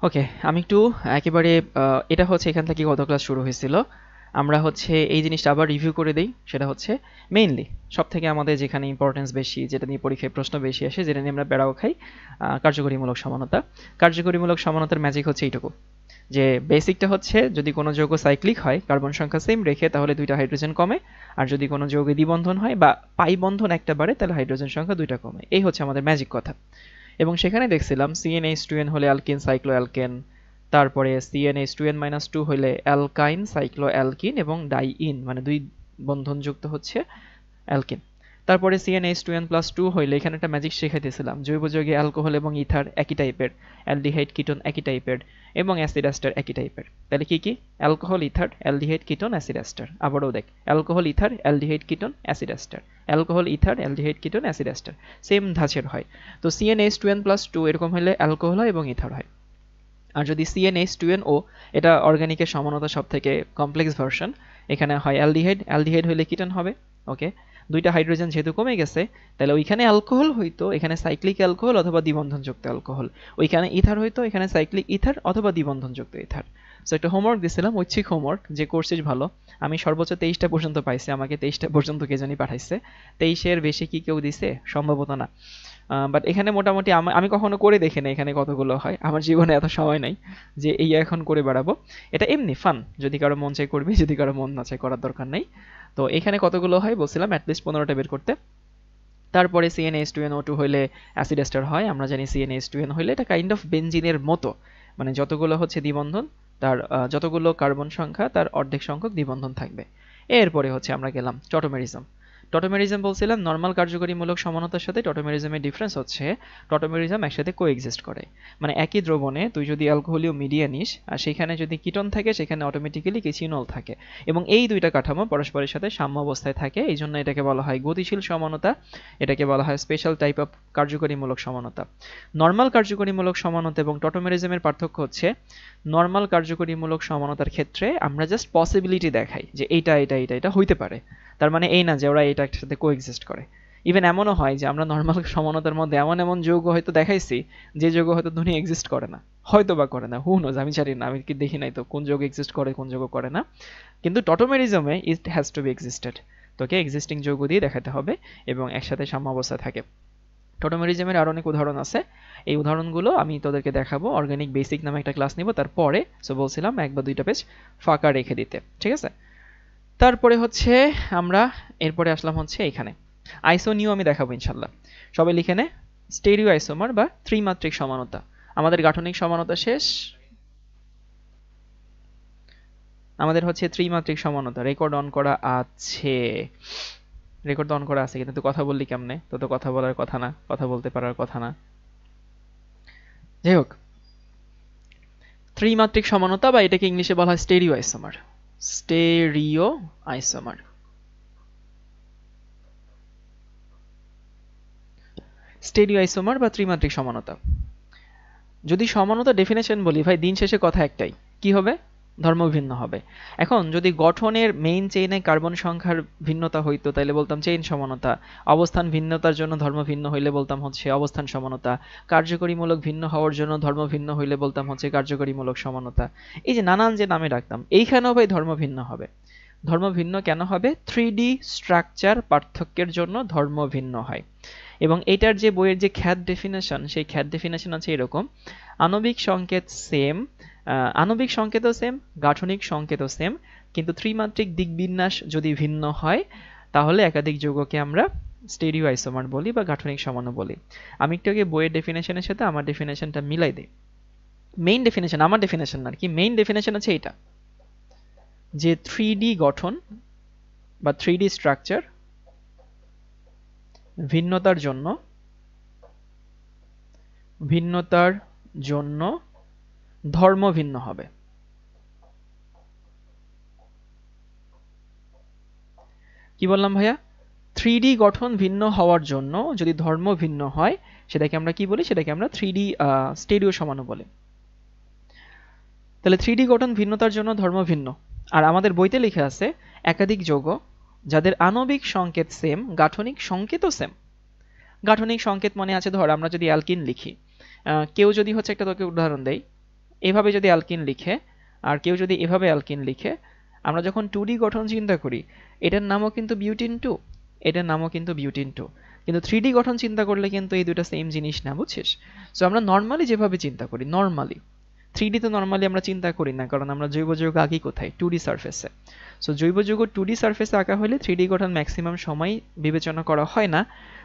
ওকে, আমি একটু একেবারে এটা হচ্ছে এখান থেকে গত ক্লাস শুরু হয়েছিল। আমরা হচ্ছে এই জিনিসটা আবার রিভিউ করে দেই। সেটা হচ্ছে মেইনলি সব থেকে আমাদের যেখানে ইম্পর্টেন্স বেশি, যেটা নিয়ে পরীক্ষায় প্রশ্ন বেশি আসে, যেটা নিয়ে আমরা প্যারাও খাই, কার্যকরীমূলক সমানতা। কার্যকরীমূলক সমানতার ম্যাজিক হচ্ছে এইটুকু, যে বেসিকটা হচ্ছে যদি কোনো যৌগ সাইক্লিক হয় কার্বন সংখ্যা সেম রেখে তাহলে দুইটা হাইড্রোজেন কমে, আর যদি কোনো যৌগে দ্বিবন্ধন হয় বা পাই বন্ধন একটা বাড়ে তাহলে হাইড্রোজেন সংখ্যা দুইটা কমে। এই হচ্ছে আমাদের ম্যাজিক কথা। এবং সেখানে দেখছিলাম CnH2n হলে অ্যালকিন সাইক্লোঅ্যালকেন, তারপরে CnH2n-2 হলে অ্যালকাইন সাইক্লোঅ্যালকিন এবং ডাইইন মানে দুই বন্ধনযুক্ত হচ্ছে অ্যালকিন। তারপরে CnH2n+2 হইলে এখানে একটা ম্যাজিক শেখাইতেছিলাম, জৈব যৌগে অ্যালকোহল এবং ইথার একই টাইপের, অ্যালডিহাইড কিটোন একই টাইপের এবং অ্যাসিড এস্টার একই টাইপের। তাহলে কি কি? Alcohol, ether, aldehyde ketone, acid ester. আবারও দেখ, alcohol, ether, aldehyde ketone, acid ester. Alcohol, ether, aldehyde ketone, acid ester. Same ধাঁচের হয়। তো CnH2n+2 এরকম হলে অ্যালকোহল হয় এবং ইথার হয়। আর যদি CnH2nO, এটা অর্গানিকের সমানতা সব থেকে কমপ্লেক্স ভার্সন, এখানে হয় অ্যালডিহাইড, অ্যালডিহাইড হইলে কিটোন হবে। ওকে, দুইটা হাইড্রোজেন যেহেতু কমে গেছে তাহলে ওইখানে অ্যালকোহল হইতো, এখানে সাইক্লিক অ্যালকোহল অথবা দ্বিবন্ধনযুক্ত অ্যালকোহল। ওইখানে ইথার হইতো, এখানে সাইক্লিক ইথার অথবা দ্বিবন্ধনযুক্ত ইথার। সো একটা হোমওয়ার্ক দিছিলাম, ঐচ্ছিক হোমওয়ার্ক, যে করছিস ভালো। আমি সর্বোচ্চ 23টা পর্যন্ত পাইছি, আমাকে 23টা পর্যন্ত কে জানি পাঠাইছে। 23-এর বেশি কি কেউ দিছে? সম্ভবত না। বাট এখানে মোটামুটি আমি কখনো করে দেখি না এখানে কতগুলো হয়, আমার জীবনে এত সময় নাই যে এই এখন করে বেড়াবো। এটা এমনি ফান, যদি কারো মন চাই করবি, যদি কারো মন না চাই করার দরকার নেই। তো এখানে কতগুলো হয় বলছিলাম, অ্যাটলিস্ট 15টা বের করতে। তারপরে CnH2nO2 হইলে অ্যাসিড এস্টার হয়। আমরা জানি CnH2n হইলে এটা কাইন্ড অফ বেনজিনের মতো, মানে যতগুলো হচ্ছে দ্বিবন্ধন তার যতগুলো কার্বন সংখ্যা তার অর্ধেক সংখ্যক দ্বিবন্ধন থাকবে। এরপরে হচ্ছে আমরা গেলাম টটোমেরিজম। টটোমেরিজম বলছিলাম নর্মাল কার্যকরীমূলক সমানতার সাথে টটোমেরিজমের ডিফারেন্স হচ্ছে টটোমেরিজম একসাথে কোএক্সিস্ট করে। মানে একই দ্রবণে তুই যদি অ্যালকোহলীয় মিডিয়া নিস আর সেখানে যদি কিটোন থাকে সেখানে অটোমেটিক্যালি ইথিনল থাকে, এবং এই দুইটা কাঠামো পরস্পরের সাথে সাম্য অবস্থায় থাকে। এই জন্য এটাকে বলা হয় গতিশীল সমানতা, এটাকে বলা হয় স্পেশাল টাইপ অফ কার্যকরীমূলক সমানতা। নর্মাল কার্যকরীমূলক সমানতা এবং টটোমেরিজমের পার্থক্য হচ্ছে নর্মাল কার্যকরীমূলক সমানতার ক্ষেত্রে আমরা জাস্ট পসিবিলিটি দেখাই যে এইটা এটা এটা এটা হইতে পারে, তার মানে এই না যে ওরা এটা একসাথে কোএক্সিস্ট করে। ইভেন এমনও হয় যে আমরা নর্মাল সমানতার মধ্যে এমন এমন যৌগ হয়তো দেখাইছি যে যৌগ হয়তো দুনিয়া এক্সিস্ট করে না, হয়তো বা করে না, হু নোজ, আমি জানি না, আমি কি দেখি নাই তো কোন যৌগ এক্সিস্ট করে কোন যৌগ করে না। কিন্তু টটোমেরিজমে it has to be existed, তোকে এক্সিস্টিং যৌগ দিয়ে দেখাতে হবে এবং একসাথে সাম্য অবস্থায় থাকে। টটোমেরিজমের আরো অনেক উদাহরণ আছে, এই উদাহরণগুলো আমি তোদেরকে দেখাবো অর্গানিক বেসিক নামে একটা ক্লাস নিব তারপরে। সো বলছিলাম 1 বা 2টা পেজ ফাঁকা রেখে দিতে, ঠিক আছে? তারপরে হচ্ছে আমরা এরপরে আসলাম হচ্ছে এখানে আইসোনিও আমি দেখাবো ইনশাল্লাহ। সবাই লিখে নে, স্টেরিও আইসোমার বা ত্রিমাত্রিক সমানতা। আমাদের গাঠনিক সমানতা শেষ, আমাদের হচ্ছে ত্রিমাত্রিক সমানতা। রেকর্ড অন করা আছে, রেকর্ড অন করা আছে, কিন্তু তুই কথা বললি কেমনে? তো তো কথা বলার কথা না, কথা বলতে পারার কথা না। যাই হোক, ত্রিমাত্রিক সমানতা বা এটাকে ইংলিশে বলা হয় stereo isomer. Stereo isomer, stereo isomer বা ত্রিমাত্রিক সমানতা। যদি সমানতা ডেফিনেশন বলি ভাই, দিন শেষে কথা একটাই, কি হবে? ধর্ম ভিন্ন হবে। এখন যদি গঠনের মেইন চেইনে কার্বন সংখ্যার ভিন্নতা হইতো তাহলে বলতাম চেইন সমানতা। অবস্থান ভিন্নতার জন্য ধর্ম ভিন্ন হইলে বলতাম হচ্ছে অবস্থান সমানতা। কার্যকরীমূলক ভিন্ন হওয়ার জন্য ধর্ম ভিন্ন হইলে বলতাম হচ্ছে কার্যকরীমূলক সমানতা। এই যে নানান যে নামে ডাকতাম, এইখানেও ভাই ধর্ম ভিন্ন হবে। ধর্ম ভিন্ন কেন হবে? 3D স্ট্রাকচার পার্থক্যের জন্য ধর্ম ভিন্ন হয়। এবং এটার যে বইয়ের যে খ্যাত ডেফিনেশন, সেই খ্যাত ডেফিনেশন আছে এরকম: আণবিক সংকেত সেম, আণবিক সংকেতও সেম, গাঠনিক সংকেতও সেম, কিন্তু ত্রিমাত্রিক দিকবিন্যাস যদি ভিন্ন হয় তাহলে একাধিক যৌগকে আমরা স্টেরিও আইসোমার বলি বা গাঠনিক সমাণু বলি। আমি একটু আগে বইয়ের ডেফিনেশনের সাথে আমার ডেফিনেশনটা মিলাই দিই। মেইন ডেফিনেশন, আমার ডেফিনেশন না আর কি, মেইন ডেফিনেশন আছে এটা, যে 3D গঠন বা 3D স্ট্রাকচার ভিন্নতার জন্য ধর্ম ভিন্ন হবে। কি বললাম ভাইয়া? 3D গঠন ভিন্ন হওয়ার জন্য যদি ধর্ম ভিন্ন হয় সেটাকে আমরা কি বলি? সেটাকে আমরা 3D স্টেরিও সমাণু বলি। তাহলে 3D গঠন ভিন্নতার জন্য ধর্ম ভিন্ন। আর আমাদের বইতে লেখা আছে একাধিক যৌগ যাদের আণবিক সংকেত সেম, গাঠনিক সংকেতও সেম। গাঠনিক সংকেত মনে আছে, ধর আমরা যদি অ্যালকিন লিখি, কেউ যদি হচ্ছে একটা তোকে উদাহরণ দেই, এভাবে যদি অ্যালকিন লিখে আর কেউ যদি এভাবে অ্যালকিন লিখে, আমরা যখন 2D গঠন চিন্তা করি এটার নামও কিন্তু বিউটিন 2, এটার নামও কিন্তু বিউটিন 2, কিন্তু 3D গঠন চিন্তা করলে কিন্তু এই দুটো সেম জিনিস না, বুঝছিস? সো আমরা নর্মালি যেভাবে চিন্তা করি, নর্মালি 3D তো নর্মালি আমরা চিন্তা করি না, কারণ আমরা জৈব যৌগ আঁকি কোথায়? 2D সারফেসে। সো জৈব যৌগ 2D সারফেসে আঁকা হলে 3D গঠন ম্যাক্সিমাম সময় বিবেচনা করা হয় না,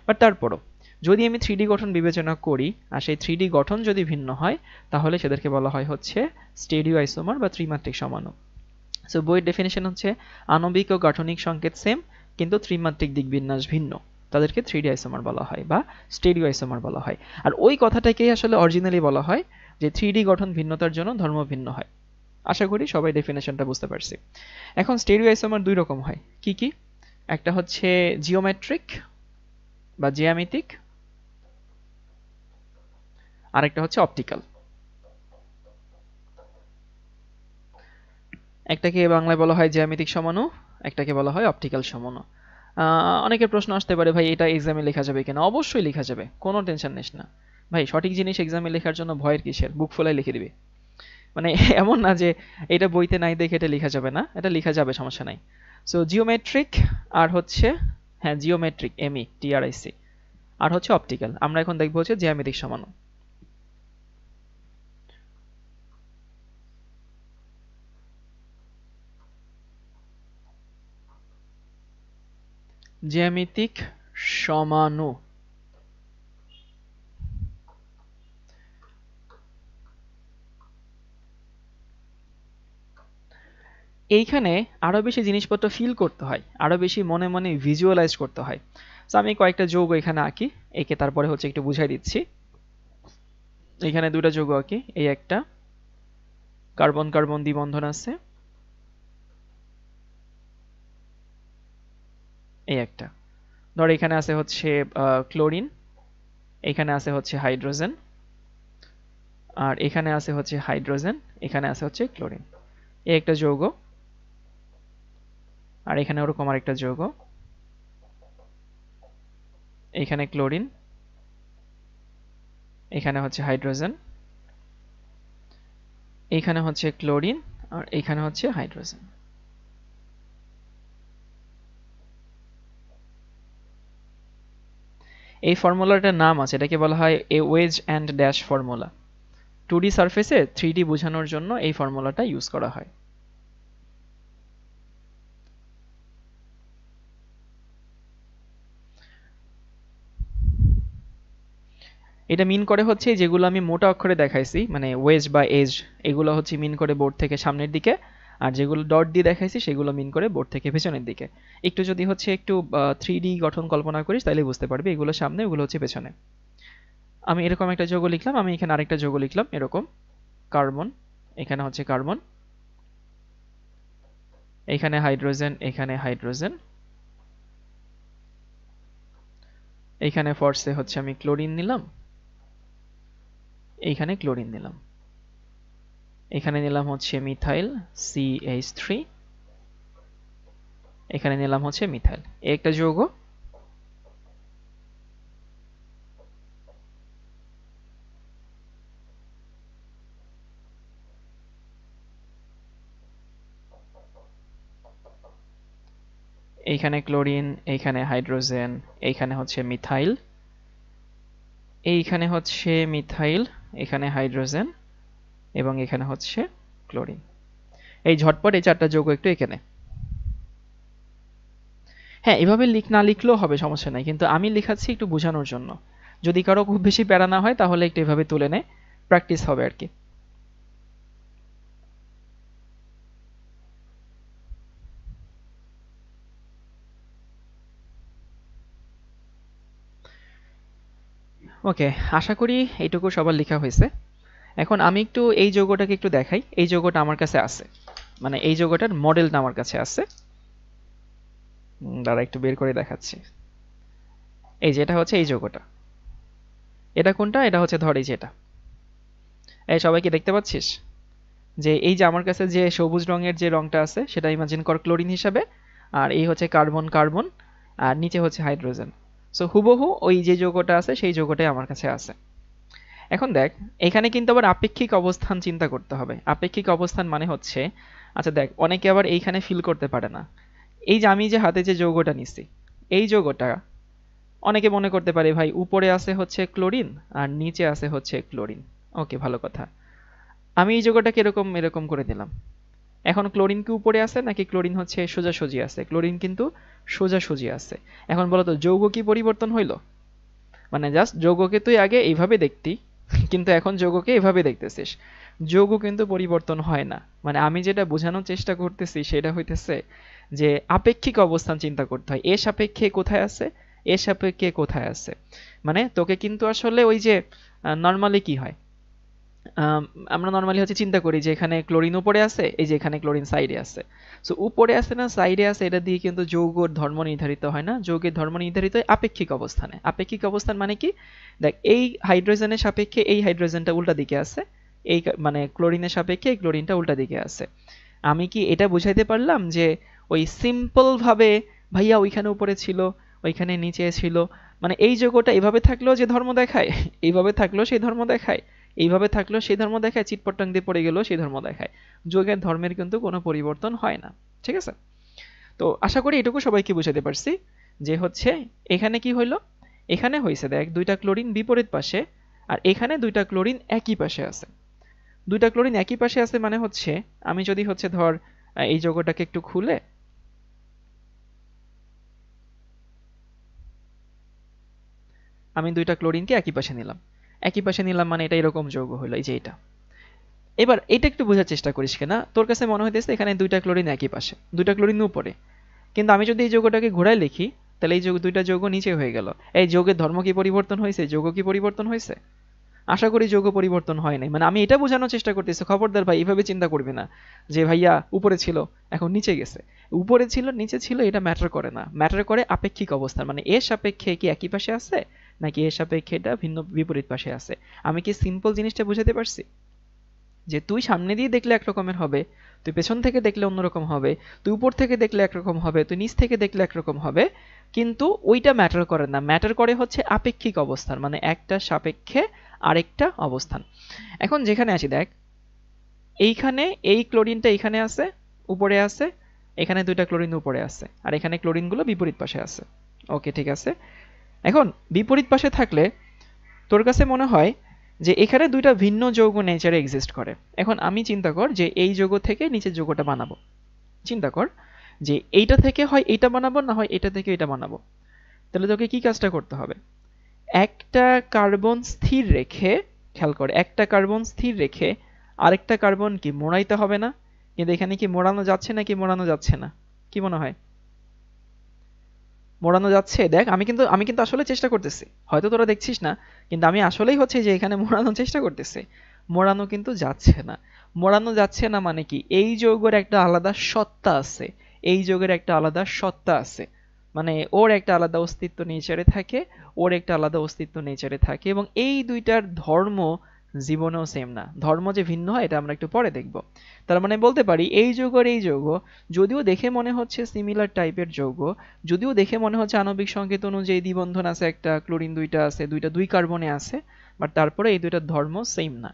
বাট তারপরও যদি আমি 3D গঠন বিবেচনা করি আর সেই 3D গঠন যদি ভিন্ন হয় তাহলে সেদেরকে বলা হয় হচ্ছে স্টেরিও আইসোমার বা ত্রিমাত্রিক সমাণু। সো বইয়ের ডেফিনেশন হচ্ছে আণবিক ও গাঠনিক সংকেত সেম কিন্তু ত্রিমাত্রিক দিকবিন্যাস ভিন্ন, তাদেরকে 3D আইসোমার বলা হয় বা স্টেরিও আইসোমার বলা হয়। আর ওই কথাটাকেই আসলে অরিজিনালি বলা হয় যে 3D গঠন ভিন্নতার জন্য ধর্ম ভিন্ন হয়। আশা করি সবাই ডেফিনেশনটা বুঝতে পারছি। এখন স্টেরিও আইসোমার দুই রকম হয়, কি কি? একটা হচ্ছে জিওমেট্রিক বা জ্যামিতিক, আরেকটা হচ্ছে অপটিক্যাল। একটাকে বাংলায় বলা হয় জ্যামিতিক সমাণু, একটাকে বলা হয় অপটিক্যাল সমাণু। অনেকের প্রশ্ন আসতে পারে, ভাই এটা এক্সামে লেখা যাবে কিনা? অবশ্যই লেখা যাবে, কোনো টেনশন নিস না ভাই। সঠিক জিনিস এক্সামে লেখার জন্য ভয়ের কিসের? বুক ফোলায় লিখে দিবে। মানে এমন না যে এটা বইতে নাই দেখে এটা লেখা যাবে না, এটা লেখা যাবে, সমস্যা নাই। সো জিওমেট্রিক আর হচ্ছে, হ্যাঁ জিওমেট্রিক, METRIC, আর হচ্ছে অপটিক্যাল। আমরা এখন দেখবো হচ্ছে জ্যামিতিক সমাণু। জ্যামিতিক সমাণু এইখানে আরো বেশি জিনিসপত্র ফিল করতে হয়, আরো বেশি মনে মনে ভিজুয়ালাইজ করতে হয়। তো আমি কয়েকটা যৌগ এখানে আঁকি, একে তারপরে হচ্ছে একটু বুঝাই দিচ্ছি। এখানে দুটো যৌগ আঁকি, এই একটা কার্বন কার্বন দ্বিবন্ধন আছে, এই একটা। ধর এখানে আছে হচ্ছে ক্লোরিন, এখানে আছে হচ্ছে হাইড্রোজেন, আর এখানে আছে হচ্ছে হাইড্রোজেন, এখানে আছে হচ্ছে ক্লোরিন। এই একটা যৌগ, আর এখানে ওরকম আরেকটা যৌগ, এখানে ক্লোরিন, এখানে হচ্ছে হাইড্রোজেন, এখানে হচ্ছে ক্লোরিন, আর এখানে হচ্ছে হাইড্রোজেন। এই ফর্মুলাটার নাম আছে, এটাকে বলা হয় a wedge and dash formula. 2D সারফেসে 3D বোঝানোর জন্য এই ফর্মুলাটা ইউজ করা হয়। এটা মিন করে হচ্ছে যেগুলো আমি মোটা অক্ষরে দেখাইছি, মানে ওয়েজ বা এজ, এগুলো হচ্ছে মিন করে বোর্ড থেকে সামনের দিকে, আর যেগুলো ডট দিয়ে দেখাইছি সেগুলো মিন করে বোর্ড থেকে পেছনের দিকে। একটু যদি হচ্ছে একটু 3D গঠন কল্পনা করিস তাহলে বুঝতে পারবি এগুলো সামনে, এগুলো হচ্ছে পেছনে। আমি এরকম একটা যৌগ লিখলাম, আমি এখানে আরেকটা যৌগ লিখলাম এরকম, কার্বন, এখানে হচ্ছে কার্বন, এখানে হাইড্রোজেন, এখানে হাইড্রোজেন, এইখানে ফর্সে হচ্ছে আমি ক্লোরিন নিলাম, এইখানে ক্লোরিন নিলাম, এখানে নিলাম হচ্ছে মিথাইল CH3, এখানে নিলাম হচ্ছে মিথাইল। একটা যৌগ, এইখানে ক্লোরিন, এইখানে হাইড্রোজেন, এইখানে হচ্ছে মিথাইল, এইখানে হচ্ছে মিথাইল, এখানে হাইড্রোজেন, এবং এখানে হচ্ছে ক্লোরিন। এই ঝটপট এই চারটা যৌগ একটু এখানে। হ্যাঁ এভাবে না লিখলেও হবে, সমস্যা নাই, কিন্তু আমি লিখাচ্ছি একটু বোঝানোর জন্য। যদি কারো খুব বেশি প্যারা না হয় তাহলে একটু এভাবে তুলে নে, প্র্যাকটিস হবে আর কি। ওকে, আশা করি এইটুকু সবার লেখা হয়েছে। এখন আমি একটু এই যৌগটাকে একটু দেখাই। এই যৌগটা আমার কাছে আছে, মানে এই যৌগটার মডেলটা আমার কাছে আছে। দাঁড়া একটু বের করে দেখাচ্ছি। এই যে এটা হচ্ছে এই যৌগটা, এটা কোনটা? এটা হচ্ছে ধর এই যে এটা। এই সবাই কি দেখতে পাচ্ছিস যে এই যে আমার কাছে যে সবুজ রঙের যে রংটা আছে সেটা ইমাজিন কর ক্লোরিন হিসাবে, আর এই হচ্ছে কার্বন কার্বন, আর নিচে হচ্ছে হাইড্রোজেন। সো হুবহু ওই যে যৌগটা আছে সেই যৌগটাই আমার কাছে আছে। এখন দেখ, এখানে কিন্তু আবার আপেক্ষিক অবস্থান চিন্তা করতে হবে। আপেক্ষিক অবস্থান মানে হচ্ছে, আচ্ছা দেখ, অনেকে আবার এইখানে ফিল করতে পারে না। এই যে আমি যে হাতে যে যৌগটা নিছি, এই যৌগটা অনেকে মনে করতে পারে ভাই উপরে আছে হচ্ছে ক্লোরিন আর নিচে আছে হচ্ছে ক্লোরিন। ওকে, ভালো কথা। আমি এই যৌগটাকে এরকম এরকম করে দিলাম। এখন ক্লোরিন কি উপরে আছে নাকি ক্লোরিন হচ্ছে সোজাসুজি আছে? ক্লোরিন কিন্তু সোজাসুজি আছে। এখন বলো তো যৌগ কি পরিবর্তন হইলো? মানে জাস্ট যৌগকে তুই আগে এইভাবে দেখতি, কিন্তু এখন যৌগকে এভাবে দেখতেছিস। যৌগ কিন্তু পরিবর্তন হয় না। মানে আমি যেটা বোঝানোর চেষ্টা করতেছি সেটা হইতেছে যে আপেক্ষিক অবস্থান চিন্তা করতে হয়। এ সাপেক্ষে কোথায় আছে, এ সাপেক্ষে কোথায় আছে। মানে তোকে কিন্তু আসলে ওই যে নর্মালি কি হয়, আম, আমরা নর্মালি হচ্ছে চিন্তা করি যে এখানে ক্লোরিন উপরে আছে, এই যে এখানে ক্লোরিন সাইডে আছে। সো উপরে আছে না সাইডে আছে এটা দিয়ে কিন্তু যৌগের ধর্ম নির্ধারিত হয় না। যৌগের ধর্ম নির্ধারিত হয় আপেক্ষিক অবস্থানে। আপেক্ষিক অবস্থান মানে কি? দেখ, এই হাইড্রোজেনের সাপেক্ষে এই হাইড্রোজেনটা উল্টা দিকে আছে, এই মানে ক্লোরিনের সাপেক্ষে এই ক্লোরিনটা উল্টা দিকে আছে। আমি কি এটা বুঝাইতে পারলাম যে ওই সিম্পল ভাবে ভাইয়া ওইখানে উপরে ছিল, ওইখানে নিচে ছিল, মানে এই যৌগটা এইভাবে থাকলেও যে ধর্ম দেখায়, এইভাবে থাকলেও সেই ধর্ম দেখায়, এইভাবে থাকলেও সেই ধর্ম দেখায়, চিটপটাং দিয়ে পড়ে গেলেও সেই ধর্ম দেখায়। যৌগের ধর্মের কিন্তু কোনো পরিবর্তন হয় না। ঠিক আছে? তো আশা করি এটুকু সবাইকে বুঝাতে পারছি যে হচ্ছে এখানে কি হইলো, এখানে হয়েছে দেখ দুইটা ক্লোরিন বিপরীত পাশে, আর এখানে দুইটা ক্লোরিন একই পাশে আছে। দুইটা ক্লোরিন একই পাশে আছে মানে হচ্ছে, আমি যদি হচ্ছে ধর এই যৌগটাকে একটু খুলে, আমি দুইটা ক্লোরিনকে একই পাশে নিলাম, একই পাশে নিলাম মানে এটা এরকম যৌগ হলো, এই যে এটা। এবার এটা একটু বোঝার চেষ্টা করিস কিনা, তোর কাছে মনে হইতেছে এখানে দুইটা ক্লোরিন একই পাশে, দুইটা ক্লোরিন উপরে, কিন্তু আমি যদি এই যৌগটাকে ঘোরায় লিখি, তাহলে এই যৌগ দুইটা যৌগ নিচে হয়ে গেল। এই যৌগের ধর্ম কি পরিবর্তন হয়েছে? যৌগ কি পরিবর্তন হয়েছে? আশা করি যৌগ পরিবর্তন হয় নাই। মানে আমি এটা বোঝানোর চেষ্টা করতেছি, খবরদার ভাই এভাবে চিন্তা করবি না যে ভাইয়া উপরে ছিল এখন নিচে গেছে। উপরে ছিল নিচে ছিল এটা ম্যাটার করে না, ম্যাটার করে আপেক্ষিক অবস্থান। মানে এর সাপেক্ষে কি একই পাশে আছে নাকি এর সাপেক্ষে এটা ভিন্ন বিপরীত পাশে আছে। আমি কি সিম্পল জিনিসটা বুঝাতে পারছি? যে তুই সামনে দিয়ে দেখলে একরকমের হবে, তুই পেছন থেকে দেখলে অন্যরকম হবে, তুই উপর থেকে দেখলে একরকম হবে, তুই নিচ থেকে দেখলে একরকম হবে, কিন্তু ওইটা ম্যাটার করে না। ম্যাটার করে হচ্ছে আপেক্ষিক অবস্থান, মানে একটা সাপেক্ষে আরেকটা অবস্থান। এখন যেখানে আসি দেখ, এইখানে এই ক্লোরিনটা এখানে আছে, উপরে আছে, এখানে দুইটা ক্লোরিন উপরে আছে, আর এখানে ক্লোরিনগুলো বিপরীত পাশে আছে। ওকে, ঠিক আছে। এখন বিপরীত পাশে থাকলে তোর কাছে মনে হয় যে এখানে দুইটা ভিন্ন যৌগ নেচারে এক্সিস্ট করে। এখন আমি চিন্তা কর যে এই যৌগ থেকে নিচের যৌগটা বানাবো। চিন্তা কর যে এইটা থেকে হয় এইটা বানাবো, না হয় এটা থেকে এটা বানাবো। তাহলে তোকে কি কাজটা করতে হবে? একটা কার্বন স্থির রেখে, খেয়াল করে, একটা কার্বন স্থির রেখে আরেকটা কার্বন কি মোড়াইতে হবে না? কিন্তু এখানে কি মোড়ানো যাচ্ছে নাকি মোড়ানো যাচ্ছে না? কি মনে হয়? মোড়ানো যাচ্ছে। দেখ, আমি কিন্তু আসলে চেষ্টা করতেছি, হয়তো তোরা দেখছিস না, কিন্তু আমি আসলেই হচ্ছে যে এখানে মোড়ানোর চেষ্টা করতেছি। মোড়ানো কিন্তু যাচ্ছে না। মোড়ানো যাচ্ছে না মানে কি, এই যৌগের একটা আলাদা সত্তা আছে, এই যৌগের একটা আলাদা সত্তা আছে। মানে ওর একটা আলাদা অস্তিত্ব নেচারে থাকে, ওর একটা আলাদা অস্তিত্ব নেচারে থাকে, এবং এই দুইটার ধর্ম জীবনেও সেম না। ধর্ম যে ভিন্ন হয় এটা আমরা একটু পরে দেখব। তার মানে বলতে পারি এই যৌগ আর এই যৌগ যদিও দেখে মনে হচ্ছে সিমিলার টাইপের যৌগ, যদিও দেখে মনে হচ্ছে আণবিক সংকেত অনুযায়ী দ্বিবন্ধন আছে, একটা ক্লোরিন দুইটা আছে, দুইটা দুই কার্বনে আছে, বাট তারপরে এই দুইটার ধর্ম সেম না।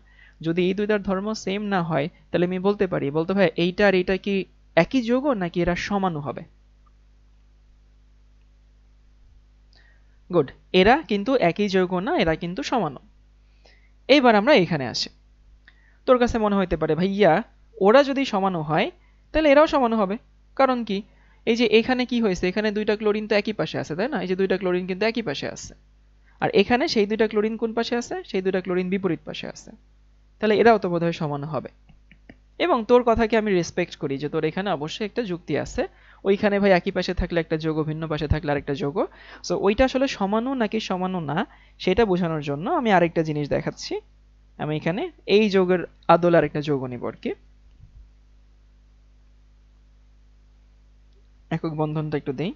যদি এই দুইটার ধর্ম সেম না হয় তাহলে আমি বলতে পারি, বলতে ভাই এইটা আর এইটা কি একই যৌগ নাকি এরা সমানু হবে? গুড, এরা কিন্তু একই যৌগ না, এরা কিন্তু সমানু। এইবার আমরা এখানে আসি। তোর কাছে মনে হইতে পারে ভাইয়া ওরা যদি সমানু হয় তাহলে এরাও সমানু হবে। কারণ কি, এই যে এখানে কি হয়েছে, এখানে দুইটা ক্লোরিন তো একই পাশে আছে, তাই না? এই যে দুইটা ক্লোরিন কিন্তু একই পাশে আছে, আর এখানে সেই দুইটা ক্লোরিন কোন পাশে আছে? সেই দুইটা ক্লোরিন বিপরীত পাশে আছে। তাহলে এরাও তো বোধহয় সমান হবে। এবং তোর কথাকে আমি রেসপেক্ট করি যে তোর এখানে অবশ্যই একটা যুক্তি আছে। ওইখানে ভাই একই পাশে থাকলে একটা যৌগ, ভিন্ন পাশে থাকলে আরেকটা যৌগ। সো ওইটা আসলে সমানু নাকি সমানু না সেটা বোঝানোর জন্য আমি আরেকটা জিনিস দেখাচ্ছি। আমি এখানে এই যৌগের আদলে আরেকটা যৌগ নিব আর কি। একক বন্ধনটা একটু দেই।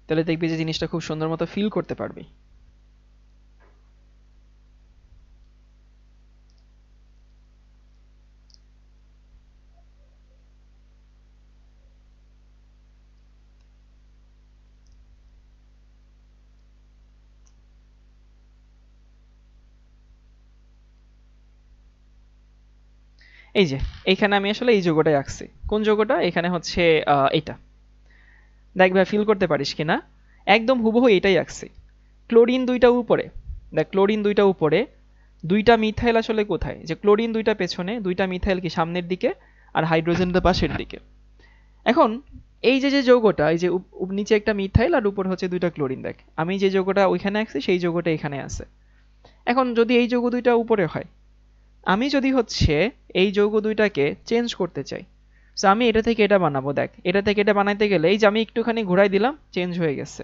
তাহলে দেখবি যে জিনিসটা খুব সুন্দর মতো ফিল করতে পারবি। এই যে এইখানে আমি আসলে এই যৌগটাই আঁকছি। কোন যৌগটা? এখানে হচ্ছে এটা। দেখ ভাই ফিল করতে পারিস কিনা, একদম হুবহু এটাই আঁকছি। ক্লোরিন দুইটা উপরে, দেখ ক্লোরিন দুইটা উপরে, দুইটা মিথাইল আসলে কোথায়? যে ক্লোরিন দুইটা পেছনে, দুইটা মিথাইল কি সামনের দিকে, আর হাইড্রোজেনটা পাশের দিকে। এখন এই যে যে যৌগটা, এই যে নিচে একটা মিথাইল আর উপর হচ্ছে দুইটা ক্লোরিন, দেখ আমি যে যৌগটা ওইখানে আঁকছি সেই যৌগটা এখানে আছে। এখন যদি এই যৌগ দুইটা উপরে হয়, আমি যদি হচ্ছে এই যৌগ দুইটাকে চেঞ্জ করতে চাই, সো আমি এটা থেকে এটা বানাবো। দেখ এটা থেকে এটা বানাইতে গেলে এই যে আমি একটুখানি ঘুরাই দিলাম, চেঞ্জ হয়ে গেছে।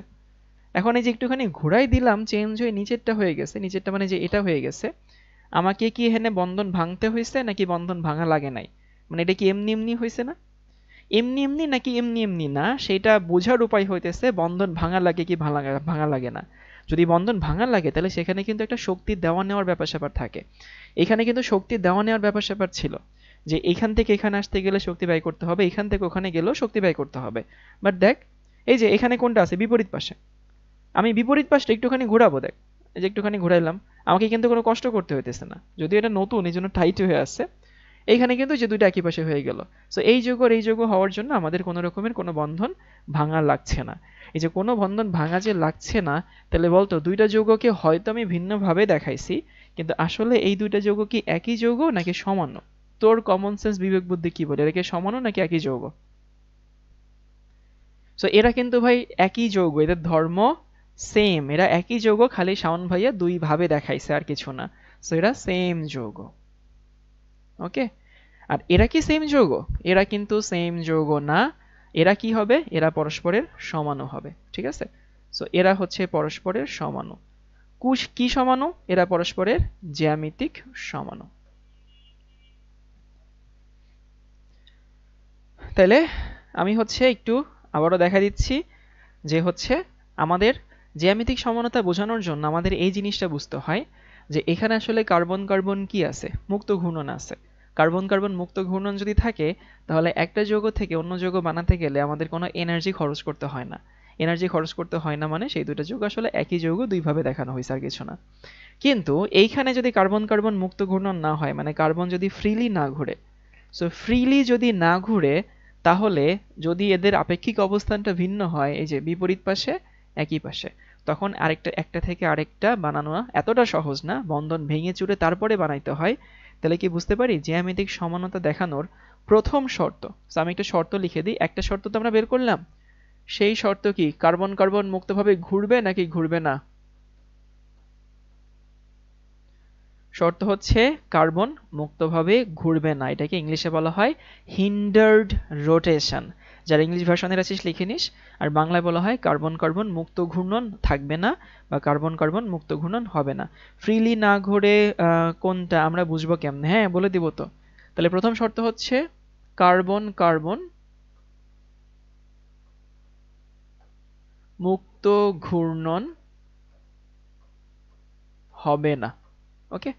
এখন এই যে একটুখানি ঘুরাই দিলাম, চেঞ্জ হয়ে নিচেরটা হয়ে গেছে, নিচেরটা মানে যে এটা হয়ে গেছে। আমাকে কি এখানে বন্ধন ভাঙতে হয়েছে নাকি বন্ধন ভাঙা লাগে নাই? মানে এটা কি এমনি এমনি হয়েছে না? এমনি এমনি নাকি এমনি এমনি না, সেটা বোঝার উপায় হইতেছে বন্ধন ভাঙা লাগে কি ভাঙা লাগে না। যদি বন্ধন ভাঙা লাগে তাহলে সেখানে কিন্তু একটা শক্তি দেওয়া নেওয়ার ব্যাপার স্যাপার থাকে। এখানে কিন্তু শক্তি দেওয়া নেওয়ার ব্যাপার স্যাপার ছিল, যে এখান থেকে এখানে আসতে গেলে শক্তি ব্যয় করতে হবে, এখান থেকে ওখানে গেলেও শক্তি ব্যয় করতে হবে। বাট দেখ এই যে এখানে কোনটা আছে? বিপরীত পাশে। আমি বিপরীত পাশটা একটুখানি ঘোরাবো, দেখ এই যে একটুখানি ঘোরাইলাম, আমাকে কিন্তু কোনো কষ্ট করতে হইতেছে না, যদিও এটা নতুন এই জন্য টাইট হয়ে আছে। এইখানে কিন্তু যে দুইটা একই পাশে হয়ে গেল। সো এই যৌগ আর এই যৌগ হওয়ার জন্য আমাদের কোনো রকমের কোনো বন্ধন ভাঙা লাগছে না। এই যে কোনো বন্ধন ভাঙা যে লাগছে না, তাহলে বলতো দুইটা যৌগকে হয়তো আমি ভিন্নভাবে দেখাইছি, কিন্তু আসলে এই দুইটা যৌগ কি একই যৌগ নাকি সমান? তোর কমন সেন্স বিবেক বুদ্ধি কি বলে, এরা কি সমান নাকি একই যৌগ? সো এরা কিন্তু ভাই একই যৌগ, এদের ধর্ম সেম, এরা একই যৌগ, খালি শাওন ভাইয়া দুই ভাবে দেখাইছে আর কিছু না। সো এরা সেম যৌগ। ওকে, আর এরা কি সেম যৌগ? এরা কিন্তু সেম যৌগ না। এরা কি হবে? এরা পরস্পরের সমানু হবে। ঠিক আছে, সো এরা হচ্ছে পরস্পরের সমানু। কি সমানু? এরা পরস্পরের জ্যামিতিক সমানু। তাহলে আমি হচ্ছে একটু আবারও দেখা দিচ্ছি যে হচ্ছে আমাদের জ্যামিতিক সমানতা বোঝানোর জন্য আমাদের এই জিনিসটা বুঝতে হয় যে এখানে আসলে কার্বন কার্বন কি আছে? মুক্ত ঘূর্ণন আছে। কার্বন কার্বন মুক্ত ঘূর্ণন যদি থাকে, তাহলে একটা যৌগ থেকে অন্য যৌগ বানাতে গেলে আমাদের কোনো এনার্জি খরচ করতে হয় না। এনার্জি খরচ করতে হয় না মানে সেই দুটো যৌগ আসলে একই যৌগ দুইভাবে দেখানো হয়েছে, আর কিছু না। কিন্তু এইখানে যদি কার্বন কার্বন মুক্ত ঘূর্ণন না হয়, মানে কার্বন যদি ফ্রিলি না ঘুরে, সো ফ্রিলি যদি না ঘুরে, তাহলে যদি এদের আপেক্ষিক অবস্থানটা ভিন্ন হয়, এই যে বিপরীত পাশে একই পাশে, তখন একটা থেকে আরেকটা বানানো এতটা সহজ না, বন্ধন ভেঙে চুরে তারপরে বানাইতে হয়। তাহলে কি বুঝতে পারি জ্যামিতিক সমানতা দেখানোর প্রথম শর্ত, আমি একটা শর্ত লিখে দিই। একটা শর্ত তো আমরা বের করলাম, সেই শর্ত কি? কার্বন কার্বন মুক্তভাবে ঘুরবে নাকি ঘুরবে না? শর্ত হচ্ছে কার্বন মুক্তভাবে ঘুরবে না। এটাকে ইংলিশে বলা হয় হিন্ডার্ড রোটেশন। যারা ইংলিশ ভার্সনের আছিস লিখে নিস। আর বাংলায় বলা হয় কার্বন কার্বন মুক্ত ঘূর্ণন থাকবে না, বা কার্বন কার্বন মুক্ত ঘূর্ণন হবে না। ফ্রিলি না ঘুরে কোনটা আমরা বুঝবো কেমনে? হ্যাঁ বলে দিব তো। তাহলে প্রথম শর্ত হচ্ছে কার্বন কার্বন মুক্ত ঘূর্ণন হবে না। ওকে,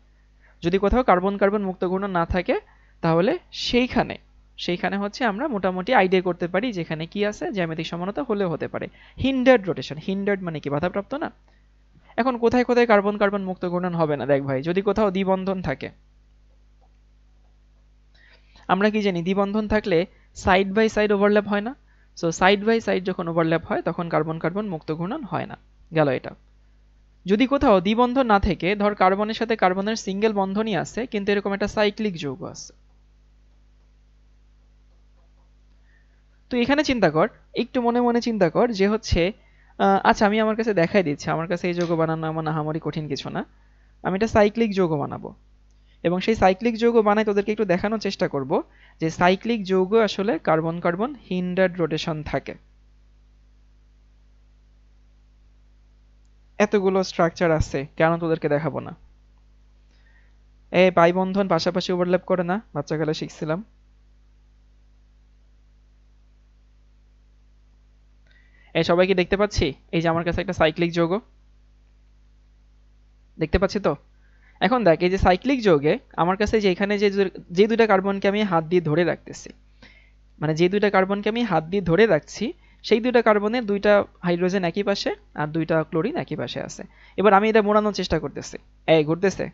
যদি কোথাও কার্বন কার্বন মুক্ত ঘূর্ণন না থাকে, তাহলে সেইখানে হচ্ছে আমরা মোটামুটি আইডিয়া করতে পারি যেখানে কি আছে, জ্যামিতিক সমানতা হলেও হতে পারে। হিন্ডার্ড রোটেশন, হিন্ডার্ড মানে কি? বাধাপ্রাপ্ত না। এখন কোথায় কোথায় কার্বন কার্বন মুক্ত ঘূর্ণন হবে না? দেখ ভাই, যদি কোথাও দ্বিবন্ধন থাকে, আমরা কি জানি দ্বিবন্ধন থাকলে সাইড বাই সাইড ওভারল্যাপ হয় না? সো সাইড বাই সাইড যখন ওভারল্যাপ হয় তখন কার্বন কার্বন মুক্ত ঘূর্ণন হয় না। গেল এটা। যদি কোথাও দ্বিবন্ধন না থেকে, ধর কার্বনের সাথে কার্বনের সিঙ্গেল বন্ধনই আছে, কিন্তু এরকম একটা সাইক্লিক যৌগ আছে, তো এখানে চিন্তা কর, একটু মনে মনে চিন্তা কর যে হচ্ছে আচ্ছা আমি আমার কাছে দেখাই দিচ্ছি, আমার কাছে এই যৌগ বানানো আমার আহামরি কঠিন কিছু না। আমি একটা সাইক্লিক যৌগ বানাবো, এবং সেই সাইক্লিক যৌগ বানাই তোদেরকে একটু দেখানোর চেষ্টা করব যে সাইক্লিক যৌগ আসলে কার্বন কার্বন হিন্ডার্ড রোটেশন থাকে। এতগুলো স্ট্রাকচার আছে, কেন তোদেরকে দেখাবো না? এই পাই বন্ধন পাশাপাশি ওভারল্যাপ করে না, বাচ্চাকালে শিখছিলাম। এই সবাই কি দেখতে পাচ্ছি? এই যে আমার কাছে একটা সাইক্লিক যৌগ দেখতে পাচ্ছি তো। এখন দেখ এই যে সাইক্লিক যৌগে আমার কাছে যে এখানে যে দুইটা কার্বনকে আমি হাত দিয়ে ধরে রাখতেছি, মানে যে দুইটা কার্বনকে আমি হাত দিয়ে ধরে রাখছি, সেই দুইটা কার্বনের দুইটা হাইড্রোজেন একই পাশে আর দুইটা ক্লোরিন একই পাশে আছে। এবার আমি এটা মোড়ানোর চেষ্টা করতেছি, এই ঘুরতেছে,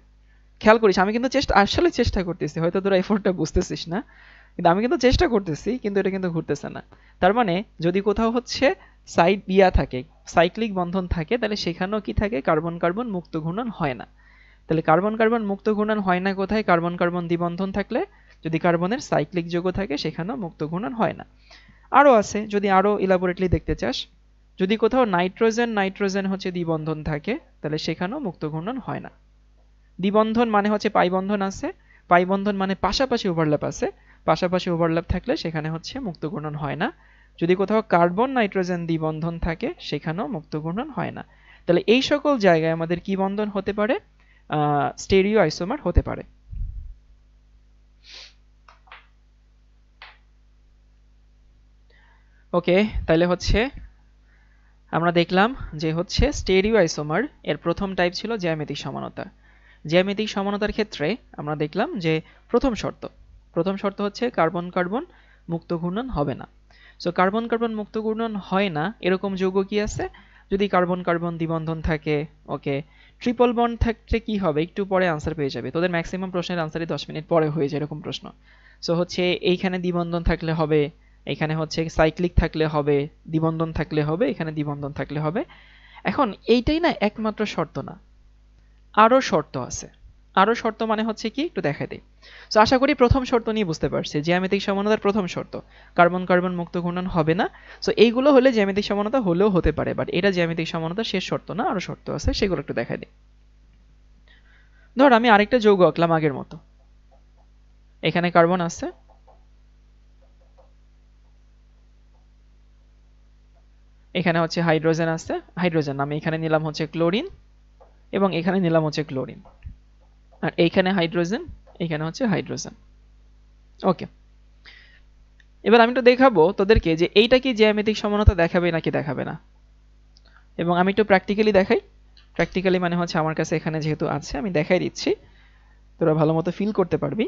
খেয়াল করিস আমি কিন্তু আসলে চেষ্টা করতেছি, হয়তো তোরা এফোর্টটা বুঝতেছিস না, কিন্তু আমি কিন্তু চেষ্টা করতেছি, কিন্তু এটা কিন্তু ঘুরতেছে না। তার মানে যদি কোথাও হচ্ছে সাইড থাকে, সাইক্লিক বন্ধন থাকে, তাহলে সেখানেও কি থাকে, কার্বন কার্বন মুক্ত ঘূর্ণন হয় না। তাহলে কার্বন কার্বন মুক্ত ঘূর্ণন হয় না কোথায়, কার্বন কার্বন দ্বিবন্ধন থাকলে। যদি কার্বনের সাইক্লিক যৌগ থাকে সেখানেও মুক্ত ঘূর্ণন হয় না। আরও আছে, যদি আরও ইলাবোরেটলি দেখতে চাস, যদি কোথাও নাইট্রোজেন নাইট্রোজেন হচ্ছে দ্বিবন্ধন থাকে, তাহলে সেখানেও মুক্ত ঘূর্ণন হয় না। দ্বিবন্ধন মানে হচ্ছে পাই বন্ধন আছে, পাই বন্ধন মানে পাশাপাশি ওভারল্যাপ আছে, পাশাপাশি ওভারল্যাপ থাকলে সেখানে হচ্ছে মুক্ত ঘূর্ণন হয় না। যদি কোথাও কার্বন নাইট্রোজেন দ্বিবন্ধন থাকে সেখানেও মুক্ত ঘূর্ণন হয় না। তাহলে এই সকল জায়গায় আমাদের কি বন্ধন হতে পারে, স্টেরিও আইসোমার হতে পারে। ওকে, তাহলে হচ্ছে আমরা দেখলাম যে হচ্ছে স্টেরিও আইসোমার এর প্রথম টাইপ ছিল জ্যামিতিক সমানতা। জ্যামিতিক সমানতার ক্ষেত্রে আমরা দেখলাম যে প্রথম শর্ত হচ্ছে কার্বন কার্বন মুক্ত ঘূর্ণন হবে না। সো কার্বন কার্বন মুক্ত ঘূর্ণন হয় না এরকম যৌগ কি আছে, যদি কার্বন কার্বন দ্বিবন্ধন থাকে। ওকে, ট্রিপল বন্ড থাকলে কি হবে, একটু পরে আনসার পেয়ে যাবে, তোদের ম্যাক্সিমাম প্রশ্নের আনসারই 10 মিনিট পরে হয়ে যায় এরকম প্রশ্ন। সো হচ্ছে এইখানে দ্বিবন্ধন থাকলে হবে, এখানে হচ্ছে সাইক্লিক থাকলে হবে, দ্বিবন্ধন থাকলে হবে, এখানে দ্বিবন্ধন থাকলে হবে। এখন এইটাই না একমাত্র শর্ত না, আরো শর্ত আছে। আরো শর্ত মানে হচ্ছে কি, একটু দেখাই দিই। সো আশা করি প্রথম শর্ত নিয়ে বুঝতে পারছি, জ্যামিতিক সমানতার প্রথম শর্ত কার্বন কার্বন মুক্ত ঘূর্ণন হবে না। সো এইগুলো হলে জ্যামিতিক সমানতা হলেও হতে পারে, বাট এটা জ্যামিতিক সমানতার শেষ শর্ত না, আরো শর্ত আছে, সেগুলো একটু দেখাই দিই। ধর আমি আরেকটা যৌগ আঁকলাম আগের মতো, এখানে কার্বন আছে, এখানে হচ্ছে হাইড্রোজেন আছে, হাইড্রোজেন আমি এখানে নিলাম হচ্ছে ক্লোরিন, এবং এখানে নিলাম হচ্ছে ক্লোরিন, আর এইখানে হাইড্রোজেন, এখানে হচ্ছে হাইড্রোজেন। ওকে, এবার আমি একটু দেখাবো তোদেরকে যে এইটা কি জ্যামিতিক সমানতা দেখাবে নাকি দেখাবে না, এবং আমি একটু প্র্যাকটিক্যালি দেখাই। প্র্যাকটিক্যালি মানে হচ্ছে আমার কাছে এখানে যেহেতু আছে আমি দেখাই দিচ্ছি, তোরা ভালো মতো ফিল করতে পারবি।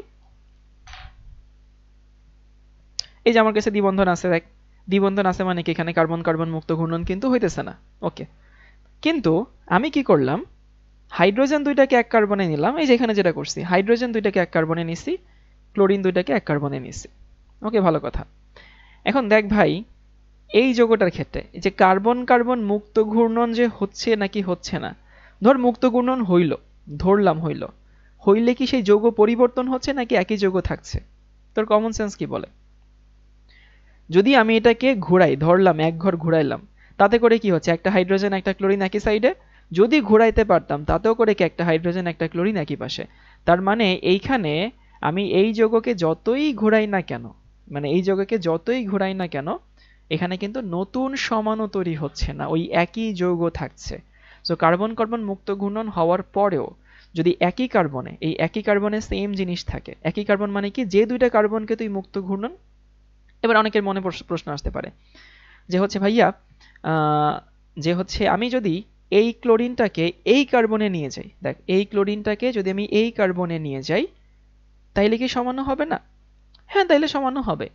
এই যে আমার কাছে দ্বিবন্ধন আছে, দেখ দ্বিবন্ধন আছে মানে কি এখানে কার্বন কার্বন মুক্ত ঘূর্ণন কিন্তু হইতেছে না। ওকে, কিন্তু আমি কি করলাম, হাইড্রোজেন দুইটাকে এক কার্বনে নিলাম, এই যে এখানে যেটা করছি, হাইড্রোজেন দুইটাকে এক কার্বনে নিছি, ক্লোরিন দুইটাকে এক কার্বনে নিছি। ওকে, ভালো কথা। এখন দেখ ভাই, এই যৌগটার ক্ষেত্রে যে কার্বন কার্বন মুক্ত ঘূর্ণন যে হচ্ছে নাকি হচ্ছে না, ধর মুক্ত ঘূর্ণন হইল, ধরলাম হইল, হইলে কি সেই যৌগ পরিবর্তন হচ্ছে নাকি একই যৌগ থাকছে? তোর কমন সেন্স কি বলে? যদি আমি এটাকে ঘোরাই, ধরলাম এক ঘর ঘুরাইলাম, তাতে করে কি হচ্ছে, একটা হাইড্রোজেন একটা ক্লোরিন একই সাইডে, যদি ঘুরাইতে পারতাম তাতেও করে কি একটা হাইড্রোজেন একটা ক্লোরিন একই পাশে। তার মানে এইখানে আমি এই যৌগকে যতই ঘুরাই না কেন, মানে এই যৌগকে যতই ঘুরাই না কেন, এখানে কিন্তু নতুন সমাণু তৈরি হচ্ছে না, ওই একই যৌগ থাকছে। সো কার্বন কার্বন মুক্ত ঘূর্ণন হওয়ার পরেও যদি একই কার্বনে, এই একই কার্বনে সেম জিনিস থাকে, একই কার্বন মানে কি, যে দুইটা কার্বনকে তুই মুক্ত ঘূর্ণন। এবার অনেকের মনে প্রশ্ন আসতে পারে যে হচ্ছে ভাইয়া, যে হচ্ছে আমি যদি এই ক্লোরিনটাকে এই কার্বনে নিয়ে যাই, দেখ এই ক্লোরিনটাকে যদি আমি এই কার্বনে নিয়ে যাই, তাইলে কি সমাণু হবে না? হ্যাঁ, তাইলে সমাণু হবে,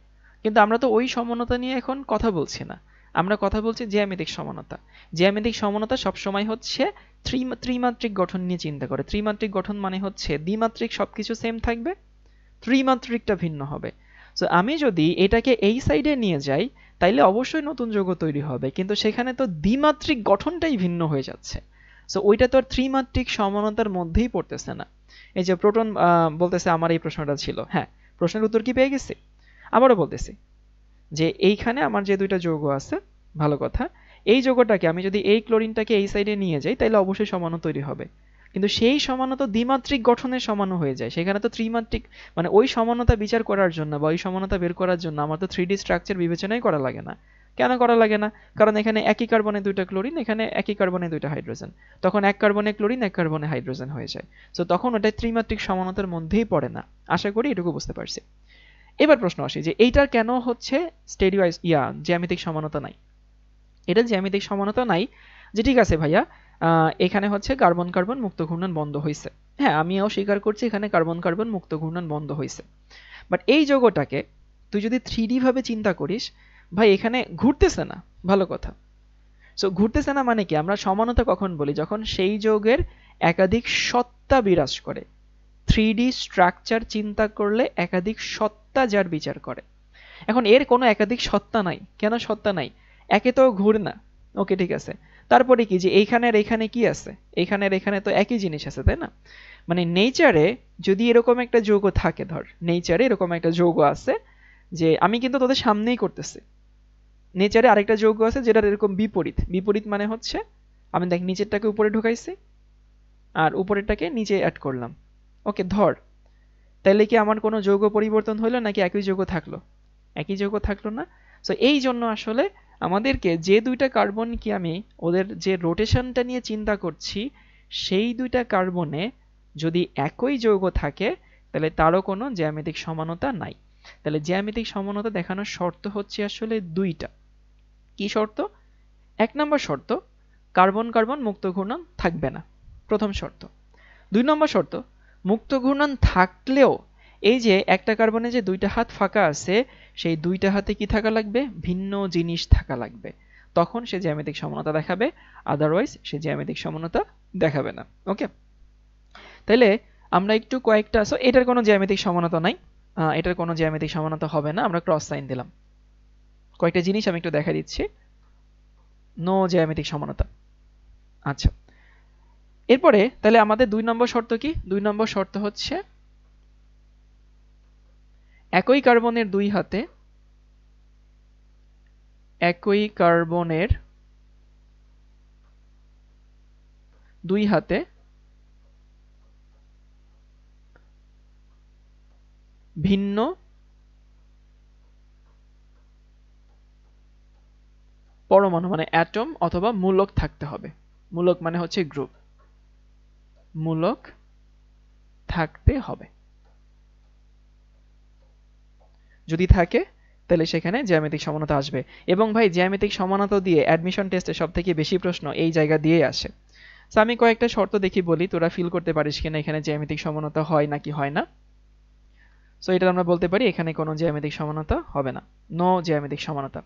কিন্তু আমরা তো ওই সমানতা নিয়ে এখন কথা বলছি না, আমরা কথা বলছি জ্যামিতিক সমানতা। জ্যামিতিক সমানতা সবসময় হচ্ছে ত্রিমাত্রিক গঠন নিয়ে চিন্তা করে। ত্রিমাত্রিক গঠন মানে হচ্ছে দ্বিমাত্রিক সবকিছু সেম থাকবে, ত্রিমাত্রিকটা ভিন্ন হবে। সো আমি যদি এটাকে এই সাইডে নিয়ে যাই, তাইলে অবশ্যই নতুন যৌগ তৈরি হবে, কিন্তু সেখানে তো দ্বিমাত্রিক গঠনটাই ভিন্ন হয়ে যাচ্ছে। সো ওইটা তো আর ত্রিমাত্রিক সমানতার মধ্যেই পড়তেছে না। এই যে প্রোটন বলতেছে আমার এই প্রশ্নটা ছিল, হ্যাঁ প্রশ্নের উত্তর কি পেয়ে গেছি? আবারও বলতেছি যে এইখানে আমার যে দুইটা যৌগ আছে, ভালো কথা, এই যৌগটাকে আমি যদি এই ক্লোরিনটাকে এই সাইডে নিয়ে যাই, তাহলে অবশ্যই সমাণু তৈরি হবে, কিন্তু সেই সমাণু তো দ্বিমাত্রিক গঠনের সমাণু হয়ে যায়, সেখানে তো ত্রিমাত্রিক, মানে ওই সমানতা বিচার করার জন্য বা ওই সমানতা বের করার জন্য আমার তো 3D স্ট্রাকচার বিবেচনাই করা লাগে না। কেন করা লাগে না? কারণ এখানে একই কার্বনে দুইটা ক্লোরিন, এখানে একই কার্বনে দুইটা হাইড্রোজেন, তখন এক কার্বনে ক্লোরিন এক কার্বনে হাইড্রোজেন হয়ে যায়। সো তখন ওটা ত্রিমাত্রিক সমানতার মধ্যেই পড়ে না। আশা করি এটুকু বুঝতে পারছি। এবার প্রশ্ন আসে যে এইটার কেন হচ্ছে জ্যামিতিক সমানতা নাই? এটা জ্যামিতিক সমানতা নাই যে ঠিক আছে ভাইয়া, এখানে হচ্ছে কার্বন কার্বন মুক্ত ঘূর্ণন বন্ধ হয়েছে, হ্যাঁ আমিও স্বীকার করছি এখানে কার্বন কার্বন মুক্ত ঘূর্ণন বন্ধ হয়েছে, বাট এই যৌগটাকে তুই যদি 3D ভাবে চিন্তা করিস, ভাই এখানে ঘুরতেছে না, ভালো কথা। সো ঘুরতেছে না মানে কি, আমরা সমানতা কখন বলি, যখন সেই যৌগের একাধিক সত্তা বিরাজ করে। 3D স্ট্রাকচার চিন্তা করলে একাধিক সত্তা যার বিচার করে। এখন এর কোনো একাধিক সত্তা নাই। কেন সত্তা নাই? একে তো ঘুর না। ওকে, ঠিক আছে। তারপরে কি যে এইখানে আর এখানে কি আছে? এইখানে আর এখানে তো একই জিনিস আছে, তাই না? মানে নেচারে যদি এরকম একটা যৌগ থাকে, ধর নেচারে এরকম একটা যৌগ আছে যে আমি কিন্তু তোদের সামনেই করতেছি। নেচারে আরেকটা যৌগ আছে যেটার এরকম বিপরীত। বিপরীত মানে হচ্ছে আমি দেখ নিচেরটাকে উপরে ঢুকাইছি আর উপরেরটাকে নিচে অ্যাড করলাম। ওকে, ধর তাহলে কি আমার কোনো যৌগ পরিবর্তন হলো নাকি একই যৌগ থাকলো? একই যৌগ থাকলো না। সো এই জন্য আসলে আমাদেরকে যে দুইটা কার্বন কি আমি ওদের যে রোটেশনটা নিয়ে চিন্তা করছি, সেই দুইটা কার্বনে যদি একই যৌগ থাকে তাহলে তারও কোনো জ্যামিতিক সমানতা নাই। তাহলে জ্যামিতিক সমানতা দেখানোর শর্ত হচ্ছে আসলে দুইটা। কি শর্ত? 1 নম্বর শর্ত, কার্বন কার্বন মুক্ত ঘূর্ণন থাকবে না, প্রথম শর্ত। 2 নম্বর শর্ত, মুক্ত ঘূর্ণন থাকলেও এই যে একটা কার্বনে যে দুইটা হাত ফাঁকা আছে, সেই দুইটা হাতে কি থাকা লাগবে? ভিন্ন জিনিস থাকা লাগবে। তখন সে জ্যামিতিক সমানতা দেখাবে, আদারওয়াইজ সে জ্যামিতিক সমানতা দেখাবে না। ওকে, তাহলে আমরা একটু কয়েকটা, সো এটার কোনো জ্যামিতিক সমানতা নাই, এটার কোনো জ্যামিতিক সমানতা হবে না, আমরা ক্রস সাইন দিলাম। কয়েকটা জিনিস আমি একটু দেখা দিচ্ছি, নো জ্যামিতিক সমানতা। আচ্ছা, এরপরে তাহলে আমাদের 2 নম্বর শর্ত কি? 2 নম্বর শর্ত হচ্ছে একই কার্বনের দুই হাতে, একই কার্বনের দুই হাতে ভিন্ন পরমাণু মানে অ্যাটম অথবা মূলক থাকতে হবে। মূলক মানে হচ্ছে গ্রুপ, মূলক থাকতে হবে। যদি থাকে তাহলে সেখানে জ্যামিতিক সমানতা আসবে। এবং ভাই জ্যামিতিক সমানতা দিয়ে অ্যাডমিশন টেস্টে সবথেকে বেশি প্রশ্ন এই জায়গা দিয়েই আসে। সো আমি কয়েকটা শর্ত দেখি বলি, তোরা ফিল করতে পারিস কিনা এখানে জ্যামিতিক সমানতা হয় নাকি হয় না। সো এটা আমরা বলতে পারি এখানে কোনো জ্যামিতিক সমানতা হবে না, নো জ্যামিতিক সমানতা।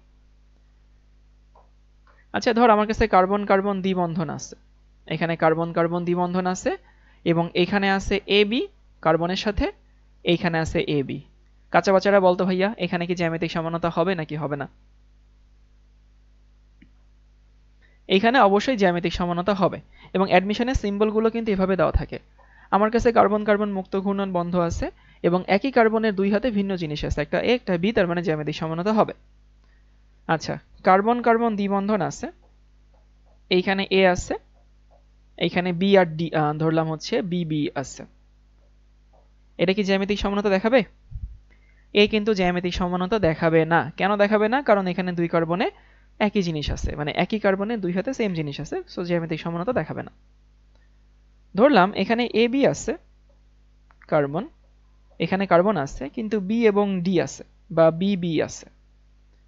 আচ্ছা, ধর আমার কাছে কার্বন কার্বন দ্বিবন্ধন আছে, এখানে কার্বন কার্বন দ্বিবন্ধন আছে এবং এখানে আছে AB কার্বনের সাথে, এইখানে আছে AB। কাঁচা বাচ্চারা বলতো ভাইয়া এখানে কি জ্যামিতিক সমানতা হবে নাকি হবে না? এইখানে অবশ্যই জ্যামিতিক সমানতা হবে এবং অ্যাডমিশনের সিম্বলগুলো কিন্তু এভাবে দেওয়া থাকে। আমার কাছে কার্বন কার্বন মুক্ত ঘূর্ণন বন্ধ আছে এবং একই কার্বনের দুই হাতে ভিন্ন জিনিস আছে, একটা A একটা B, তার মানে জ্যামিতিক সমানতা হবে। আচ্ছা, কার্বন কার্বন দ্বিবন্ধন আছে, এইখানে A আছে, এইখানে B আর D ধরলাম হচ্ছে BB আছে। এটা কি জ্যামিতিক সমানতা দেখাবে? এ কিন্তু জ্যামিতিক সমানতা দেখাবে না। কেন দেখাবে না? কারণ এখানে দুই কার্বনে একই জিনিস আছে, মানে একই কার্বনে দুই হাতে সেম জিনিস আছে, সো জ্যামিতিক সমানতা দেখাবে না। ধরলাম এখানে AB আছে কার্বন, এখানে কার্বন আছে কিন্তু B এবং D আছে বা BB আছে।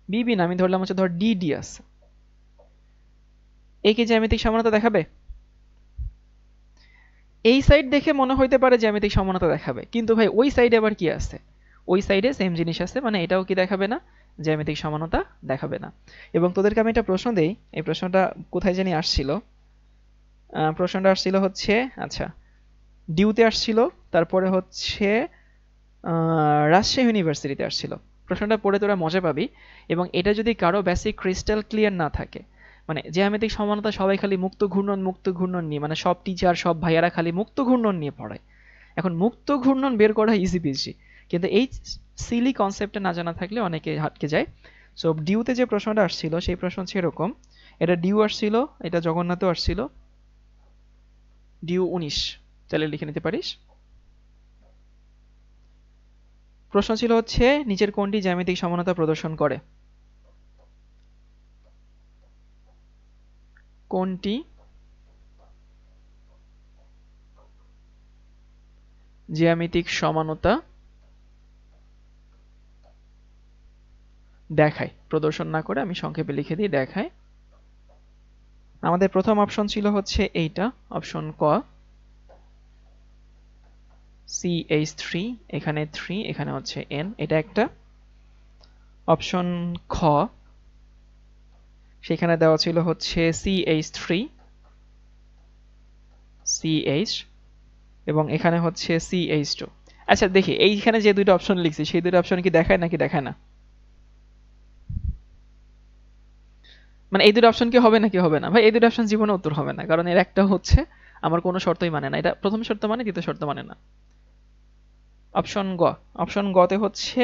BB না, আমি ধরলাম হচ্ছে ধর DD আছে। এই কি জ্যামিতিক সমানতা দেখাবে? এই সাইড দেখে মনে হইতে পারে জ্যামিতিক সমানতা দেখাবে, কিন্তু ভাই ওই সাইডে আবার কি আছে? ওই সাইডে সেম জিনিস আছে, মানে এটাও কি দেখাবে না? জ্যামিতিক সমানতা দেখাবে না। এবং তোদেরকে আমি একটা প্রশ্ন দেই, এই প্রশ্নটা কোথায় জানি আসছিল, প্রশ্নটা আসছিল হচ্ছে, আচ্ছা ডিউতে আসছিল, তারপরে হচ্ছে রাজশাহী ইউনিভার্সিটিতে আসছিল। প্রশ্নটা পড়ে তোরা মজা পাবি। এবং এটা যদি কারো বেসিক ক্রিস্টাল ক্লিয়ার না থাকে, মানে জ্যামিতিক সমানতা সবাই খালি মুক্ত ঘূর্ণন নিয়ে, মানে সব টিচার সব ভাইয়ারা খালি মুক্ত ঘূর্ণন নিয়ে পড়ায়। এখন মুক্ত ঘূর্ণন বের করা ইজি পেয়েছি, কিন্তু এই সিলি কনসেপ্টটা না জানা থাকলে অনেকে হাটকে যায়। সো ডিউতে যে প্রশ্নটা আসছিল সেই প্রশ্ন হচ্ছে এরকম, এটা ডিউ আসছিল, এটা জগন্নাথও আসছিল, ডিউ 19, তাহলে লিখে নিতে পারিস। প্রশ্ন ছিল হচ্ছে নিচের কোনটি জ্যামিতিক সমানতা প্রদর্শন করে? কোনটি জ্যামিতিক সমানতা দেখায়? প্রদর্শন না করে আমি সংক্ষেপে লিখে দিই, দেখায়। আমাদের প্রথম অপশন ছিল হচ্ছে এইটা, অপশন ক, CH3, এখানে 3, এখানে হচ্ছে N, এটা একটা। অপশন খ, সেখানে দেওয়া ছিল হচ্ছে CH3, CH, এবং এখানে হচ্ছে CH2। আচ্ছা দেখি এইখানে যে দুটো অপশন লিখছি সেই দুটো অপশন কি দেখায় নাকি দেখায় না, মানে এই দুটো অপশন কি হবে নাকি হবে না? ভাই এই দুটো অপশন জীবনে উত্তর হবে না, কারণ এর একটা হচ্ছে আমার কোনো শর্তই মানে না, এটা প্রথম শর্ত মানে দ্বিতীয় শর্ত মানে না। অপশন গ, অপশন গতে হচ্ছে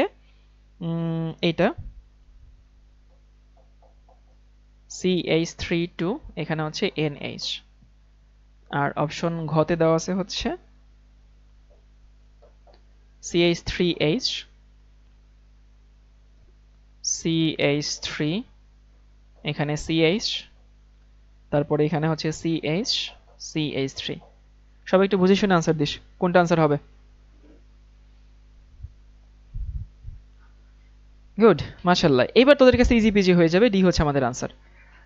এইটা CH3 এখানে হচ্ছে NH, আর অপশন ঘতে দেওয়া আছে হচ্ছে CH3H CH3 এখানে CH, তারপরে এখানে হচ্ছে CH CH3। সবাই একটু বুঝে শুনে আনসার দিস, কোনটা আনসার হবে? গুড, মাশাআল্লাহ। এবার তোদের কাছে ইজি পিজি হয়ে যাবে, ডি হচ্ছে আমাদের আনসার।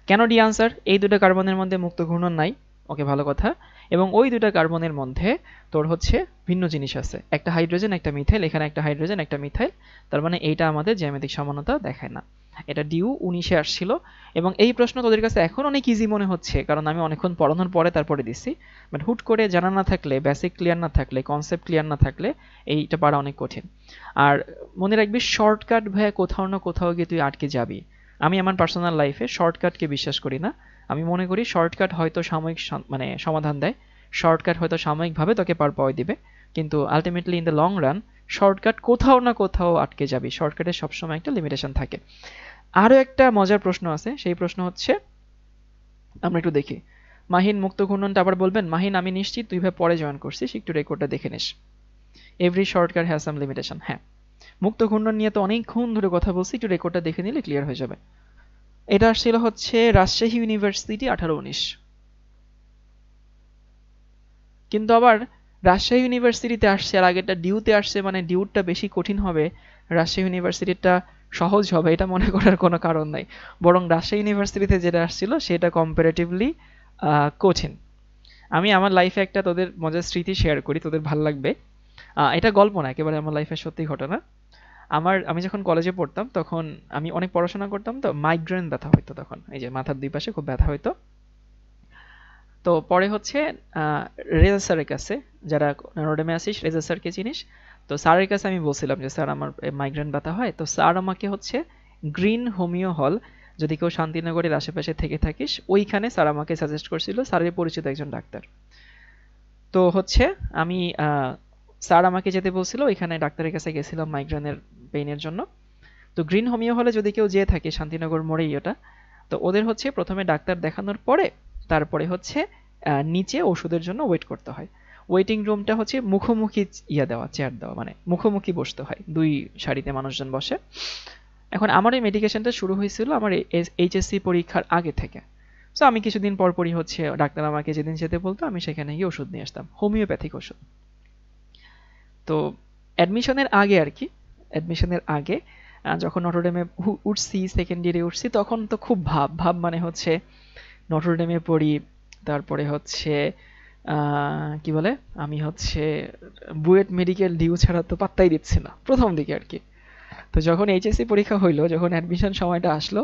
কেন ডি আনসার? এই দুটো কার্বনের মধ্যে মুক্ত ঘূর্ণন নাই, ওকে ভালো কথা, এবং ওই দুটো কার্বনের মধ্যে তোর হচ্ছে ভিন্ন জিনিস আছে, একটা হাইড্রোজেন একটা মিথাইল, এখানে একটা হাইড্রোজেন একটা মিথাইল, তার মানে এইটা আমাদের জ্যামিতিক সমানতা দেখায় না। এটা ডিউ 19-এ আসছিল, এবং এই প্রশ্ন তোদের কাছে এখন অনেক ইজি মনে হচ্ছে কারণ আমি অনেকক্ষণ পড়ানোর পরে তারপরে দিচ্ছি, বাট হুট করে জানা না থাকলে, বেসিক ক্লিয়ার না থাকলে, কনসেপ্ট ক্লিয়ার না থাকলে এইটা পারা অনেক কঠিন। আর মনে রাখবি শর্টকাট ভাইয়া কোথাও না কোথাও গিয়ে তুই আটকে যাবি। আমি আমার পার্সোনাল লাইফে শর্টকাটকে বিশ্বাস করি না। আমি মনে করি শর্টকাট হয়তো সাময়িক মানে সমাধান দেয়, শর্টকাট হয়তো সাময়িকভাবে তোকে পার পাওয়াই দিবে, কিন্তু ultimately in the long run shortcut কোথাও না কোথাও আটকে যাবি, শর্টকাটের সবসময় একটা লিমিটেশন থাকে। আরও একটা মজার প্রশ্ন আছে, সেই প্রশ্ন হচ্ছে আমরা একটু দেখি। মাহিন মুক্ত ঘূর্ণনটা আবার বলবেন? মাহিন আমি নিশ্চিত তুই ভাই পরে জয়েন করছিস, একটু রেকর্ডটা দেখে নিস। Every shortcut has some limitation. হ্যাঁ, মুক্ত ঘূর্ণন নিয়ে তো অনেকক্ষণ ধরে কথা বলছি, একটু রেকর্ডটা দেখে নিলে ক্লিয়ার হয়ে যাবে। এটা আসছিল হচ্ছে রাজশাহী ইউনিভার্সিটি 18-19, কিন্তু আবার রাজশাহী ইউনিভার্সিটিতে আসছে আর আগেরটা ডিউতে আসছে, মানে ডিউটা বেশি কঠিন হবে, রাজশাহী ইউনিভার্সিটিটা সহজ হবে এটা মনে করার কোনো কারণ নাই, বরং রাজশাহী ইউনিভার্সিটিতে যেটা আসছিল সেটা কম্পারেটিভলি কঠিন। আমি আমার লাইফে একটা তোদের মজার স্মৃতি শেয়ার করি, তোদের ভাল লাগবে। এটা গল্প না, একেবারে আমার লাইফের সত্যি ঘটনা। আমি যখন কলেজে পড়তাম তখন আমি অনেক পড়াশোনা করতাম, তো মাইগ্রেন ব্যথা হইতো তখন, এই যে মাথার দুই পাশে খুব ব্যথা হইতো। তো পরে হচ্ছে রেজা স্যারের কাছে, যারা নরডেমে আসিস রেজা স্যারকে চিনিস, তো স্যারের কাছে আমি বলছিলাম যে স্যার আমার মাইগ্রেন ব্যথা হয়, তো স্যার আমাকে হচ্ছে গ্রিন হোমিও হল, যদি কেউ শান্তিনগরের আশেপাশে থেকে থাকিস ওইখানে স্যার আমাকে সাজেস্ট করছিল, স্যারের পরিচিত একজন ডাক্তার। তো হচ্ছে আমি স্যার আমাকে যেতে বলছিল, ওইখানে ডাক্তারের কাছে গেছিলাম মাইগ্রেনের পেইনের জন্য। তো গ্রিন হোমিও হলে যদি কেউ যেয়ে থাকে, শান্তিনগর মোড়েই ওটা, তো ওদের হচ্ছে প্রথমে ডাক্তার দেখানোর পরে তারপরে হচ্ছে নিচে ওষুধের জন্য ওয়েট করতে হয়। ওয়েটিং রুমটা হচ্ছে মুখোমুখি দেওয়া, চেয়ার দেওয়া, মানে মুখোমুখি বসতে হয়, দুই সারিতে মানুষজন বসে। এখন আমার এই মেডিকেশনটা শুরু হয়েছিল আমার এইচএসসি পরীক্ষার আগে থেকে। সো আমি কিছুদিন পর পরই হচ্ছে ডাক্তার আমাকে যেদিন যেতে বলতো আমি সেখানে গিয়ে ওষুধ নিয়ে আসতাম, হোমিওপ্যাথিক ওষুধ। তো অ্যাডমিশনের আগে আর কি, অ্যাডমিশনের আগে যখন নটরডেমে উঠছি, সেকেন্ড ইয়ারে উঠছি, তখন তো খুব ভাব ভাব, মানে হচ্ছে নটরডেমে পড়ি, তারপরে হচ্ছে কি বলে, আমি হচ্ছে বুয়েট মেডিকেল ডিউ ছাড়া তো পাত্তাই দিচ্ছি না প্রথম দিকে আর কি। তো যখন এইচএসসি পরীক্ষা হইলো, যখন অ্যাডমিশন সময়টা আসলো,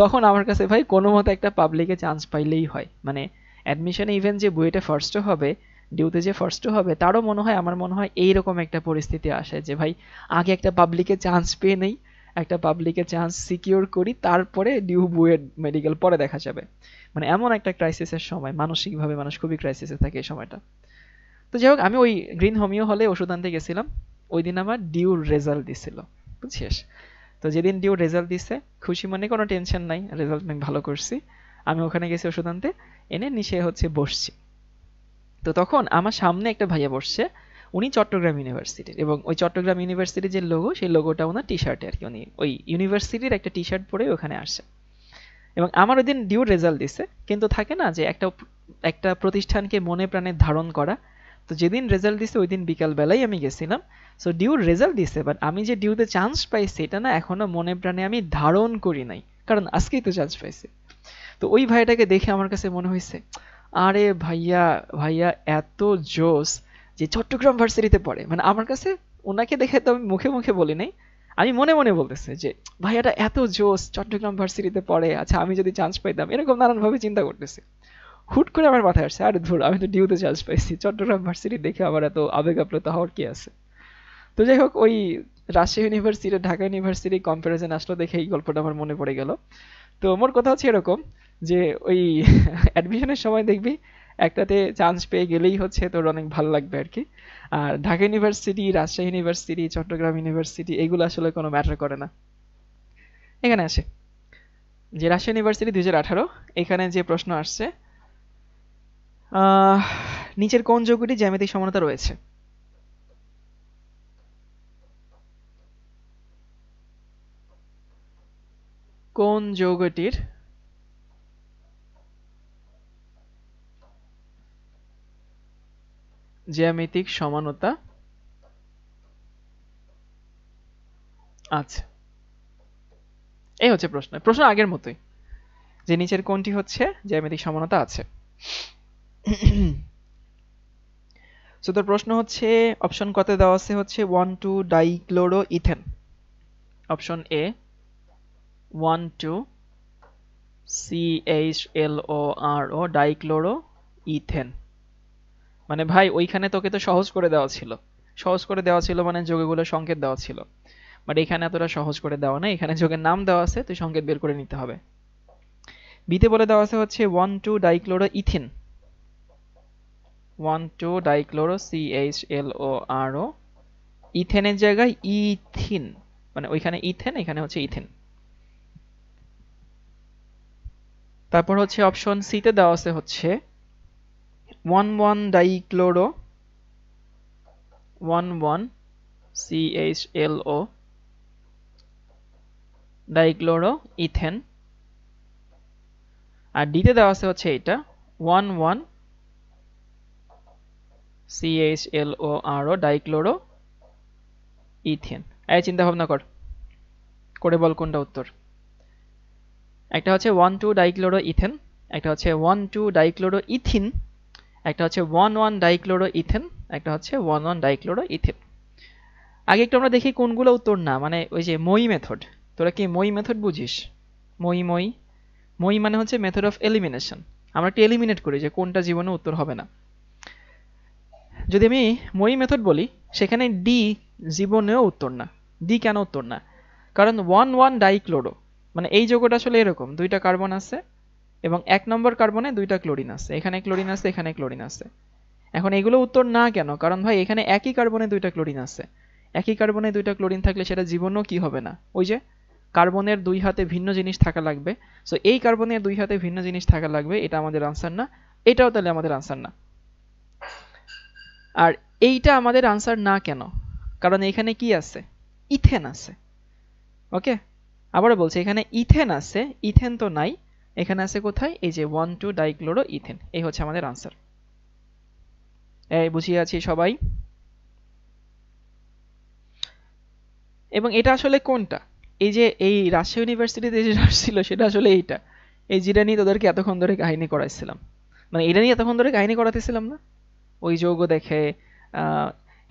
তখন আমার কাছে ভাই কোনো মতো একটা পাবলিকে চান্স পাইলেই হয়, মানে অ্যাডমিশনে ইভেন যে বুয়েটে ফার্স্টও হবে, ডিউতে যে ফার্স্টও হবে, তারও মনে হয়, আমার মনে হয় এইরকম একটা পরিস্থিতি আসে যে ভাই আগে একটা পাবলিকে চান্স পেয়ে নেই, একটা পাবলিকে চান্স সিকিউর করি, তারপরে ডিউ বুয়েট মেডিকেল পরে দেখা যাবে। মানে এমন একটা ক্রাইসিসের সময়, মানসিকভাবে মানুষ খুবই ক্রাইসিসে থাকে এই সময়টা। তো যাই হোক, আমি ওই গ্রিন হোমিও হলে ওষুধ আনতে গেছিলাম, ওই দিন আমার ডিউর রেজাল্ট দিছিল, বুঝছিস? তো যেদিন ডিউ রেজাল্ট দিছে, খুশি মনে কোনো টেনশন নাই, রেজাল্ট আমি ভালো করছি, আমি ওখানে গেছি ওষুধ আনতে, এনে নিচে হচ্ছে বসছি। তো তখন আমার সামনে একটা ভাইয়া বসছে, উনি চট্টগ্রাম ইউনিভার্সিটির, এবং ওই চট্টগ্রাম ইউনিভার্সিটির যে লোগো, সেই লোগোটা ওনার টি শার্টে আর কি, উনি ওই ইউনিভার্সিটির একটা টি শার্ট পরে ওখানে আসছে। এবং আমার ওই দিন ডিউর রেজাল্ট দিছে, কিন্তু থাকে না যে একটা একটা প্রতিষ্ঠানকে মনে প্রাণে ধারণ করা, তো যেদিন রেজাল্ট দিছে ওই দিন বিকাল বেলায় আমি গেছিলাম। সো ডিউর রেজাল্ট দিছে, বাট আমি যে ডিউতে চান্স পাইছি এটা না এখনো মনে প্রাণে আমি ধারণ করি নাই, কারণ আজকেই তো চান্স পাইছি। তো ওই ভাইটাকে দেখে আমার কাছে মনে হয়েছে, আরে ভাইয়া, ভাইয়া এত জোস যে চট্টগ্রাম ভার্সিটিতে পড়ে, মানে আমার কাছে ওনাকে দেখে তো আমি মুখে মুখে বলি নাই, আমি মনে মনে বলতেছে যে ভাইয়াটা এত জোস, চট্টগ্রাম ভার্সিটিতে পড়ে, আচ্ছা আমি যদি চান্স পাইতাম, এরকম নানান ভাবে চিন্তা করতেছি। হুট করে আমার মাথায় আসছে, আরে ধুর, আমি তো ডিউতে চান্স পাইছি, চট্টগ্রাম ভার্সিটি দেখে আমার এত আবেগ আপ্লুত হওয়ার কি আছে। তো যাই হোক, ওই Rajshahi university Dhaka university comparison আসলো দেখে এই গল্পটা আমার মনে পড়ে গেল। তো মোর কথা হচ্ছে এরকম যে ওই অ্যাডমিশনের সময় দেখবি একটাতে চান্স পেয়ে গেলেই হচ্ছে তোর অনেক ভালো লাগবে আর কি। আর Dhaka university, Rajshahi university, Chittagong university এগুলো আসলে কোনো ম্যাটার করে না। এখানে আসে যে রাজশাহী ইউনিভার্সিটি 2018, এখানে যে প্রশ্ন আসছে, আহ, নিচের কোন যৌগটি জ্যামিতিক সমানতা রয়েছে? কোন যৌগটির জ্যামিতিক সমানতা আছে? এই হচ্ছে প্রশ্ন। প্রশ্ন আগের মতোই, যে নিচের কোনটি হচ্ছে জ্যামিতিক সমানতা আছে। সো তোর প্রশ্ন হচ্ছে অপশন কতে দেওয়া আছে হচ্ছে 1,2 dichloro ethane. Option A 1,2 CHLORO dichloro ethane. মানে ভাই ওইখানে তোকে তো সহজ করে দেওয়া ছিল, সহজ করে দেওয়া ছিল মানে যৌগগুলোর সংকেত দেওয়া ছিল, বাট এখানে এতটা সহজ করে দেওয়া নাই, এখানে যৌগের নাম দেওয়া আছে, তুই সংকেত বের করে নিতে হবে। বিতে বলে দেওয়া আছে হচ্ছে 1,2 ডাইক্লোরো ইথিন, 1,2 ডাইক্লোরো CHLORO, ইথেনের জায়গায় ইথিন, মানে ওইখানে ইথেন, এখানে হচ্ছে ইথিন। তারপর হচ্ছে অপশন সি তে দেওয়া আছে হচ্ছে 1,1 ডাইক্লোরো 1,1 CHLO ডাইক্লোরো ইথেন। আর ডিতে দেওয়া আছে হচ্ছে এটা 1,1 CHLORO ডাইক্লোরো ইথেন। এই চিন্তা ভাবনা কর, করে বল কোনটা উত্তর। একটা হচ্ছে 1,2 ডাইক্লোরো ইথেন, একটা হচ্ছে 1,2 ডাইক্লোরো ইথিন, একটা হচ্ছে 1,1 ডাইক্লোরো ইথেন, একটা হচ্ছে 1,1 ডাইক্লোরো ইথিন। আগে একটু আমরা দেখি কোনগুলো উত্তর না, মানে ওই যে মই মেথড, তোরা কি মই মেথড বুঝিস? মই মই মই মানে হচ্ছে মেথড অফ এলিমিনেশন, আমরা একটু এলিমিনেট করি যে কোনটা জীবনে উত্তর হবে না। যদি আমি মই মেথড বলি, সেখানে ডি জীবনেও উত্তর না। ডি কেন উত্তর না? কারণ 1,1 ডাইক্লোরো মানে এই যৌগটা আসলে এরকম, দুইটা কার্বন আছে এবং 1 নম্বর কার্বনে দুইটা ক্লোরিন আছে, এখানে ক্লোরিন আছে, এখানে ক্লোরিন আছে। এখন এগুলো উত্তর না কেন? কারণ ভাই এখানে একই কার্বনে দুইটা ক্লোরিন আছে, একই কার্বনে দুইটা ক্লোরিন থাকলে সেটা জীবনও কি হবে না, ওই যে কার্বনের দুই হাতে ভিন্ন জিনিস থাকা লাগবে। সো এই কার্বনের দুই হাতে ভিন্ন জিনিস থাকা লাগবে, এটা আমাদের আনসার না, এটাও তাহলে আমাদের আনসার না। আর এইটা আমাদের আনসার না কেন? কারণ এখানে কি আছে? ইথেন আছে। ওকে, আবারও বলছি, এখানে ইথেন আছে, ইথেন তো নাই, এখানে আছে কোথায়? এই যে 1,2 ডাইক্লোরো ইথেন, এই হচ্ছে আমাদের আনসার। এই বুঝিয়ে আছি সবাই? এবং এটা আসলে কোনটা? এই যে এই রাজশাহী ইউনিভার্সিটিতে যে ছিল সেটা আসলে এইটা, এই যেটা নিয়ে তোদেরকে এতক্ষণ ধরে কাহিনী করাইছিলাম, মানে এটা নিয়ে এতক্ষণ ধরে কাহিনী করাতেছিলাম না, ওই যৌগ দেখে।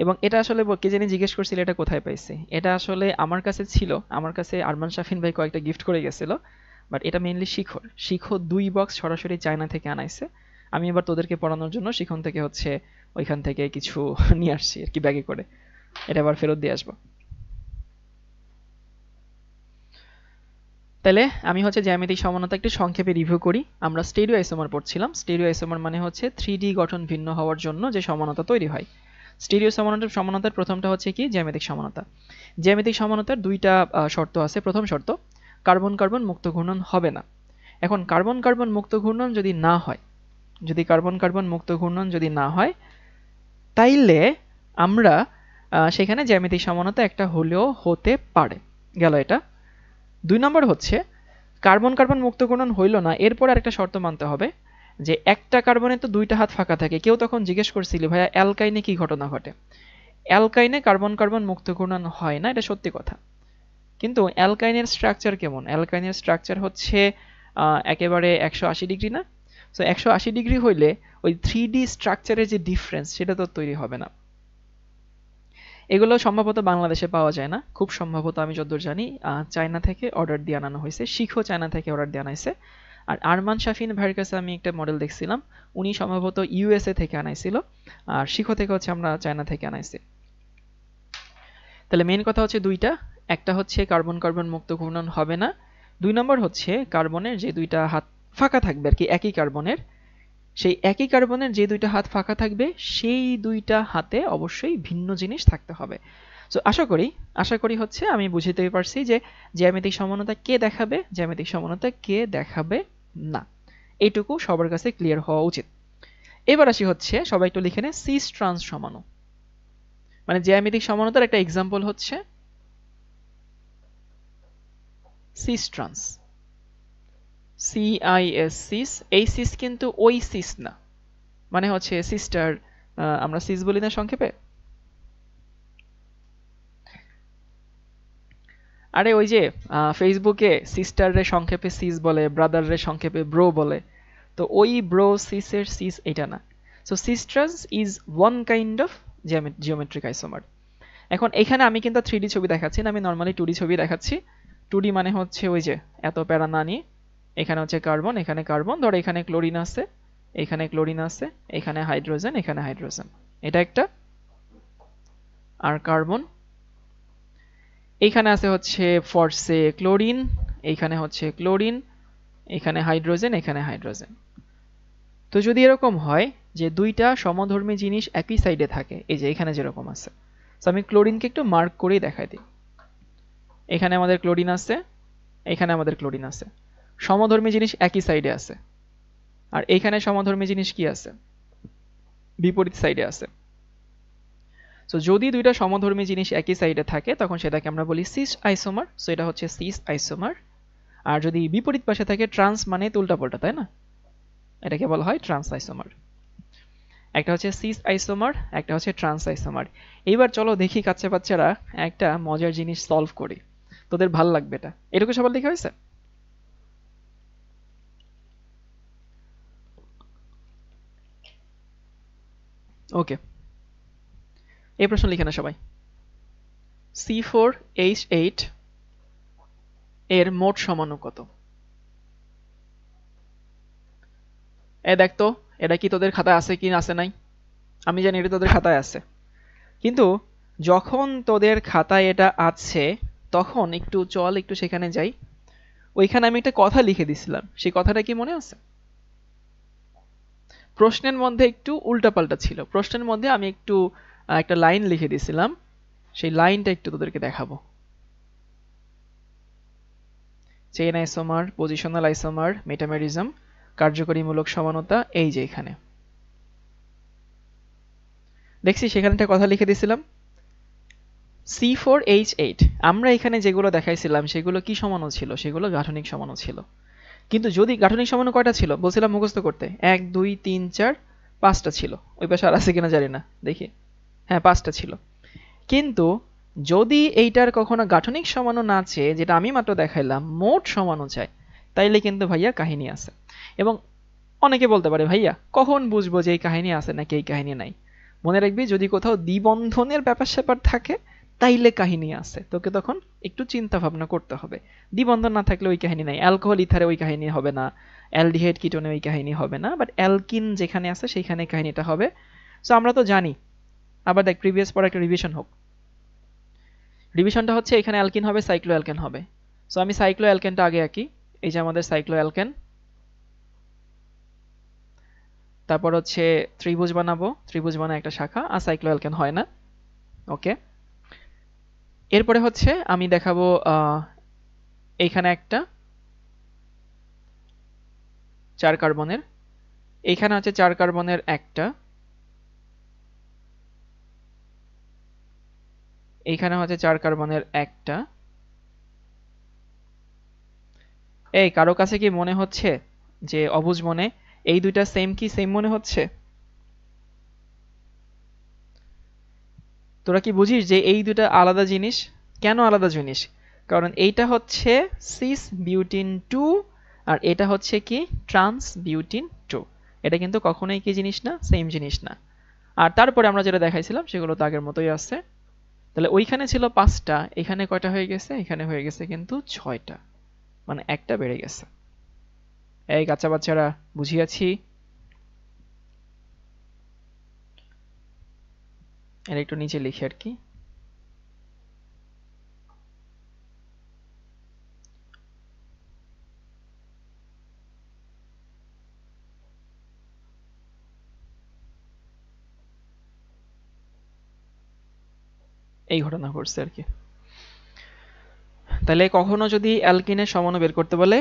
এবং এটা আসলে কে জানি জিজ্ঞেস করছিল এটা কোথায় পাইছি, এটা আসলে আমার কাছে ছিল, আমার কাছে আরমান শাফিন ভাই কয়েকটা গিফট করে গেছিল, বাট এটা মেইনলি শিখর, শিখর 2 বক্স সরাসরি চায়না থেকে আনাইছে। আমি এবার তোদেরকে পড়ানোর জন্য শিখন থেকে হচ্ছে ওইখান থেকে কিছু নিয়ে আসছি আর কি ব্যাগে করে, এটা আবার ফেরত দিয়ে আসবো। তাহলে আমি হচ্ছে জ্যামিতিক সমানতা একটু সংক্ষেপে রিভিউ করি। আমরা স্টেরিও আইসোমার পড়ছিলাম। স্টেরিও আইসোমার মানে হচ্ছে 3D গঠন ভিন্ন হওয়ার জন্য যে সমানতা তৈরি হয়। স্টেরিও সমানতার প্রথমটা হচ্ছে কি? জ্যামিতিক সমানতা। জ্যামিতিক সমানতার দুইটা শর্ত আছে। প্রথম শর্ত, কার্বন কার্বন মুক্ত ঘূর্ণন হবে না। এখন কার্বন কার্বন মুক্ত ঘূর্ণন যদি না হয়, যদি কার্বন কার্বন মুক্ত ঘূর্ণন যদি না হয়, তাইলে আমরা সেখানে জ্যামিতিক সমানতা একটা হলেও হতে পারে। গেল এটা। 2 নম্বর হচ্ছে কার্বন কার্বন মুক্ত ঘূর্ণন হইল না, এরপর আরেকটা শর্ত মানতে হবে যে একটা কার্বনে তো দুইটা হাত ফাঁকা থাকে। কেউ তখন জিজ্ঞেস করছিল ভাইয়া অ্যালকাইনে কি ঘটনা ঘটে? অ্যালকাইনে কার্বন কার্বন মুক্ত ঘূর্ণন হয় না, এটা সত্যি কথা। কিন্তু অ্যালকাইনের স্ট্রাকচার কেমন? অ্যালকাইনের স্ট্রাকচার হচ্ছে একেবারে 180 ডিগ্রি না? সো 180 ডিগ্রি হইলে ওই 3D স্ট্রাকচারের যে ডিফারেন্স সেটা তো তৈরি হবে না। এগুলো সম্ভবত বাংলাদেশে পাওয়া যায় না, খুব সম্ভবত আমি যতদূর জানি চায়না থেকে অর্ডার দিয়ে আনানো হয়েছে, শিখো চায়না থেকে অর্ডার দিয়ে আনাইছে। আর আরমান শাফিন ভাইয়ের কাছে আমি একটা মডেল দেখছিলাম, উনি সম্ভবত ইউএসএ থেকে আনাইছিল, আর শিখো থেকে হচ্ছে আমরা চায়না থেকে আনাইছি। তাহলে মেইন কথা হচ্ছে দুইটা, একটা হচ্ছে কার্বন কার্বন মুক্ত ঘূর্ণন হবে না, 2 নম্বর হচ্ছে কার্বনের যে দুইটা হাত ফাঁকা থাকবে আর কি একই কার্বনের, সেই একই কার্বনের যে দুইটা হাত ফাঁকা থাকবে সেই দুইটা হাতে অবশ্যই ভিন্ন জিনিস থাকতে হবে। সো আশা করি হচ্ছে আমি বুঝিতে পারছি যে জ্যামিতিক সমানতা কে দেখাবে, জ্যামিতিক সমানতা কে দেখাবে না, এইটুকু সবার কাছে ক্লিয়ার হওয়া উচিত। এবার আসি হচ্ছে সবাই একটু লিখে নে সিস ট্রান্স সমাণু, মানে জ্যামিতিক সমানতার একটা এক্সাম্পল হচ্ছে সিস ট্রান্স, সিআইএস সিস, এই সিস কিন্তু ওই সিস না, মানে হচ্ছে সিস্টার, আমরা সিস বলি না সংক্ষেপে, আরে ওই যে ফেসবুকে সিস্টার রে সংক্ষেপে সিস বলে, ব্রাদার রে সংক্ষেপে ব্রো বলে, তো ওই ব্রো সিসের সিস এটা না। So cis trans is one kind of geometric isomer. এখন এখানে আমি কিন্তু 3D ছবি দেখাচ্ছি না, আমি নর্মালি 2D ছবি দেখাচ্ছি। 2D মানে হচ্ছে ওই যে এত প্যারা না নিয়ে, এখানে হচ্ছে কার্বন, এখানে কার্বন, ধর এখানে ক্লোরিন আছে, এখানে ক্লোরিন আছে, এখানে হাইড্রোজেন, এখানে হাইড্রোজেন, এটা একটা, আর কার্বন, এইখানে আছে হচ্ছে ফরসে ক্লোরিন, এইখানে হচ্ছে ক্লোরিন, এখানে হাইড্রোজেন, এখানে হাইড্রোজেন। তো যদি এরকম হয় যে দুইটা সমধর্মী জিনিস একই সাইডে থাকে, এই যে এখানে যেরকম আছে, তো আমি ক্লোরিনকে একটু মার্ক করেই দেখাই দিই, এখানে আমাদের ক্লোরিন আছে, এখানে আমাদের ক্লোরিন আছে, সমধর্মী জিনিস একই সাইডে আছে, আর এখানে সমধর্মী জিনিস কি আছে, বিপরীত সাইডে আছে। সো যদি দুইটা সমধর্মী জিনিস একই সাইডে থাকে তখন সেটাকে আমরা বলি সিস আইসোমার, সো এটা হচ্ছে সিস আইসোমার। আর যদি বিপরীত পাশে থাকে, ট্রান্স মানে উল্টাপাল্টা, তাই না, এটাকে বলা হয় ট্রান্স আইসোমার। একটা হচ্ছে সিস আইসোমার, একটা হচ্ছে ট্রান্স আইসোমার। এইবার চলো দেখি বাচ্চারা একটা মজার জিনিস সলভ করি, তোদের ভাল লাগবে এটা। এটুকু সবার লেখা হয়েছে? ওকে, এই প্রশ্ন লিখে না সবাই। C4H8 এর মোট সমাণু কত? দেখ তো এটা কি তোদের খাতায় আছে কি আছে নাই, আমি জানি এটা তোদের খাতায় আছে, কিন্তু যখন তোদের খাতায় এটা আছে তখন একটু সেখানে যাই, ওইখানে আমি একটা কথা লিখে দিছিলাম, সেই কথাটা কি মনে আছে? প্রশ্নের মধ্যে একটু উল্টাপাল্টা ছিল, প্রশ্নের মধ্যে আমি একটু একটা লাইন লিখে দিছিলাম, সেই লাইনটা একটু তোদেরকে দেখাবো। Chain isomer, positional isomer, metamerism, কার্যকরীমূলক সমানতা, এই যে এখানে দেখছি সেখানে একটা কথা লিখে দিছিলাম C4H8, আমরা এখানে যেগুলো দেখাইছিলাম সেগুলো কি সমাণু ছিল, সেগুলো গাঠনিক সমাণু ছিল। কিন্তু যদি গাঠনিক সমাণু কয়টা ছিল বলছিলাম মুখস্থ করতে, 1 2 3 4 5টা ছিল, ওই পাশে আর আছে কিনা জানি না, দেখি, হ্যাঁ 5টা ছিল। কিন্তু যদি এইটার কখনো গাঠনিক সমাণু না চেয়ে, যেটা আমি মাত্র দেখাইলাম, মোট সমাণু চাই, তাইলে কিন্তু ভাইয়া কাহিনী আছে। এবং অনেকে বলতে পারে ভাইয়া কখন বুঝবো যে এই কাহিনী আছে নাকি এই কাহিনী নাই? মনে রাখবি যদি কোথাও দ্বিবন্ধনের ব্যাপার স্যাপার থাকে তাইলে কাহিনী আছে, তোকে তখন একটু চিন্তা ভাবনা করতে হবে। দ্বিবন্ধন না থাকলে ওই কাহিনী নাই, অ্যালকোহল ইথারে ওই কাহিনী হবে না, অ্যালডিহাইড কিটোনে ওই কাহিনী হবে না, বাট অ্যালকিন যেখানে আছে সেইখানে কাহিনীটা হবে। সো আমরা তো জানি, আবার দেখ প্রিভিয়াস পর একটা রিভিশন হোক, রিভিশনটা হচ্ছে এখানে অ্যালকিন হবে, সাইক্লোঅ্যালকেন হবে। সো আমি সাইক্লোঅ্যালকেনটা আগে আঁকি, এই যে আমাদের সাইক্লোঅ্যালকেন, তারপর হচ্ছে ত্রিভুজ বানাবো, ত্রিভুজ বানায় একটা শাখা, আর সাইক্লোঅ্যালকেন হয় না, ওকে। এরপরে হচ্ছে আমি দেখাবো এইখানে একটা 4 কার্বনের, এইখানে আছে 4 কার্বনের একটা, এইখানে হচ্ছে 4 কার্বনের একটা। এই কারো কাছে কি মনে হচ্ছে যে অবুঝ মনে এই দুইটা সেম কি সেম মনে হচ্ছে? তোরা কি বুঝিস যে এই দুইটা আলাদা জিনিস? কেন আলাদা জিনিস? কারণ এইটা হচ্ছে সিস বিউটিন 2 আর এটা হচ্ছে কি ট্রান্স বিউটিন 2, এটা কিন্তু কখনোই কি জিনিস না, সেম জিনিস না। আর তারপরে আমরা যেটা দেখাইছিলাম সেগুলো তো আগের মতোই আছে। তাহলে ওইখানে ছিল 5টা, এখানে কয়টা হয়ে গেছে, এখানে হয়ে গেছে কিন্তু 6টা, মানে একটা বেড়ে গেছে। এই বাচ্চা বাচ্চারা বুঝিয়াছি, এর একটু নিচে লিখি আর কি। এই ঘটনা ঘটছে আর কি। তাহলে কখনো যদি অ্যালকিনের সমন বের করতে বলে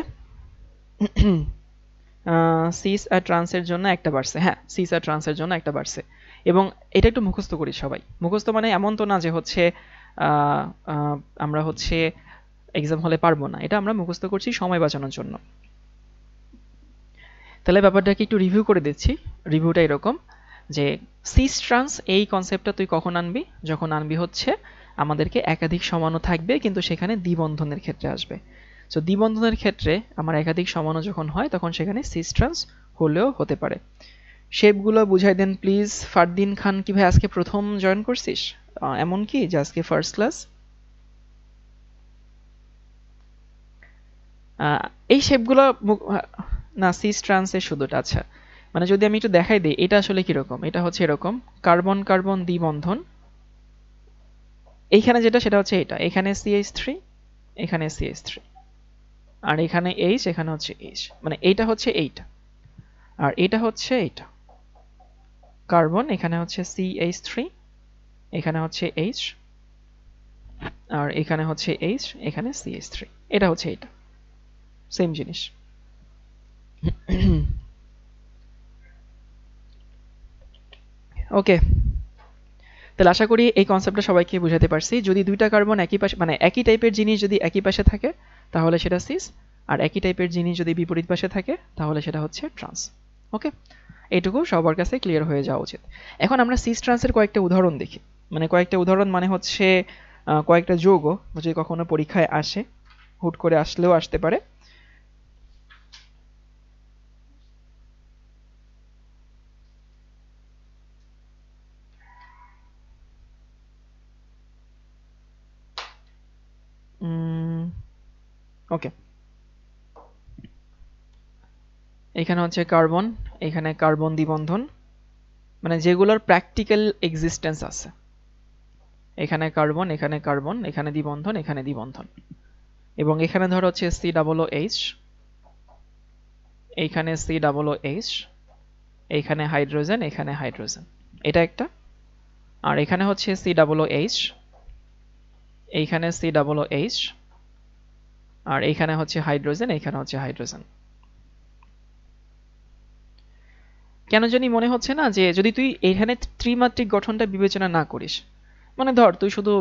সিস আর ট্রান্সের জন্য একটা বাড়ছে, হ্যাঁ সিস আর ট্রান্সের জন্য একটা বাড়ছে। এবং এটা একটু মুখস্থ করি সবাই। মুখস্থ মানে এমন তো না যে হচ্ছে আমরা হচ্ছে এক্সাম হলে পারবো না, এটা আমরা মুখস্থ করছি সময় বাঁচানোর জন্য। তাহলে ব্যাপারটাকে একটু রিভিউ করে দিচ্ছি। রিভিউটা এরকম যে সিস ট্রান্স এই কনসেপ্টটা তুই কখন আনবি, যখন আনবি হচ্ছে আমাদেরকে একাধিক সমাণু থাকবে কিন্তু সেখানে দ্বিবন্ধনের ক্ষেত্রে আসবে। সো দ্বিবন্ধনের ক্ষেত্রে আমার একাধিক সমাণু যখন হয় তখন সেখানে সিস ট্রান্স হলেও হতে পারে। শেপগুলো বুঝাই দেন প্লিজ। ফারদিন খান কি ভাই আজকে প্রথম জয়েন করছিস? এমন কি যে আজকে ফার্স্ট ক্লাস? এই শেপগুলো না সিস ট্রান্সের শুধুটা। আচ্ছা, মানে যদি আমি একটু দেখাই দিই এটা আসলে কিরকম, এটা হচ্ছে এরকম কার্বন কার্বন দ্বিবন্ধন। এইখানে যেটা সেটা হচ্ছে এটা, এখানে CH3 এখানে CH3 আর এখানে H এখানে হচ্ছে H, মানে এইটা হচ্ছে এইটা আর এটা হচ্ছে এইটা। কার্বন এখানে হচ্ছে CH3 এখানে হচ্ছে H আর এখানে হচ্ছে H এখানে CH3, এটা হচ্ছে এইটা, সেম জিনিস। ওকে, তাহলে আশা করি এই কনসেপ্টটা সবাইকে বুঝাতে পারছি। যদি দুইটা কার্বন একই পাশে মানে একই টাইপের জিনিস যদি একই পাশে থাকে তাহলে সেটা সিস, আর একই টাইপের জিনিস যদি বিপরীত পাশে থাকে তাহলে সেটা হচ্ছে ট্রান্স। ওকে, এইটুকু সবার কাছে ক্লিয়ার হয়ে যাওয়া উচিত। এখন আমরা সিস ট্রান্সের কয়েকটা উদাহরণ দেখি। মানে কয়েকটা উদাহরণ মানে হচ্ছে কয়েকটা যৌগ যদি কখনো পরীক্ষায় আসে, হুট করে আসলেও আসতে পারে। ওকে, এখানে হচ্ছে কার্বন, এখানে কার্বন দ্বিবন্ধন, মানে যেগুলোর প্র্যাকটিক্যাল এক্সিস্টেন্স আছে। এখানে কার্বন এখানে কার্বন এখানে দ্বিবন্ধন এখানে দ্বিবন্ধন, এবং এখানে ধর হচ্ছে COOH, এইখানে COOH, এইখানে হাইড্রোজেন এখানে হাইড্রোজেন, এটা একটা। আর এখানে হচ্ছে COOH, এইখানে COOH, আর এইখানে হচ্ছে হাইড্রোজেন এইখানে হচ্ছে হাইড্রোজেন। কেন জানি মনে হচ্ছে না যে যদি তুই এখানে ত্রিমাত্রিক গঠনটা বিবেচনা না করিস, মানে ধর তুই শুধু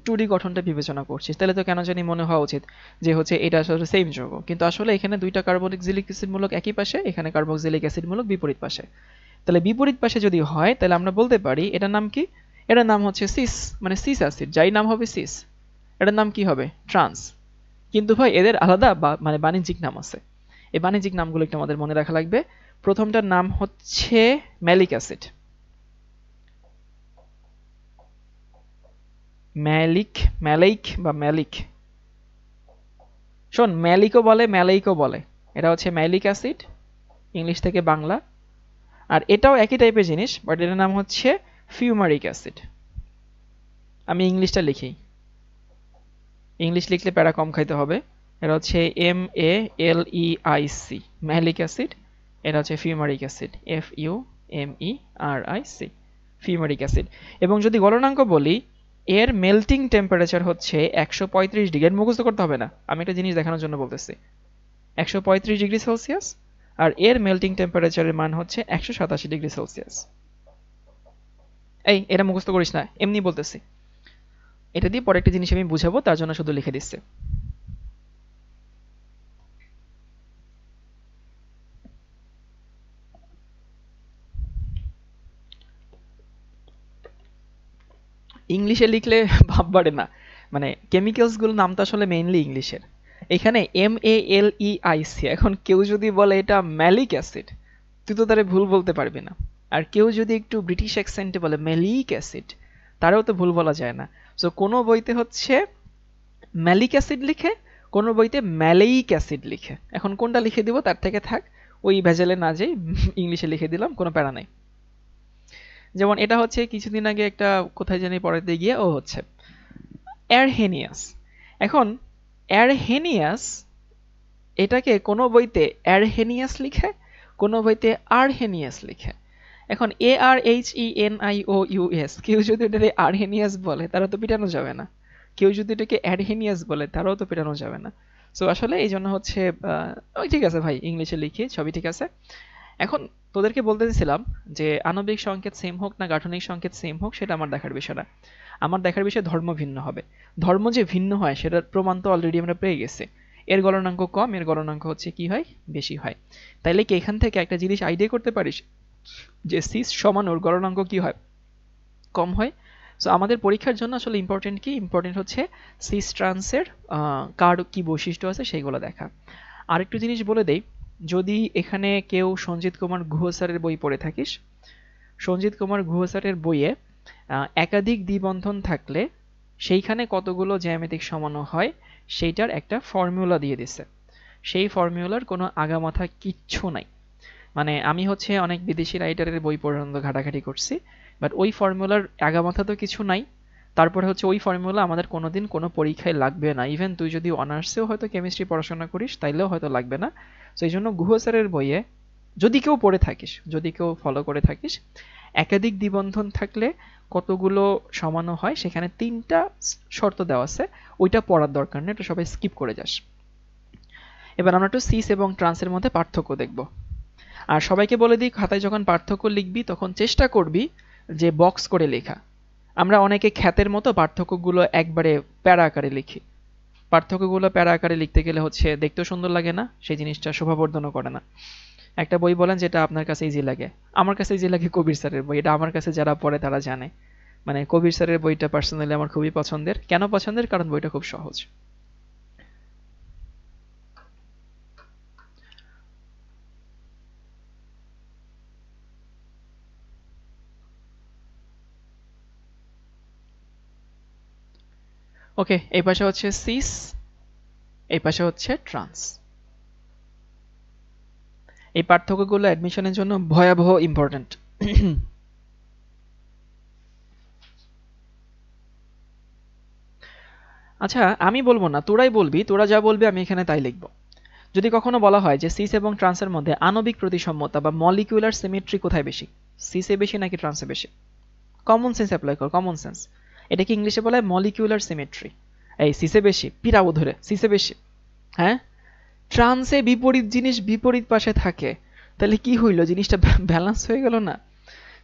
2D গঠনটা বিবেচনা করছিস, তাহলে তো কেন জানি মনে হওয়া উচিত যে হচ্ছে এটা আসলে সেম যৌগ, কিন্তু আসলে এখানে দুইটা কার্বক্সিলিক অ্যাসিড মূলক একই পাশে, এখানে কার্বক্সিলিক অ্যাসিড মূলক বিপরীত পাশে। তাহলে বিপরীত পাশে যদি হয় তাহলে আমরা বলতে পারি এটার নাম কি, এটার নাম হচ্ছে সিস, মানে সিস অ্যাসিড, যাই নাম হবে সিস, এটার নাম কি হবে ট্রান্স। কিন্তু ভাই এদের আলাদা মানে বাণিজ্যিক নাম আছে। এই বাণিজ্যিক নামগুলো একটু আমাদের মনে রাখা লাগবে। প্রথমটার নাম হচ্ছে ম্যালিক অ্যাসিড, ম্যালিক বা ম্যালিক, শোন ম্যালিকও বলে ম্যালেইকও বলে, এটা হচ্ছে ম্যালিক অ্যাসিড, ইংলিশ থেকে বাংলা। আর এটাও একই টাইপের জিনিস, বাট এটার নাম হচ্ছে ফিউমারিক অ্যাসিড। আমি ইংলিশটা লিখি, ইংলিশ লিখলে প্যারা কম খাইতে হবে। এটা হচ্ছে MALEIC, ম্যালিক অ্যাসিড। এটা হচ্ছে fumaric acid, FUMERIC, fumaric acid. এবং যদি গলনাঙ্ক বলি, এর মেল্টিং টেম্পারেচার হচ্ছে 135 ডিগ্রি, মুখস্থ করতে হবে না, আমি একটা জিনিস দেখানোর জন্য বলতেছি। 135 ডিগ্রি সেলসিয়াস, আর এর মেল্টিং টেম্পারেচারের মান হচ্ছে 187 ডিগ্রি সেলসিয়াস। এই এটা মুখস্থ করিস না, এমনি বলতেছি। এটা দিয়ে পরে একটা জিনিস আমি বুঝাবো, তার জন্য শুধু লিখে দিচ্ছে। ইংলিশে লিখলে ভাব বাড়ে না, মানে কেমিক্যালস গুলো নাম তো আসলে মেইনলি ইংলিশের। এখানে MALEIC, এখন কেউ যদি বলে এটা ম্যালিক অ্যাসিড, তুই তো তারে ভুল বলতে পারবি না। আর কেউ যদি একটু ব্রিটিশ অ্যাকসেন্টে বলে ম্যালিক অ্যাসিড, তারাও তো ভুল বলা যায় না। সো কোনো বইতে হচ্ছে ম্যালিক অ্যাসিড লিখে, কোনো বইতে ম্যালেইক অ্যাসিড লিখে। এখন কোনটা লিখে দিব তার থেকে থাক, ওই ভেজালে না যাই ইংলিশে লিখে দিলাম, কোনো প্যারা নাই। যেমন এটা হচ্ছে কিছুদিন আগে একটা কোথায় জানি পড়াতে গিয়ে ও হচ্ছে অ্যারহেনিয়াস। এখন অ্যারহেনিয়াস এটাকে কোনো বইতে অ্যারহেনিয়াস লিখে, কোনো বইতে আরহেনিয়াস লিখে। এখন ARHENIOUS কেউ যদি এটাকে আরহেনিয়াস বলে তারা তো পিটানো যাবে না, কেউ যদি এটাকে অ্যাডহেনিয়াস বলে তারাও তো পেটানো যাবে না। সো আসলে এই জন্য হচ্ছে ঠিক আছে ভাই, ইংলিশে লিখি সবই ঠিক আছে। এখন তোদেরকে বলতে চাইছিলাম যে আণবিক সংকেত সেম হোক না গাঠনিক সংকেত সেম হোক সেটা আমার দেখার বিষয় না। আমার দেখার বিষয় ধর্ম ভিন্ন হবে। ধর্ম যে ভিন্ন হয় সেটার প্রমাণ তো অলরেডি আমরা পেয়ে গেছি। এর গলনাঙ্ক কম, এর গলনাঙ্ক হচ্ছে কি হয়, বেশি হয়। তাইলে কি এখান থেকে একটা জিনিস আইডিয়া করতে পারিস যে সিস সমান ওর গলনাঙ্ক কি হয়, কম হয়। সো আমাদের পরীক্ষার জন্য আসলে ইম্পর্টেন্ট কি, ইম্পর্টেন্ট হচ্ছে সিস ট্রান্সের কার কি বৈশিষ্ট্য আছে সেইগুলো দেখা। আরেকটু জিনিস বলে দেই, যদি এখানে কেউ সঞ্জিত কুমার গুহ স্যারের বই পড়ে থাকিস, সঞ্জিত কুমার গুহ স্যারের বইয়ে একাধিক দ্বিবন্ধন থাকলে সেইখানে কতগুলো জ্যামিতিক সমাণু হয় সেইটার একটা ফর্মুলা দিয়ে দিছে। সেই ফর্মুলার কোনো আগামাথা কিচ্ছু নাই। মানে আমি হচ্ছে অনেক বিদেশি রাইটারের বই পর্যন্ত ঘাটাঘাটি করছি, বাট ওই ফর্মুলার আগামাথা তো কিছু নাই। তারপরে হচ্ছে ওই ফর্মুলা আমাদের কোনোদিন কোনো পরীক্ষায় লাগবে না। ইভেন তুই যদি অনার্সেও হয়তো কেমিস্ট্রি পড়াশোনা করিস তাইলেও হয়তো লাগবে না। তো এই জন্য গুহ স্যারের বইয়ে যদি কেউ পড়ে থাকিস, যদি কেউ ফলো করে থাকিস, একাধিক দ্বিবন্ধন থাকলে কতগুলো সমাণু হয় সেখানে 3টা শর্ত দেওয়া আছে, ওইটা পড়ার দরকার নেই, এটা সবাই স্কিপ করে যাস। এবার আমরা একটু সিস এবং ট্রান্সের মধ্যে পার্থক্য দেখব। আর সবাইকে বলে দিই, খাতায় যখন পার্থক্য লিখবি তখন চেষ্টা করবি যে বক্স করে লেখা। আমরা অনেকে খ্যাতের মতো পার্থক্যগুলো একবারে প্যারা আকারে লিখি। পার্থক্যগুলো প্যারা আকারে লিখতে গেলে হচ্ছে দেখতেও সুন্দর লাগে না, সেই জিনিসটা শোভাবর্ধনও করে না। একটা বই বলেন যেটা আপনার কাছে ইজি লাগে। আমার কাছে ইজি লাগে কবির স্যারের বই, এটা আমার কাছে যারা পড়ে তারা জানে। মানে কবির স্যারের বইটা পার্সোনালি আমার খুবই পছন্দের। কেন পছন্দের? কারণ বইটা খুব সহজ। ওকে, এই পাশে হচ্ছে সিস, এই পাশে হচ্ছে ট্রান্স। এই পার্থক্যগুলো অ্যাডমিশনের জন্য ভয়াবহ ইম্পর্টেন্ট। আচ্ছা, আমি বলবো না, তোরাই বলবি, তোরা যা বলবি আমি এখানে তাই লিখব। যদি কখনো বলা হয় যে সিস এবং ট্রান্সের মধ্যে আণবিক প্রতিসাম্যতা বা মলিকিউলার সিমেট্রি কোথায় বেশি, সিসে বেশি নাকি ট্রান্সে বেশি? কমন সেন্স অ্যাপ্লাই কর, কমন সেন্স। এটাকে ইংলিশে বলা হয় মলিকিউলার সিমেট্রি। এই সিসে বেশি, পিরাবো ধরে, সিসে বেশি। হ্যাঁ, ট্রান্সে বিপরীত জিনিস বিপরীত পাশে থাকে, তাহলে কি হইলো, জিনিসটা ব্যালেন্স হয়ে গেল না?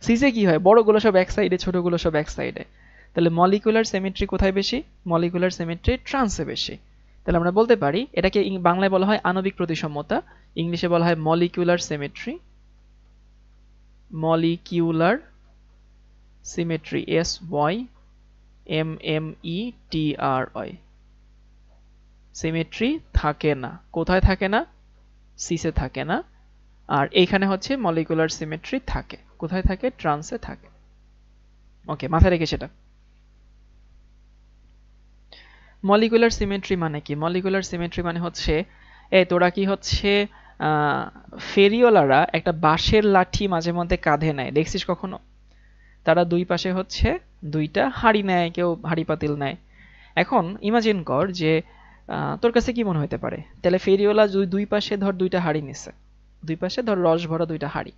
সিসে কি হয়, বড়গুলো সব এক সাইডে, ছোটগুলো সব এক সাইডে। তাহলে মলিকুলার সিমেট্রি কোথায় বেশি? মলিকুলার সিমেট্রি ট্রান্সে বেশি। তাহলে আমরা বলতে পারি এটাকে বাংলায় বলা হয় আণবিক প্রতিসাম্যতা, ইংলিশে বলা হয় molecular symmetry. Molecular symmetry, SYMMETRY। Symmetry থাকে না, কোথায় থাকে না? সিসে থাকে না। আর এইখানে হচ্ছে মলিকুলার সিমেট্রি থাকে, কোথায় থাকে? ট্রান্সে থাকে। ওকে, মাথায় রেখে সেটা। মলিকুলার সিমেট্রি মানে কি? মলিকুলার সিমেট্রি মানে হচ্ছে, তোরা কি হচ্ছে ফেরিওয়ালারা একটা বাঁশের লাঠি মাঝে মধ্যে কাঁধে নেয়, দেখছিস কখনো? তারা দুই পাশে হচ্ছে দুইটা হাঁড়ি নেয়, কেউ হাঁড়ি পাতিল নেয়। এখন ইমাজিন কর যে তোর কাছে কি মনে হতে পারে, তাহলে ফেরিওয়ালা দুই পাশে ধর দুইটা হাঁড়ি নিছে, দুই পাশে ধর রস ভরা দুইটা হাঁড়ি।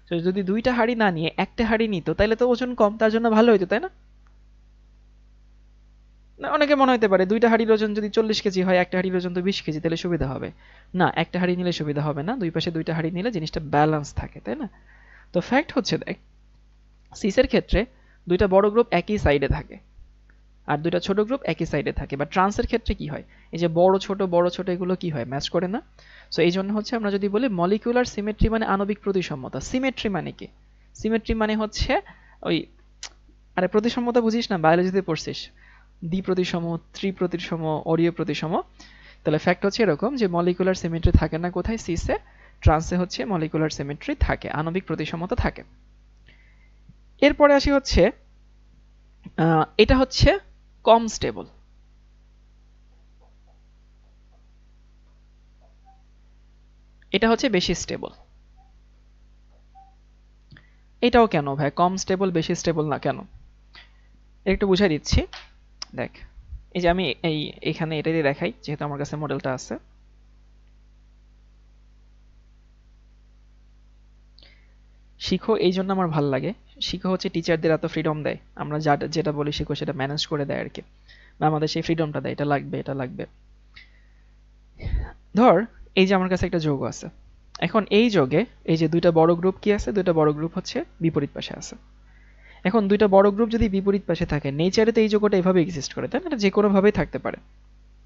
তো যদি দুইটা হাঁড়ি না নিয়ে একটা হাঁড়ি নিত তাহলে তো ওজন কম, তার জন্য ভালো হইতো, তাই না? অনেকে মনে হতে পারে দুইটা হাঁড়ির ওজন যদি 40 কেজি হয়, একটা হাঁড়ির ওজন তো 20 কেজি, তাহলে সুবিধা হবে। না, একটা হাঁড়ি নিলে সুবিধা হবে না, দুই পাশে দুইটা হাঁড়ি নিলে জিনিসটা ব্যালেন্স থাকে, তাই না? তো ফ্যাক্ট হচ্ছে, দেখ, সিসের ক্ষেত্রে দুইটা বড় গ্রুপ একই সাইডে থাকে আর দুইটা ছোট গ্রুপ একই সাইডে থাকে। বা ট্রান্সের ক্ষেত্রে কি হয়, এই যে বড় ছোট এগুলো কি হয়, ম্যাচ করে না। সো এই জন্য হচ্ছে আমরা যদি বলি মলিকুলার সিমেট্রি মানে আণবিক প্রতিসাম্যতা। সিমেট্রি মানে কি? সিমেট্রি মানে হচ্ছে ওই, আরে প্রতিসাম্যতা বুঝিস না, বায়োলজিতে পড়ছিস, দ্বিপ্রতিসম, ত্রিপ্রতিসম, অরীয় প্রতিসম। তাহলে ফ্যাক্ট হচ্ছে এরকম যে মলিকুলার সিমেট্রি থাকে না কোথায়? সিসে। ট্রান্সে হচ্ছে মলিকুলার সিমেট্রি থাকে, আণবিক প্রতিসমতা থাকে। এরপরে আসি হচ্ছে এটা হচ্ছে কম স্টেবল, এটা হচ্ছে বেশি স্টেবল। এটাও কেন ভাই কম স্টেবল বেশি স্টেবল না কেন? একটু বুঝাই দিচ্ছি। দেখ এই যে আমি এখানে এটা দিয়ে দেখাই যেহেতু আমার কাছে মডেলটা আছে। শিখো এই জন্য আমার ভালো লাগে, শিখো হচ্ছে টিচারদের এত ফ্রিডম দেয়, আমরা যেটা বলি শিখো সেটা ম্যানেজ করে দেয় আর কি, বা আমাদের সেই ফ্রিডমটা দেয়, এটা লাগবে এটা লাগবে। ধর এই যে আমার কাছে একটা যোগ আছে, এখন এই যোগে এই যে দুইটা বড় গ্রুপ কি আছে, দুইটা বড় গ্রুপ হচ্ছে বিপরীত পাশে আছে। এখন দুইটা বড় গ্রুপ যদি বিপরীত পাশে থাকে, নেচারে তো এই যোগটা এভাবে এক্সিস্ট করে, তাই না? এটা যে কোনো ভাবেই থাকতে পারে,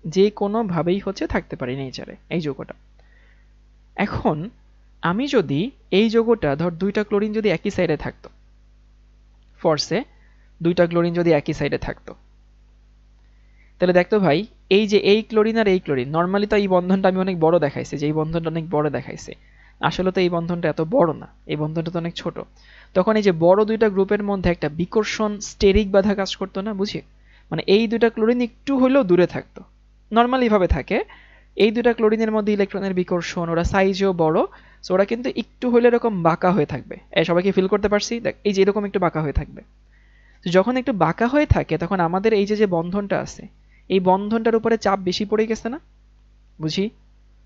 যে কোনো ভাবেই হচ্ছে থাকতে পারে নেচারে এই যোগটা। এখন আমি যদি এই যোগটা ধর দুইটা ক্লোরিন যদি একই সাইডে থাকতো, ফোর্সে দুইটা ক্লোরিন যদি একই সাইডে থাকতো, তাহলে দেখতো ভাই এই যে এই ক্লোরিন আর এই ক্লোরিন, নর্মালি তো এই বন্ধনটা আমি অনেক বড় দেখাইছি, যে এই বন্ধনটা অনেক বড় দেখাইছে, আসলে তো এই বন্ধনটা এত বড় না, এই বন্ধনটা তো অনেক ছোট। তখন এই যে বড় দুইটা গ্রুপের মধ্যে একটা বিকর্ষণ স্টেরিক বাধা কাজ করতো না, বুঝি? মানে এই দুইটা ক্লোরিন একটু হলেও দূরে থাকতো, নর্মালি ভাবে থাকে। এই দুইটা ক্লোরিনের মধ্যে ইলেকট্রনের বিকর্ষণ, ওরা সাইজেও বড়, সো ওরা কিন্তু একটু হলে এরকম বাঁকা হয়ে থাকবে। সবাইকে ফিল করতে পারছি? দেখ এই যে এরকম একটু বাঁকা হয়ে থাকবে। তো যখন একটু বাঁকা হয়ে থাকে তখন আমাদের এই যে বন্ধনটা আছে, এই বন্ধনটার উপরে চাপ বেশি পড়ে গেছে না, বুঝি?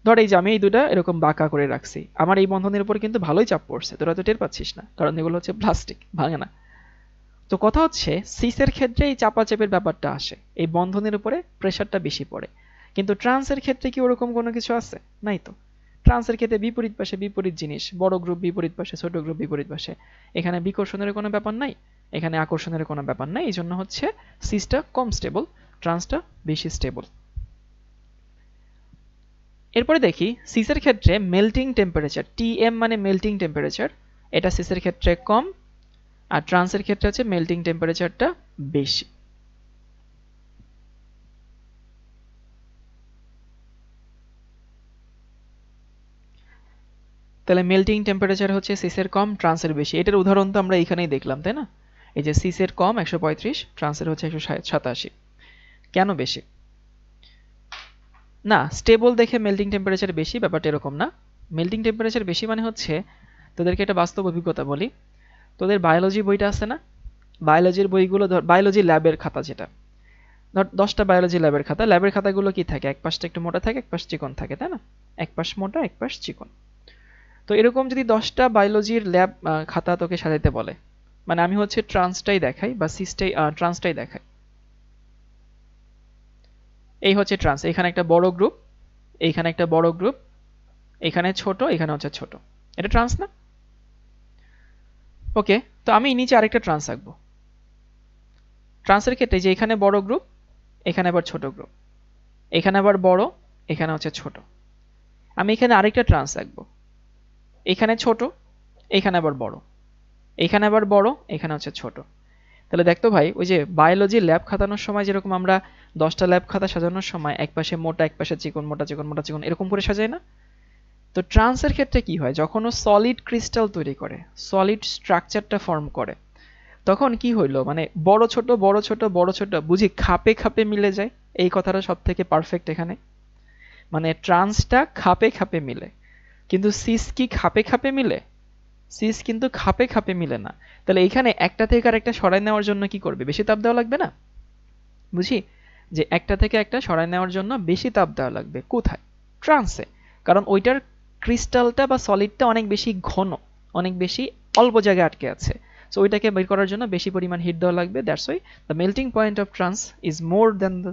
ধর এই যে আমি এই দুটা এরকম বাঁকা করে রাখছি, আমার এই বন্ধনের উপর কিন্তু ভালোই চাপ পড়ছে, তোরা তো টের পাচ্ছিস না, কারণ এগুলো হচ্ছে প্লাস্টিক, ভাঙে না। তো কথা হচ্ছে সিসের ক্ষেত্রে এই চাপাচাপের ব্যাপারটা আসে, এই বন্ধনের উপরে প্রেসারটা বেশি পড়ে। কিন্তু ট্রান্সের ক্ষেত্রে কি ওরকম কোনো কিছু আছে? নাই তো। ট্রান্সের ক্ষেত্রে বিপরীত পাশে বিপরীত জিনিস, বড় গ্রুপ বিপরীত পাশে, ছোট গ্রুপ বিপরীত পাশে, এখানে বিকর্ষণের কোনো ব্যাপার নাই, এখানে আকর্ষণের কোনো ব্যাপার নাই, এই জন্য হচ্ছে সিসটা কম স্টেবল, ট্রান্সটা বেশি স্টেবল। এরপরে দেখি সিসের ক্ষেত্রে মেল্টিং টেম্পারেচার, টিএম মানে মেল্টিং টেম্পারেচার, এটা সিসের ক্ষেত্রে কম, আর ট্রান্সের ক্ষেত্রে হচ্ছে মেল্টিং টেম্পারেচারটা বেশি। তাহলে মেল্টিং টেম্পারেচার হচ্ছে সিসের কম ট্রান্সের বেশি, এটার উদাহরণ তো আমরা এখানেই দেখলাম, তাই না? এই যে সিসের কম 135, ট্রান্সের হচ্ছে 187। কেন বেশি? না স্টেবল দেখে মেল্টিং টেম্পারেচার বেশি, ব্যাপারটা এরকম না। মেল্টিং টেম্পারেচার বেশি মানে হচ্ছে, তোদেরকে একটা বাস্তব অভিজ্ঞতা বলি, তোদের বায়োলজি বইটা আছে না, বায়োলজির বইগুলো ধর, বায়োলজি ল্যাবের খাতা যেটা, ধর 10টা বায়োলজি ল্যাবের খাতা, ল্যাবের খাতাগুলো কি থাকে, এক পাশটা একটু মোটা থাকে এক পাশ চিকন থাকে, তাই না? এক পাশ মোটা এক পাশ চিকন। তো এরকম যদি 10টা বায়োলজির ল্যাব খাতা তোকে সাজাইতে বলে, মানে আমি হচ্ছে ট্রান্সটাই দেখাই বা সিসটাই ট্রান্সটাই দেখাই, এই হচ্ছে ট্রান্স, এখানে একটা বড় গ্রুপ, এইখানে একটা বড় গ্রুপ, এখানে ছোট, এখানে হচ্ছে ছোট, এটা ট্রান্স না? ওকে, তো আমি নিচে আরেকটা ট্রান্স আঁকবো। ট্রান্সের ক্ষেত্রে যে এখানে বড় গ্রুপ, এখানে আবার ছোট গ্রুপ, এখানে আবার বড়, এখানে হচ্ছে ছোট। আমি এখানে আরেকটা ট্রান্স আঁকবো, এখানে ছোট, এখানে আবার বড়, এখানে আবার বড়, এখানে হচ্ছে ছোট। তাহলে দেখতো ভাই ওই যে বায়োলজি ল্যাব খাতানোর সময় যেরকম আমরা 10টা ল্যাব খাতা সাজানোর সময় এক পাশে মোটা এক পাশে চিকন, মোটা চিকন মোটা চিকন এরকম করে সাজাই না? তো ট্রান্সের ক্ষেত্রে কি হয়, যখন ও সলিড ক্রিস্টাল তৈরি করে, সলিড স্ট্রাকচারটা ফর্ম করে, তখন কি হইলো, মানে বড় ছোট বড় ছোট বড় ছোট বুঝি খাপে খাপে মিলে যায়, এই কথাটা সব থেকে পারফেক্ট এখানে, মানে ট্রান্সটা খাপে খাপে মিলে। কিন্তু সিস কি খাপে খাপে মিলে? সিস কিন্তু খাপে খাপে মিলে না। তাহলে এখানে একটা থেকে আর একটা সরাই নেওয়ার জন্য কি করবে, বেশি তাপ দেওয়া লাগবে না? বুঝি যে একটা থেকে একটা সরাই নেওয়ার জন্য বেশি তাপ দেওয়া লাগবে কোথায়? ট্রান্সে। কারণ ওইটার ক্রিস্টালটা বা সলিডটা অনেক বেশি ঘন, অনেক বেশি অল্প জায়গায় আটকে আছে, সো ওইটাকে বের করার জন্য বেশি পরিমাণ হিট দেওয়া লাগবে, that's why the melting point of trans is more than the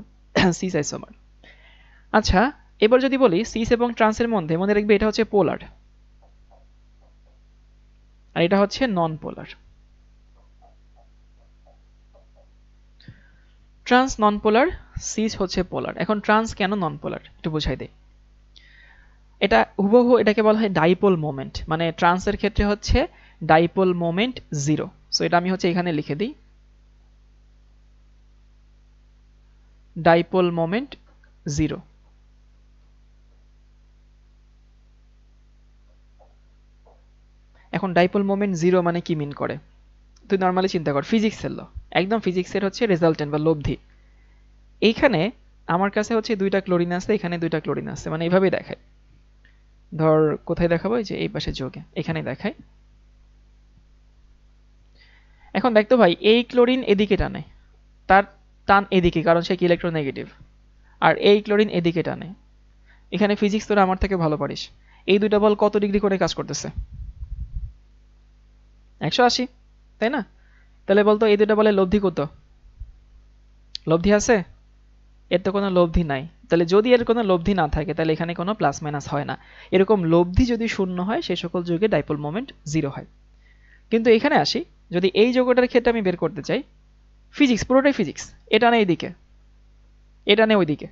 cis isomer. আচ্ছা এবার যদি বলি সিস এবং ট্রান্সের মধ্যে, মনে রাখবে এটা হচ্ছে পোলার আর এটা হচ্ছে নন পোলার। ট্রান্স নন পোলার, সিস হচ্ছে পোলার। এখন ট্রান্স কেন নন পোলার একটু বুঝাই দেই। এটা হুবহু এটাকে বলা হয় ডাইপোল মোমেন্ট, মানে ট্রান্সের ক্ষেত্রে হচ্ছে ডাইপোল মোমেন্ট 0। সো এটা আমি হচ্ছে এখানে লিখে দিই, ডাইপোল মোমেন্ট 0। এখন ডাইপোল মোমেন্ট 0 মানে কি মিন করে, তুই নর্মালি চিন্তা কর, ফিজিক্সের ল, একদম ফিজিক্সের হচ্ছে রেজাল্টেন্ট বা লব্ধি। এইখানে আমার কাছে হচ্ছে দুইটা ক্লোরিন আছে, এখানে দুইটা ক্লোরিন আছে, মানে এইভাবেই দেখায়। ধর কোথায় দেখাবো, এই যে এই পাশে যোগে, এখানেই দেখায়। এখন দেখতো ভাই এই ক্লোরিন এদিকে টানে, তার টান এদিকে কারণ সে কি ইলেকট্রোনেগেটিভ, আর এই ক্লোরিন এদিকে টানে। এখানে ফিজিক্স তোরা আমার থেকে ভালো পারিস। এই দুইটা বল কত ডিগ্রি করে কাজ করতেছে? 180, তাই না? তাহলে বলতো এই দুইটা বলে লব্ধি কত? লব্ধি আছে? এর তো কোনো লব্ধি নাই। তাহলে যদি এর কোনো লব্ধি না থাকে তাহলে এখানে কোনো প্লাস মাইনাস হয় না। এরকম লব্ধি যদি শূন্য হয় সেই সকল যৌগে ডাইপোল মোমেন্ট 0 হয়। কিন্তু এখানে আসি, যদি এই যৌগটার ক্ষেত্রে আমি বের করতে চাই, ফিজিক্স পুরোটাই ফিজিক্স, এটা না এইদিকে, এটা না ওইদিকে,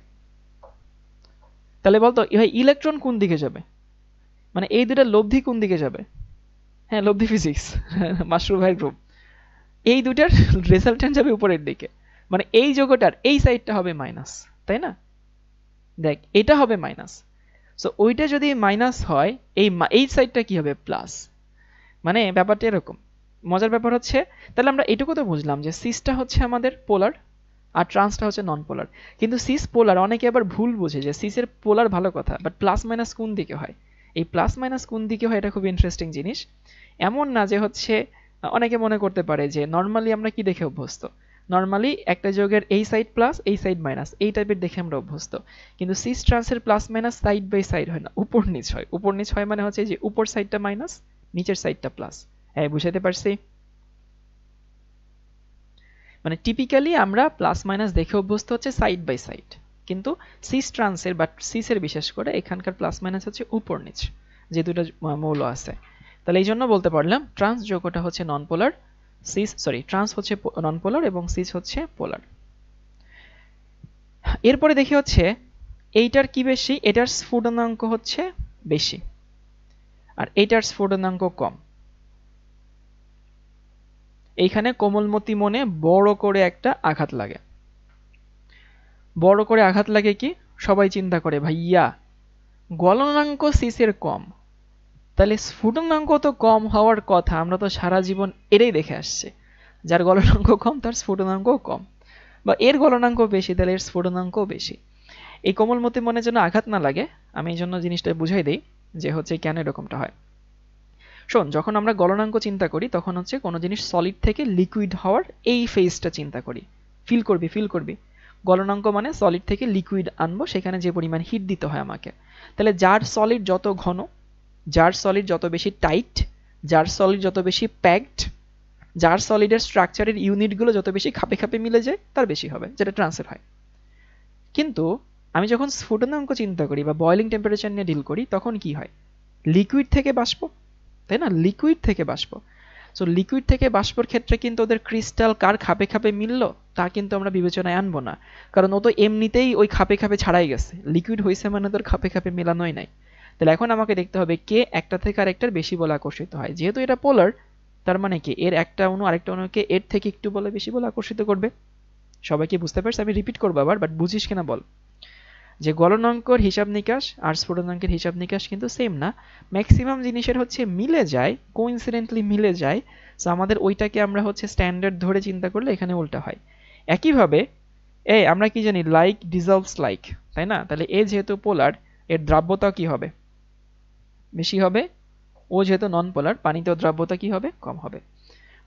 তাহলে বলতো ভাই ইলেকট্রন কোন দিকে যাবে, মানে এই দুটা লব্ধি কোন দিকে যাবে? হ্যাঁ লব্ধি ফিজিক্স, মাশরুফ ভাইয়ের গ্রুপ, এই দুটার রেজাল্টেন্ট যাবে উপরের দিকে, মানে এই যৌগটার এই সাইডটা হবে মাইনাস, তাই না? দেখ এটা হবে মাইনাস, সো ওইটা যদি মাইনাস হয় এই সাইডটা কি হবে? প্লাস। মানে ব্যাপারটা এরকম। মজার ব্যাপার হচ্ছে, তাহলে আমরা এটুকু তো বুঝলাম যে সিসটা হচ্ছে আমাদের পোলার আর ট্রান্সটা হচ্ছে নন পোলার। কিন্তু সিস পোলার, অনেকে আবার ভুল বুঝে যে সিসের পোলার ভালো কথা, বাট প্লাস মাইনাস কোন দিকে হয়? এই প্লাস মাইনাস কোন দিকে হয় এটা খুব ইন্টারেস্টিং জিনিস। এমন না যে হচ্ছে, অনেকে মনে করতে পারে যে নর্মালি আমরা কি দেখে অভ্যস্ত, নর্মালি একটা যৌগের এই সাইড প্লাস এই সাইড মাইনাস এই টাইপের দেখে আমরা অভ্যস্ত। কিন্তু সিস ট্রান্সের plus minus side by side হয় না, উপর নিচ হয়। উপর নিচ হয় মানে হচ্ছে যে উপর সাইডটা মাইনাস, নিচের সাইডটা প্লাস। হ্যাঁ বুঝাতে পারছি? মানে টিপিক্যালি আমরা প্লাস মাইনাস দেখে অভ্যস্ত হচ্ছে সাইড বাই সাইড, কিন্তু সিস ট্রান্সের বা সিসের বিশেষ করে এখানকার প্লাস মাইনাস হচ্ছে উপর নিচ, যে দুটো মৌল আছে। তাহলে এই জন্য বলতে পারলাম ট্রান্স যৌগটা হচ্ছে নন পোলার, ট্রান্স হচ্ছে নন পোলার এবং সিস হচ্ছে পোলার। এরপরে দেখি হচ্ছে এইটার কি বেশি, এটার স্ফুটনাঙ্ক হচ্ছে বেশি আর এইটার স্ফুটনাঙ্ক কম। এইখানে কোমলমতি মনে বড় করে একটা আঘাত লাগে। বড় করে আঘাত লাগে কি? সবাই চিন্তা করে ভাইয়া গলনাঙ্ক সিসের কম, তাহলে স্ফুটনাঙ্ক তো কম হওয়ার কথা, আমরা তো সারা জীবন এটাই দেখে আসছি, যার গলনাঙ্ক কম তার স্ফুটনাঙ্ক কম, বা এর গলনাঙ্ক বেশি তাহলে এর স্ফুটনাঙ্ক বেশি। এই কোমলমতি মনে যেন আঘাত না লাগে, আমি এই জন্য জিনিসটা বুঝাই দেই যে হচ্ছে কেন এরকমটা হয়। শোন, যখন আমরা গলনাঙ্ক চিন্তা করি তখন হচ্ছে কোনো জিনিস সলিড থেকে লিকুইড হওয়ার এই ফেজটা চিন্তা করি। ফিল করবি গলনাঙ্ক মানে সলিড থেকে লিকুইড আনবো, সেখানে যে পরিমাণ হিট দিতে হয় আমাকে। তাহলে যার সলিড যত ঘন, যার সলিড যত বেশি টাইট, যার সলিড যত বেশি প্যাকড, যার সলিডের স্ট্রাকচারের ইউনিটগুলো যত বেশি খাপে খাপে মিলে যায় তার বেশি হবে, যেটা ট্রান্সফার হয়। কিন্তু আমি যখন স্ফুটনাঙ্ক চিন্তা করি বা বয়লিং টেম্পারেচার নিয়ে ডিল করি তখন কি হয়? লিকুইড থেকে বাষ্প, তাই না? লিকুইড থেকে বাষ্প। সো লিকুইড থেকে বাষ্পর ক্ষেত্রে কিন্তু ওদের ক্রিস্টাল কার খাপে খাপে মিললো তা কিন্তু আমরা বিবেচনায় আনবো না, কারণ ও তো এমনিতেই ওই খাপে খাপে ছাড়াই গেছে, লিকুইড হয়েছে মানে তোর খাপে খাপে মেলানোই নাই। তাহলে এখন আমাকে দেখতে হবে কে একটা থেকে আরেকটার বেশি বলে আকর্ষিত হয়। যেহেতু এটা পোলার, তার মানে কি এর একটা অণু আরেকটা অণুকে এর থেকে একটু বলে বেশি বলে আকর্ষিত করবে। সবাই কি বুঝতে পারছে? আমি রিপিট করবো আবার, বাট বুঝিস কিনা বল। যে গলনাঙ্কর হিসাব নিকাশ আর স্ফুটনাঙ্কের হিসাব নিকাশ কিন্তু সেম না, ম্যাক্সিমাম জিনিসের হচ্ছে মিলে যায়, কোইন্সিডেন্টলি মিলে যায়। সো আমাদের ওইটাকে আমরা হচ্ছে স্ট্যান্ডার্ড ধরে চিন্তা করলে এখানে উল্টা হয়। একইভাবে আমরা কি জানি লাইক ডিজলভস লাইক, তাই না? তাহলে এ যেহেতু পোলার, এর দ্রাব্যতা কি হবে? বেশি হবে। ও যেহেতু নন পোলার, পানিতেও দ্রাব্যতা কি হবে? কম হবে।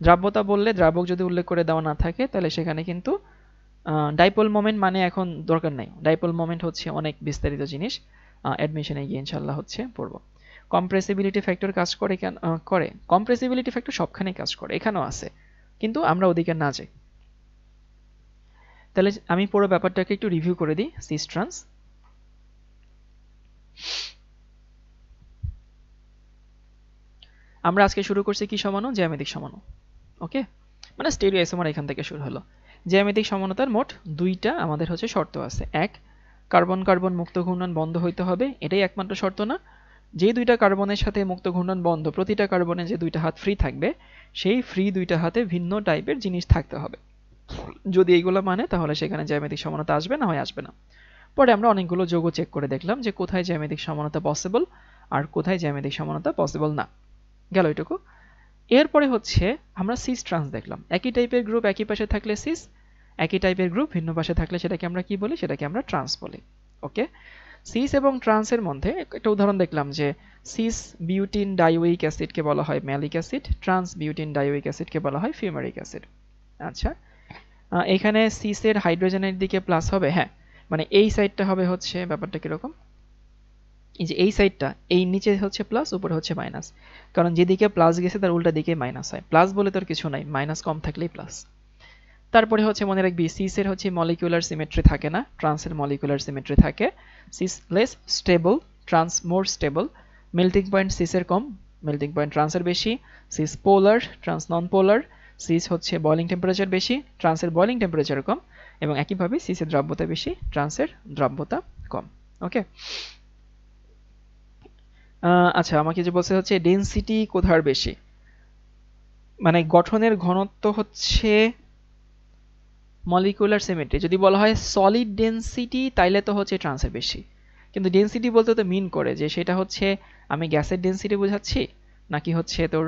দ্রাব্যতা বললে দ্রাবক যদি উল্লেখ করে দেওয়া না থাকে তাহলে সেখানে কিন্তু ডাইপোল মোমেন্ট মানে এখন দরকার নাই। ডাইপোল মোমেন্ট হচ্ছে অনেক বিস্তারিত জিনিস, অ্যাডমিশনে গিয়ে ইনশাল্লাহ হচ্ছে পড়বো। কম্প্রেসিবিলিটি ফ্যাক্টর কাজ করে কেন? করে কম্প্রেসিবিলিটি ফ্যাক্টর সবখানেই কাজ করে, এখানেও আছে, কিন্তু আমরা ওদিকে না যাই। তাহলে আমি পুরো ব্যাপারটাকে একটু রিভিউ করে দিই। সিস ট্রান্স, আমরা আজকে শুরু করছি কি সমাণু? জ্যামিতিক সমাণু। ওকে, মানে স্টেরিওআইসোমার এখান থেকে শুরু হলো। জ্যামিতিক সমানতার মোট দুইটা আমাদের হচ্ছে শর্ত আছে। এক, কার্বন কার্বন মুক্ত ঘূর্ণন বন্ধ হইতে হবে, এটাই একমাত্র শর্ত না। যে দুইটা কার্বনের সাথে মুক্ত ঘূর্ণন বন্ধ, প্রতিটা কার্বনে যে দুইটা হাত ফ্রি থাকবে, সেই ফ্রি দুইটা হাতে ভিন্ন টাইপের জিনিস থাকতে হবে। যদি এইগুলো মানে তাহলে সেখানে জ্যামিতিক সমানতা আসবে, না হয় আসবে না। পরে আমরা অনেকগুলো যৌগ চেক করে দেখলাম যে কোথায় জ্যামিতিক সমানতা পসিবল আর কোথায় জ্যামিতিক সমানতা পসিবল না। গেল এটুকু। এরপরে হচ্ছে আমরা সিস ট্রান্স দেখলাম। একই টাইপের গ্রুপ একই পাশে থাকলে সিস, একই টাইপের গ্রুপ ভিন্ন পাশে থাকলে সেটাকে আমরা কি বলি? সেটাকে আমরা ট্রান্স বলি। ওকে, সিস এবং ট্রান্সের মধ্যে একটা উদাহরণ দেখলাম যে সিস বিউটিন ডাইওয়িক অ্যাসিডকে বলা হয় ম্যালিক অ্যাসিড, ট্রান্স বিউটিন ডাইওয়িক অ্যাসিডকে বলা হয় ফিউমারিক অ্যাসিড। আচ্ছা, এখানে সিসের হাইড্রোজেনের দিকে প্লাস হবে, হ্যাঁ মানে এই সাইডটা হবে হচ্ছে ব্যাপারটা কিরকম, এই যে এই সাইডটা এই নিচে হচ্ছে প্লাস উপরে হচ্ছে মাইনাস, কারণ যেদিকে প্লাস গেছে তার উল্টা দিকে মাইনাস হয়, প্লাস বলে তোর কিছু নাই, মাইনাস কম থাকলেই প্লাস। তারপরে হচ্ছে মনে রাখবি সিসের হচ্ছে মলিকিউলার সিমেট্রি থাকে না, ট্রান্সের মলিকিউলার সিমেট্রি থাকে, cis less stable, trans more stable, melting point সিসের কম, মেল্টিং পয়েন্ট ট্রান্সের বেশি, cis polar, trans non polar, cis হচ্ছে বয়লিং টেম্পারেচার বেশি, ট্রান্সের বয়লিং টেম্পারেচার কম, এবং একইভাবে সিসের দ্রব্যতা বেশি, ট্রান্সের দ্রব্যতা কম। ওকে, আচ্ছা আমাকে যে বলছে হচ্ছে ডেনসিটি কোথার বেশি, মানে গঠনের ঘনত্ব হচ্ছে মলিকুলার সিমেট্রি। যদি বলা হয় সলিড ডেনসিটি তাইলে তো হচ্ছে ট্রান্সের বেশি, কিন্তু ডেনসিটি বলতে তো মিন করে যে সেটা হচ্ছে আমি গ্যাসের ডেনসিটি বোঝাচ্ছি নাকি হচ্ছে তোর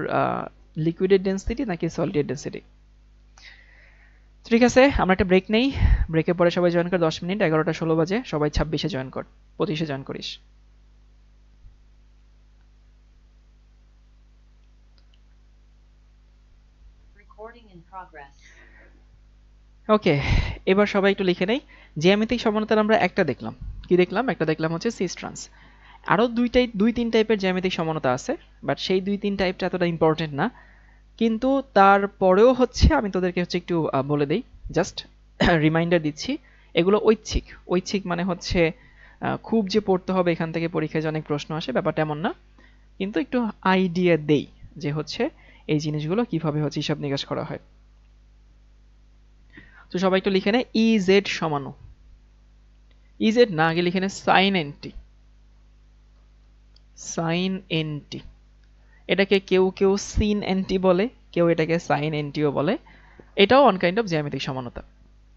লিকুইডের ডেনসিটি নাকি সলিডের ডেনসিটি। ঠিক আছে, আমরা একটা ব্রেক নেই, ব্রেকের পরে সবাই জয়েন কর 10 মিনিট, 11টা 16 বাজে, সবাই 26-এ জয়েন কর, 25-এ জয়েন করিস। ওকে, এবার সবাই একটু লিখে নেই। জ্যামিতিক সমানতার আমরা একটা দেখলাম, কি দেখলাম, একটা দেখলাম হচ্ছে সিস ট্রান্স। আরো দুই তিন টাইপের জ্যামিতিক সমানতা আছে, বাট সেই 2-3 টাইপটা এতটা ইম্পর্টেন্ট না, কিন্তু তারপরেও হচ্ছে আমি তোদেরকে হচ্ছে একটু বলে দেই, জাস্ট রিমাইন্ডার দিচ্ছি। এগুলো ঐচ্ছিক, ঐচ্ছিক মানে হচ্ছে খুব যে পড়তে হবে এখান থেকে পরীক্ষায় যে অনেক প্রশ্ন আসে ব্যাপারটা এমন না, কিন্তু একটু আইডিয়া দেই যে হচ্ছে এই জিনিসগুলো কিভাবে হচ্ছে হিসাব নিকাশ করা হয়। তো সবাই একটু লিখে নেয় EZ সমান, EZ না আগে লিখে নেয় সাইন এনটি, সাইন এনটি। এটাকে কেউ কেউ সিন এনটি বলে, কেউ এটাকে সাইন এনটিও বলে। এটাও ওয়ান কাইন্ড অফ জ্যামিতিক সমানতা,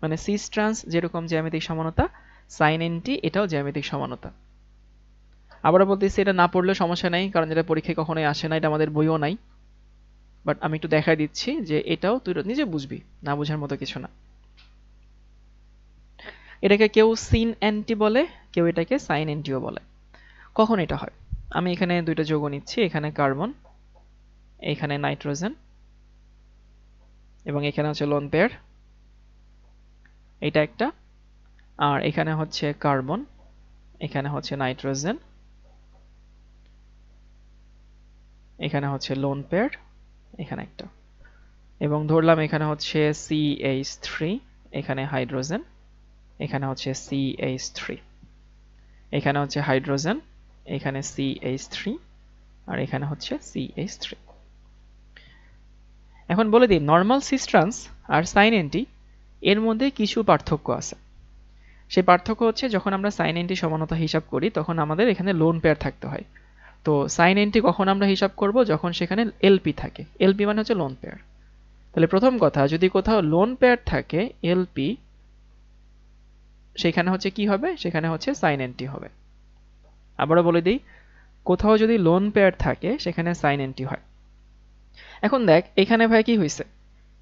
মানে সিস ট্রান্স যেরকম জ্যামিতিক সমানতা, সাইন এনটি এটাও জ্যামিতিক সমানতা। আবারও বলতেছি এটা না পড়লেও সমস্যা নাই, কারণ এটা পরীক্ষায় কখনোই আসে না, এটা আমাদের বইও নাই, বাট আমি একটু দেখাই দিচ্ছি যে এটাও তুই নিজে বুঝবি, না বোঝার মতো কিছু না। এটাকে কেউ সিন এনটি বলে, কেউ এটাকে সাইন এনটিও বলে। কখন এটা হয়, আমি এখানে দুইটা যৌগ নিচ্ছি, এখানে কার্বন, এখানে নাইট্রোজেন, এবং এখানে হচ্ছে লোন পেয়ার, এটা একটা, আর এখানে হচ্ছে কার্বন, এখানে হচ্ছে নাইট্রোজেন, এখানে হচ্ছে লোন পেয়ার, এখানে একটা, এবং ধরলাম এখানে হচ্ছে CH3, এখানে হাইড্রোজেন, এখানে হচ্ছে CH3, এখানে হচ্ছে হাইড্রোজেন, এখানে CH3, আর এখানে হচ্ছে CH3। এখন বলে দিই নরমাল সিস ট্রান্স আর সাইন এনটি এর মধ্যে কিছু পার্থক্য আছে। সেই পার্থক্য হচ্ছে যখন আমরা সাইন এনটি সমানতা হিসাব করি তখন আমাদের এখানে লোন পেয়ার থাকতে হয়। তো সাইন এনটি কখন আমরা হিসাব করব, যখন সেখানে এলপি থাকে, এলপি মানে হচ্ছে লোন পেয়ার। তাহলে প্রথম কথা, যদি কোথাও লোন পেয়ার থাকে এলপি, সেখানে হচ্ছে কি হবে, সেখানে হচ্ছে সাইন এনটি হবে। আবারও বলে দিই, কোথাও যদি লোন পেয়ার থাকে সেখানে সাইন এনটি হয়। এখন দেখ এখানে ভাই কি হয়েছে,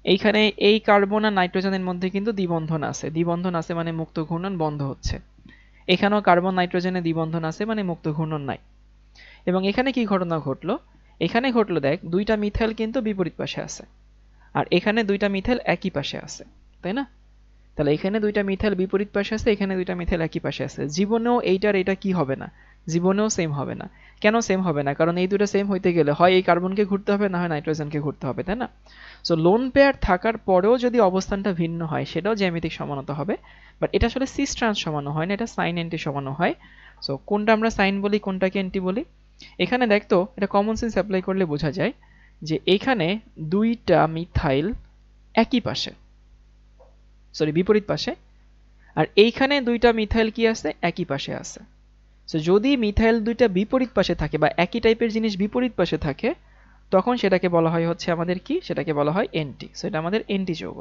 এইখানে এই কার্বন আর নাইট্রোজেনের মধ্যে কিন্তু দ্বিবন্ধন আছে, দ্বিবন্ধন আছে মানে মুক্ত ঘূর্ণন বন্ধ হচ্ছে। এখানেও কার্বন নাইট্রোজেনে দ্বিবন্ধন আছে মানে মুক্ত ঘূর্ণন নাই। এবং এখানে কি ঘটনা ঘটলো, এখানে ঘটলো দেখ দুইটা মিথাইল কিন্তু বিপরীত পাশে আছে, আর এখানে দুইটা মিথাইল একই পাশে আছে, তাই না? তাহলে এখানে দুইটা মিথাইল বিপরীত পাশে আছে, এখানে দুইটা মিথাইল একই পাশে আছে। জীবনেও এইটার এটা কি হবে না, জীবনেও সেম হবে না। কেন সেম হবে না? কারণ এই দুটো সেম হইতে গেলে হয় এই কার্বনকে ঘুরতে হবে, না হয় নাইট্রোজেনকে ঘুরতে হবে, তাই না? সো লোন পেয়ার থাকার পরেও যদি অবস্থানটা ভিন্ন হয় সেটাও জ্যামিতিক সমানতা হবে, বাট এটা আসলে সিস ট্রান্স সমানো হয় না, এটা সাইন এন্টি সমানো হয়। সো কোনটা আমরা সাইন বলি, কোনটাকে এন্টি বলি? এখানে দেখতো এটা কমন সেন্স অ্যাপ্লাই করলে বোঝা যায় যে এখানে দুইটা মিথাইল একই পাশে, সরি বিপরীত পাশে, আর এইখানে দুইটা মিথাইল কি আছে, একই পাশে আছে। সো যদি মিথাইল দুইটা বিপরীত পাশে থাকে বা একই টাইপের জিনিস বিপরীত পাশে থাকে তখন সেটাকে বলা হয় হচ্ছে আমাদের কি, সেটাকে বলা হয় এন্টি। সো এটা আমাদের এন্টি যৌগ।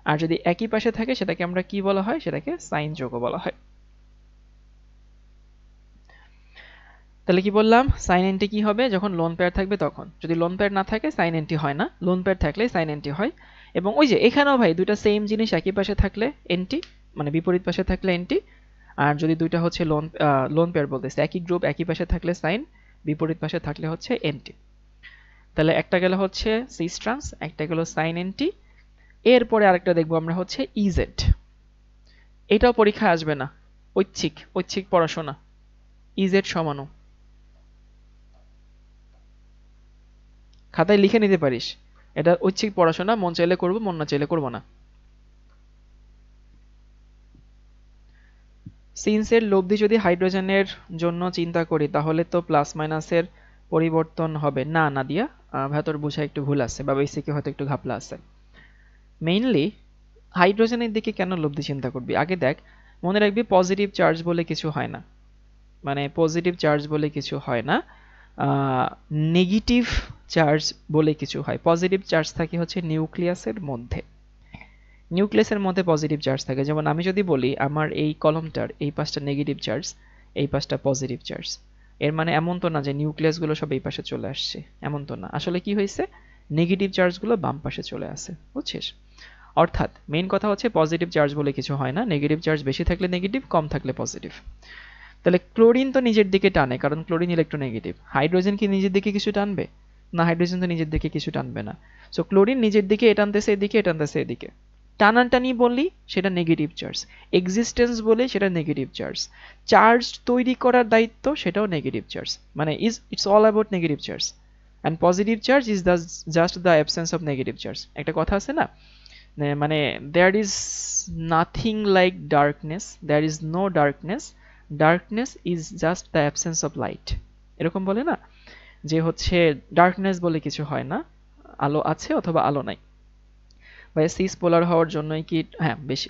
আর যদি একই পাশে থাকে সেটাকে আমরা কি বলা হয়, সেটাকে সাইন যৌগ বলা হয়। তাহলে কি বললাম, সাইন এন্টি কি হবে, যখন লোন পেয়ার থাকবে তখন। যদি লোন পেয়ার না থাকে সাইন এন্টি হয় না, লোন পেয়ার থাকলে সাইন এন্টি হয়। এবং ওই যে এখানেও ভাই দুইটা সেম জিনিস একই পাশে থাকলে এন্টি, মানে বিপরীত পাশে থাকলে এন্টি, আর যদি দুইটা হচ্ছে লোন পেয়ার বলতেছে, একই গ্রুপ একই পাশে থাকলে সাইন, বিপরীত পাশে থাকলে হচ্ছে এন্টি। তাহলে একটা গেল হচ্ছে সিস ট্রান্স, একটা গেল সাইন এন্টি। এরপরে আরেকটা দেখবো আমরা হচ্ছে ইজেড। এটাও পরীক্ষায় আসবে না, ঐচ্ছিক পড়াশোনা। ইজেড সমানো, খাতায় লিখে নিতে পারিস, এটা ঐচ্ছিক পড়াশোনা, মন চাইলে করব, মন না চাইলে করব না। সিন্সের লব্ধি যদি হাইড্রোজেনের জন্য চিন্তা করি তাহলে তো প্লাস মাইনাসের পরিবর্তন হবে না। না দিয়া ভেতর বুঝা একটু ভুল আছে, বা বেসিকে হয়তো একটু ঘাপলা আছে। মেইনলি হাইড্রোজেনের দিকে কেন লব্ধি চিন্তা করবি, আগে দেখ, মনে রাখবি পজিটিভ চার্জ বলে কিছু হয় না, মানে পজিটিভ চার্জ বলে কিছু হয় না, নেগেটিভ চার্জ বলে কিছু হয়। পজিটিভ চার্জ থাকে হচ্ছে নিউক্লিয়াসের মধ্যে, নিউক্লিয়াসের মধ্যে পজিটিভ চার্জ থাকে। যেমন আমি যদি বলি আমার এই কলমটার এই পাশটা নেগেটিভ চার্জ, এই পাশটা পজিটিভ চার্জ, এর মানে এমন তো না যে নিউক্লিয়াসগুলো সব এই পাশে চলে আসছে, এমন তো না। আসলে কি হয়েছে, নেগেটিভ চার্জগুলো বাম পাশে চলে আসে, বুঝছিস? অর্থাৎ মেইন কথা হচ্ছে পজিটিভ চার্জ বলে কিছু হয় না, নেগেটিভ চার্জ বেশি থাকলে নেগেটিভ, কম থাকলে পজিটিভ। তাহলে ক্লোরিন তো নিজের দিকে টানে, কারণ ক্লোরিন ইলেকট্রোনেগেটিভ। হাইড্রোজেন কি নিজের দিকে কিছু টানবে না, হাইড্রোজেন তো নিজের দিকে কিছু টানবে না। সো ক্লোরিন নিজের দিকে টানতেছে এদিকে, টানতেছে এদিকে। টানাটানি বলি সেটা নেগেটিভ চার্জ, এক্সিস্টেন্স বলে সেটা নেগেটিভ চার্জ, চার্জ তৈরি করার দায়িত্ব সেটাও নেগেটিভ চার্জ। মানে it's all about negative charge, and positive charge is just the absence of negative charge. একটা কথা আছে না, মানে there is nothing like darkness, there is no darkness, darkness is just the absence of light. এরকম বলে না, যে হচ্ছে ডার্কনেস বলে কিছু হয় না, আলো আছে অথবা আলো নাই। বা সিস পোলার হওয়ার জন্যই কি, হ্যাঁ বেশি।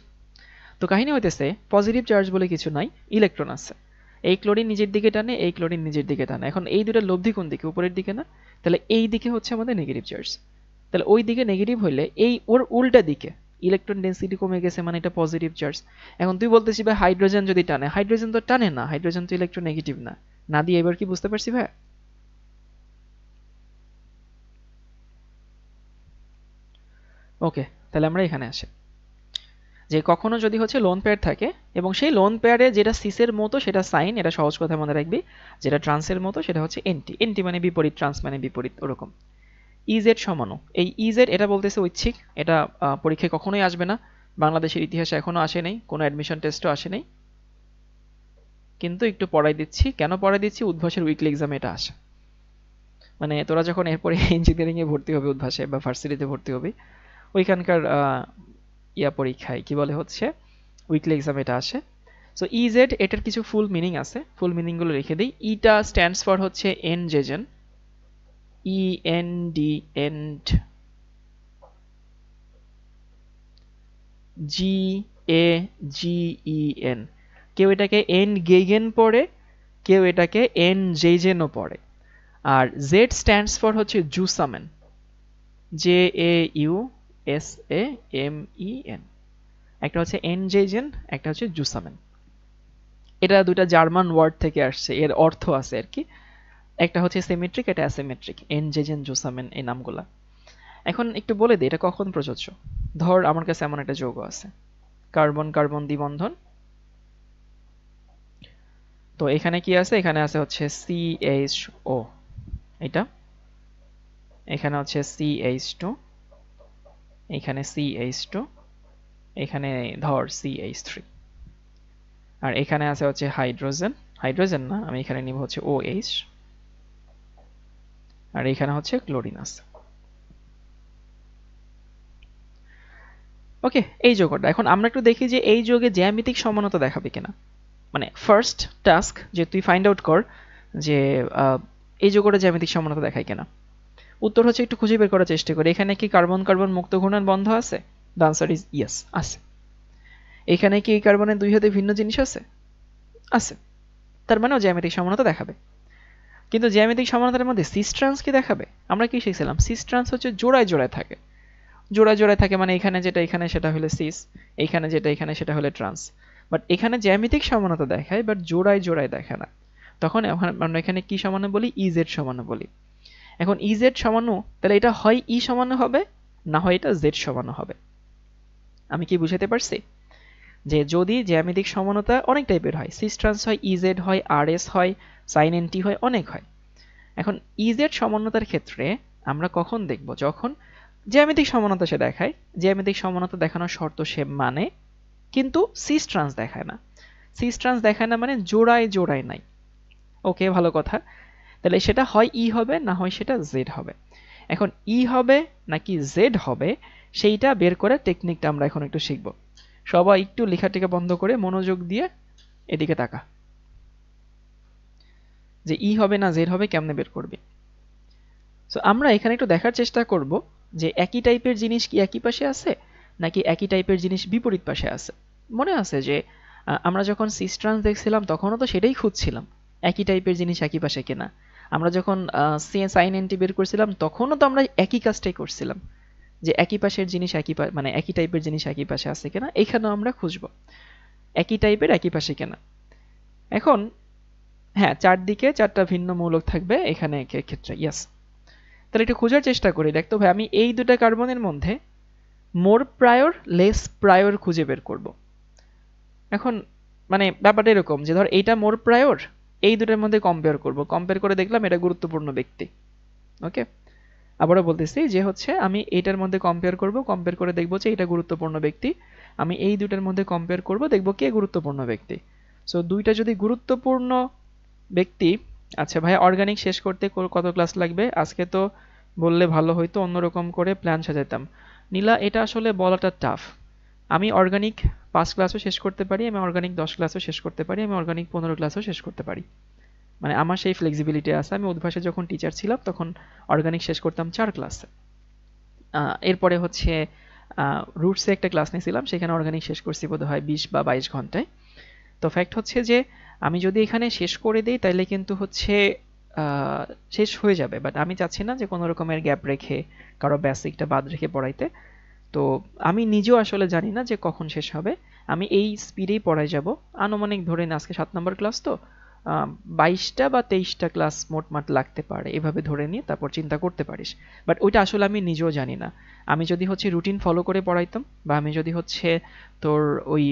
তো কাহিনী হইতেছে পজিটিভ চার্জ বলে কিছু নাই, ইলেকট্রন আছে। এই ক্লোরিন নিজের দিকে টানে, এই ক্লোরিন নিজের দিকে টানে। এখন এই দুটো লব্ধি কোন দিকে, উপরের দিকে না? তাহলে এই দিকে হচ্ছে আমাদের নেগেটিভ চার্জ। তাহলে ওই দিকে নেগেটিভ হইলে এই ওর উল্টা দিকে ইলেকট্রন ডেন্সিটি কমে গেছে, মানে এটা পজিটিভ চার্জ। এখন তুই বলতেছিস ভাই হাইড্রোজেন যদি টানে, হাইড্রোজেন তো টানে না, হাইড্রোজেন তো ইলেকট্রোনেগেটিভ না। না দিয়ে এবার কি বুঝতে পারছি ভাই? ওকে, তাহলে আমরা এখানে আসি যে কখনো যদি হচ্ছে লোন পেয়ার থাকে এবং সেই লোন পেয়ারে যেটা সিসের মতো সেটা সাইন, এটা সহজ কথা মনে রাখবি। যেটা ট্রান্সের মতো সেটা হচ্ছে এন্টি, এন্টি মানে বিপরীত, ট্রান্স মানে বিপরীত, ওরকম। ইজেড সমানো, এই ইজেড এটা বলতেছে ঐচ্ছিক, এটা পরীক্ষায় কখনোই আসবে না, বাংলাদেশের ইতিহাসে এখনো আসে নাই, কোনো অ্যাডমিশন টেস্টও আসে নাই। কিন্তু একটু পড়াই দিচ্ছি, কেন পড়াই দিচ্ছি, উদ্ভাসের উইকলি এক্সামে এটা আসে। মানে তোরা যখন এরপরে ইঞ্জিনিয়ারিং এ ভর্তি হবে উদ্ভাসে বা ভার্সিটিতে ভর্তি হবে, ওইখানকার পরীক্ষায় কি বলে হচ্ছে উইকলি এক্সাম এটা আসে। সো ইজেড এটার কিছু ফুল মিনিং আছে, ফুল মিনিং গুলো রেখে দিই। ইটা স্ট্যান্ডস ফর হচ্ছে এনজেজেন, END এন্ড, GAGEN, কেউ এটাকে এনগেগেন পড়ে, কেউ এটাকে এনজেজেনও পড়ে। আর জেড স্ট্যান্ডস ফর হচ্ছে জুসামেন, JAUSAMEN। একটা হচ্ছে এনজেজেন, একটা হচ্ছে জুসামেন। এটা দুটা জার্মান ওয়ার্ড থেকে আসছে, এর অর্থ আছে আর কি। একটা হচ্ছে সিমেট্রিক, এটা অ্যাসিমেট্রিক, এনজেজেন জুসামেন এই নামগুলা। এখন একটু বলে দিই এটা কখন প্রযোজ্য। ধর আমার কাছে এমন একটা যৌগ আছে, কার্বন কার্বন দ্বিবন্ধন। তো এখানে কি আছে, এখানে আছে হচ্ছে CH2, এটা এখানে হচ্ছে CH2, এখানে CH2, এখানে ধর CH3, আর এখানে আছে হচ্ছে হাইড্রোজেন, হাইড্রোজেন না, আমি এখানে নিব হচ্ছে OH, আর এখানে হচ্ছে ক্লোরিন আছে। ওকে, এই যৌগটা এখন আমরা একটু দেখি যে এই যৌগে জ্যামিতিক সমানতা দেখাবে কিনা। মানে ফার্স্ট টাস্ক যে তুই ফাইন্ড আউট কর যে এই যৌগটা জ্যামিতিক সমানতা দেখায় কিনা। উত্তর হচ্ছে একটু খুঁজে বের করার চেষ্টা করি, এখানে কি কার্বন কার্বন মুক্ত ঘূর্ণন বন্ধ আছে? দ্য আনসার ইজ ইয়েস, আছে। এখানে কি এই কার্বনের দুই হাতে ভিন্ন জিনিস আছে? আছে। তার মানেও জ্যামিতিক সমানতা দেখাবে। কিন্তু জ্যামিতিক সমানতার মধ্যে সিস ট্রান্স কি দেখাবে? আমরা কি শিখছিলাম সিস ট্রান্স হচ্ছে জোড়ায় জোড়ায় থাকে, জোড়ায় জোড়ায় থাকে, মানে এখানে যেটা এখানে সেটা হলো সিস, এইখানে যেটা এখানে সেটা হলো ট্রান্স। বাট এখানে জ্যামিতিক সমানতা দেখায়, বাট জোড়ায় জোড়ায় দেখায় না। তখন আমরা এখানে কি সমানু বলি, ইজেড সমানু বলি। এখন ইজেড সমানু, তাহলে এটা হয় ই সমানু হবে, না হয় এটা জেড সমানু হবে। আমি কি বুঝাতে পারছি? যে যদি জ্যামিতিক সমানতা অনেক টাইপের হয়, সিস ট্রান্স হয়, ইজেড হয়, আরএস হয়, সাইন এনটি হয়, অনেক হয়। এখন ইজেড সমানতার ক্ষেত্রে আমরা কখন দেখব? যখন জ্যামিতিক সমানতা সে দেখায়, জ্যামিতিক সমানতা দেখানোর শর্ত সে মানে, কিন্তু সিস ট্রান্স দেখায় না। সিস ট্রান্স দেখায় না মানে জোড়ায় জোড়ায় নাই। ওকে, ভালো কথা। তাহলে সেটা হয় ই হবে, না হয় সেটা জেড হবে। এখন ই হবে নাকি জেড হবে সেইটা বের করার টেকনিকটা আমরা এখন একটু শিখব। সবাই একটু লেখাটিকে বন্ধ করে মনোযোগ দিয়ে এদিকে তাকা, যে ই হবে না জেড হবে কেমনে বের করবে। সো আমরা এখানে একটু দেখার চেষ্টা করব যে একই টাইপের জিনিস কি একই পাশে আছে নাকি একই টাইপের জিনিস বিপরীত পাশে আছে। মনে আছে যে আমরা যখন সিস ট্রান্স দেখছিলাম তখনও তো সেটাই খুঁজছিলাম, একই টাইপের জিনিস একই পাশে কিনা। আমরা যখন সাইন এনটি বের করছিলাম তখনও তো আমরা একই কাজটাই করছিলাম, যে একই পাশের জিনিস মানে একই টাইপের জিনিস একই পাশে আছে কিনা। এখানেও আমরা খুঁজব একই টাইপের একই পাশে কিনা। এখন হ্যাঁ, চারদিকে চারটা ভিন্ন মৌলক থাকবে এখানে ক্ষেত্রে, ইয়াস। তাহলে একটু খোঁজার চেষ্টা করি। দেখতো ভাই, আমি এই দুটা কার্বনের মধ্যে মোর প্রায়র লেস প্রায়র খুঁজে বের করব। এখন মানে ব্যাপারটা এরকম যে ধর এইটা মোর প্রায়র, এই দুটার মধ্যে কম্পেয়ার করব, কম্পেয়ার করে দেখলাম এটা গুরুত্বপূর্ণ ব্যক্তি। ওকে, আবারও বলতেছি যে হচ্ছে আমি এইটার মধ্যে কম্পেয়ার করব, কম্পেয়ার করে দেখব যে এটা গুরুত্বপূর্ণ ব্যক্তি। আমি এই দুটার মধ্যে কম্পেয়ার করব, দেখব কে গুরুত্বপূর্ণ ব্যক্তি। সো দুইটা যদি গুরুত্বপূর্ণ ব্যক্তি। আচ্ছা ভাই, অর্গানিক শেষ করতে কত ক্লাস লাগবে? আজকে তো বললে ভালো হইতো, অন্যরকম করে প্ল্যান সাজাতাম। নীলা, এটা আসলে বলাটা টাফ। আমি অর্গানিক 5 ক্লাসও শেষ করতে পারি, আমি অর্গানিক 10 ক্লাসও শেষ করতে পারি, আমি অর্গানিক 15 ক্লাসও শেষ করতে পারি। মানে আমার সেই ফ্লেক্সিবিলিটি আছে। আমি উদ্ভাসে যখন টিচার ছিলাম তখন অর্গানিক শেষ করতাম 4 ক্লাসে। এরপরে হচ্ছে রুটসে একটা ক্লাস নিয়েছিলাম, সেখানে অর্গানিক শেষ করছি বোধহয় 20 বা 22 ঘন্টায়। তো ফ্যাক্ট হচ্ছে যে আমি যদি এখানে শেষ করে দিই তাহলে কিন্তু হচ্ছে শেষ হয়ে যাবে, বাট আমি চাচ্ছি না যে কোনো রকমের গ্যাপ রেখে কারো বেসিকটা বাদ রেখে পড়াইতে। তো আমি নিজেও আসলে জানি না যে কখন শেষ হবে। আমি এই স্পিডেই পড়াই যাব। আনুমানিক ধরে নিন আজকে 7 নম্বর ক্লাস, তো 22টা বা 23টা ক্লাস মোটমাট লাগতে পারে, এভাবে ধরে নিয়ে তারপর চিন্তা করতে পারিস। বাট ওইটা আসলে আমি নিজেও জানি না। আমি যদি হচ্ছে রুটিন ফলো করে পড়াইতাম বা আমি যদি হচ্ছে তোর ওই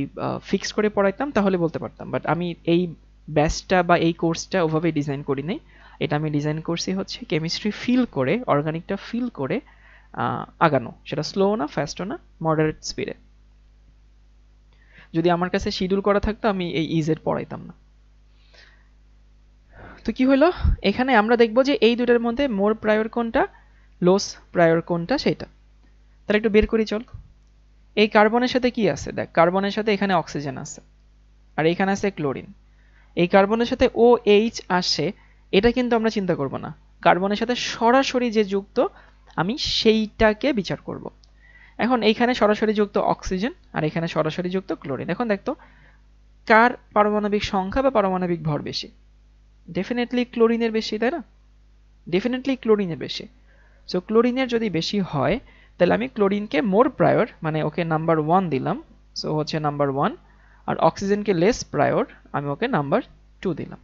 ফিক্স করে পড়াইতাম তাহলে বলতে পারতাম। বাট আমি এই ব্যাচটা বা এই কোর্সটা ওভাবে ডিজাইন করি নাই। এটা আমি ডিজাইন করছি হচ্ছে কেমিস্ট্রি ফিল করে, অর্গানিকটা ফিল করে আগানো, সেটা স্লো না ফাস্টও না, মডারেট স্পিডে। যদি আমার কাছে শিডিউল করা থাকতো আমি এই ইজেড পড়াইতাম না। তো কি হলো, এখানে আমরা দেখব যে এই দুটার মধ্যে মোর প্রায়র কোনটা, লোস প্রায়র কোনটা সেটা। তাহলে একটু বের করি চল। এই কার্বনের সাথে কি আছে দেখ, কার্বনের সাথে এখানে অক্সিজেন আছে আর এখানে আছে ক্লোরিন। এই কার্বনের সাথে OH আসে, এটা কিন্তু আমরা চিন্তা করব না। কার্বনের সাথে সরাসরি যে যুক্ত আমি সেইটাকে বিচার করব। এখন এইখানে সরাসরি যুক্ত অক্সিজেন আর এখানে সরাসরি যুক্ত ক্লোরিন। এখন দেখতো কার পারমাণবিক সংখ্যা বা পারমাণবিক ভর বেশি? ডেফিনেটলি ক্লোরিনের বেশি, তাই না? ডেফিনেটলি ক্লোরিনের বেশি। সো ক্লোরিনের যদি বেশি হয় তাহলে আমি ক্লোরিনকে মোর প্রায়র মানে ওকে নাম্বার 1 দিলাম, সো হচ্ছে নাম্বার 1। আর অক্সিজেনকে লেস প্রায়র, আমি ওকে নাম্বার 2 দিলাম।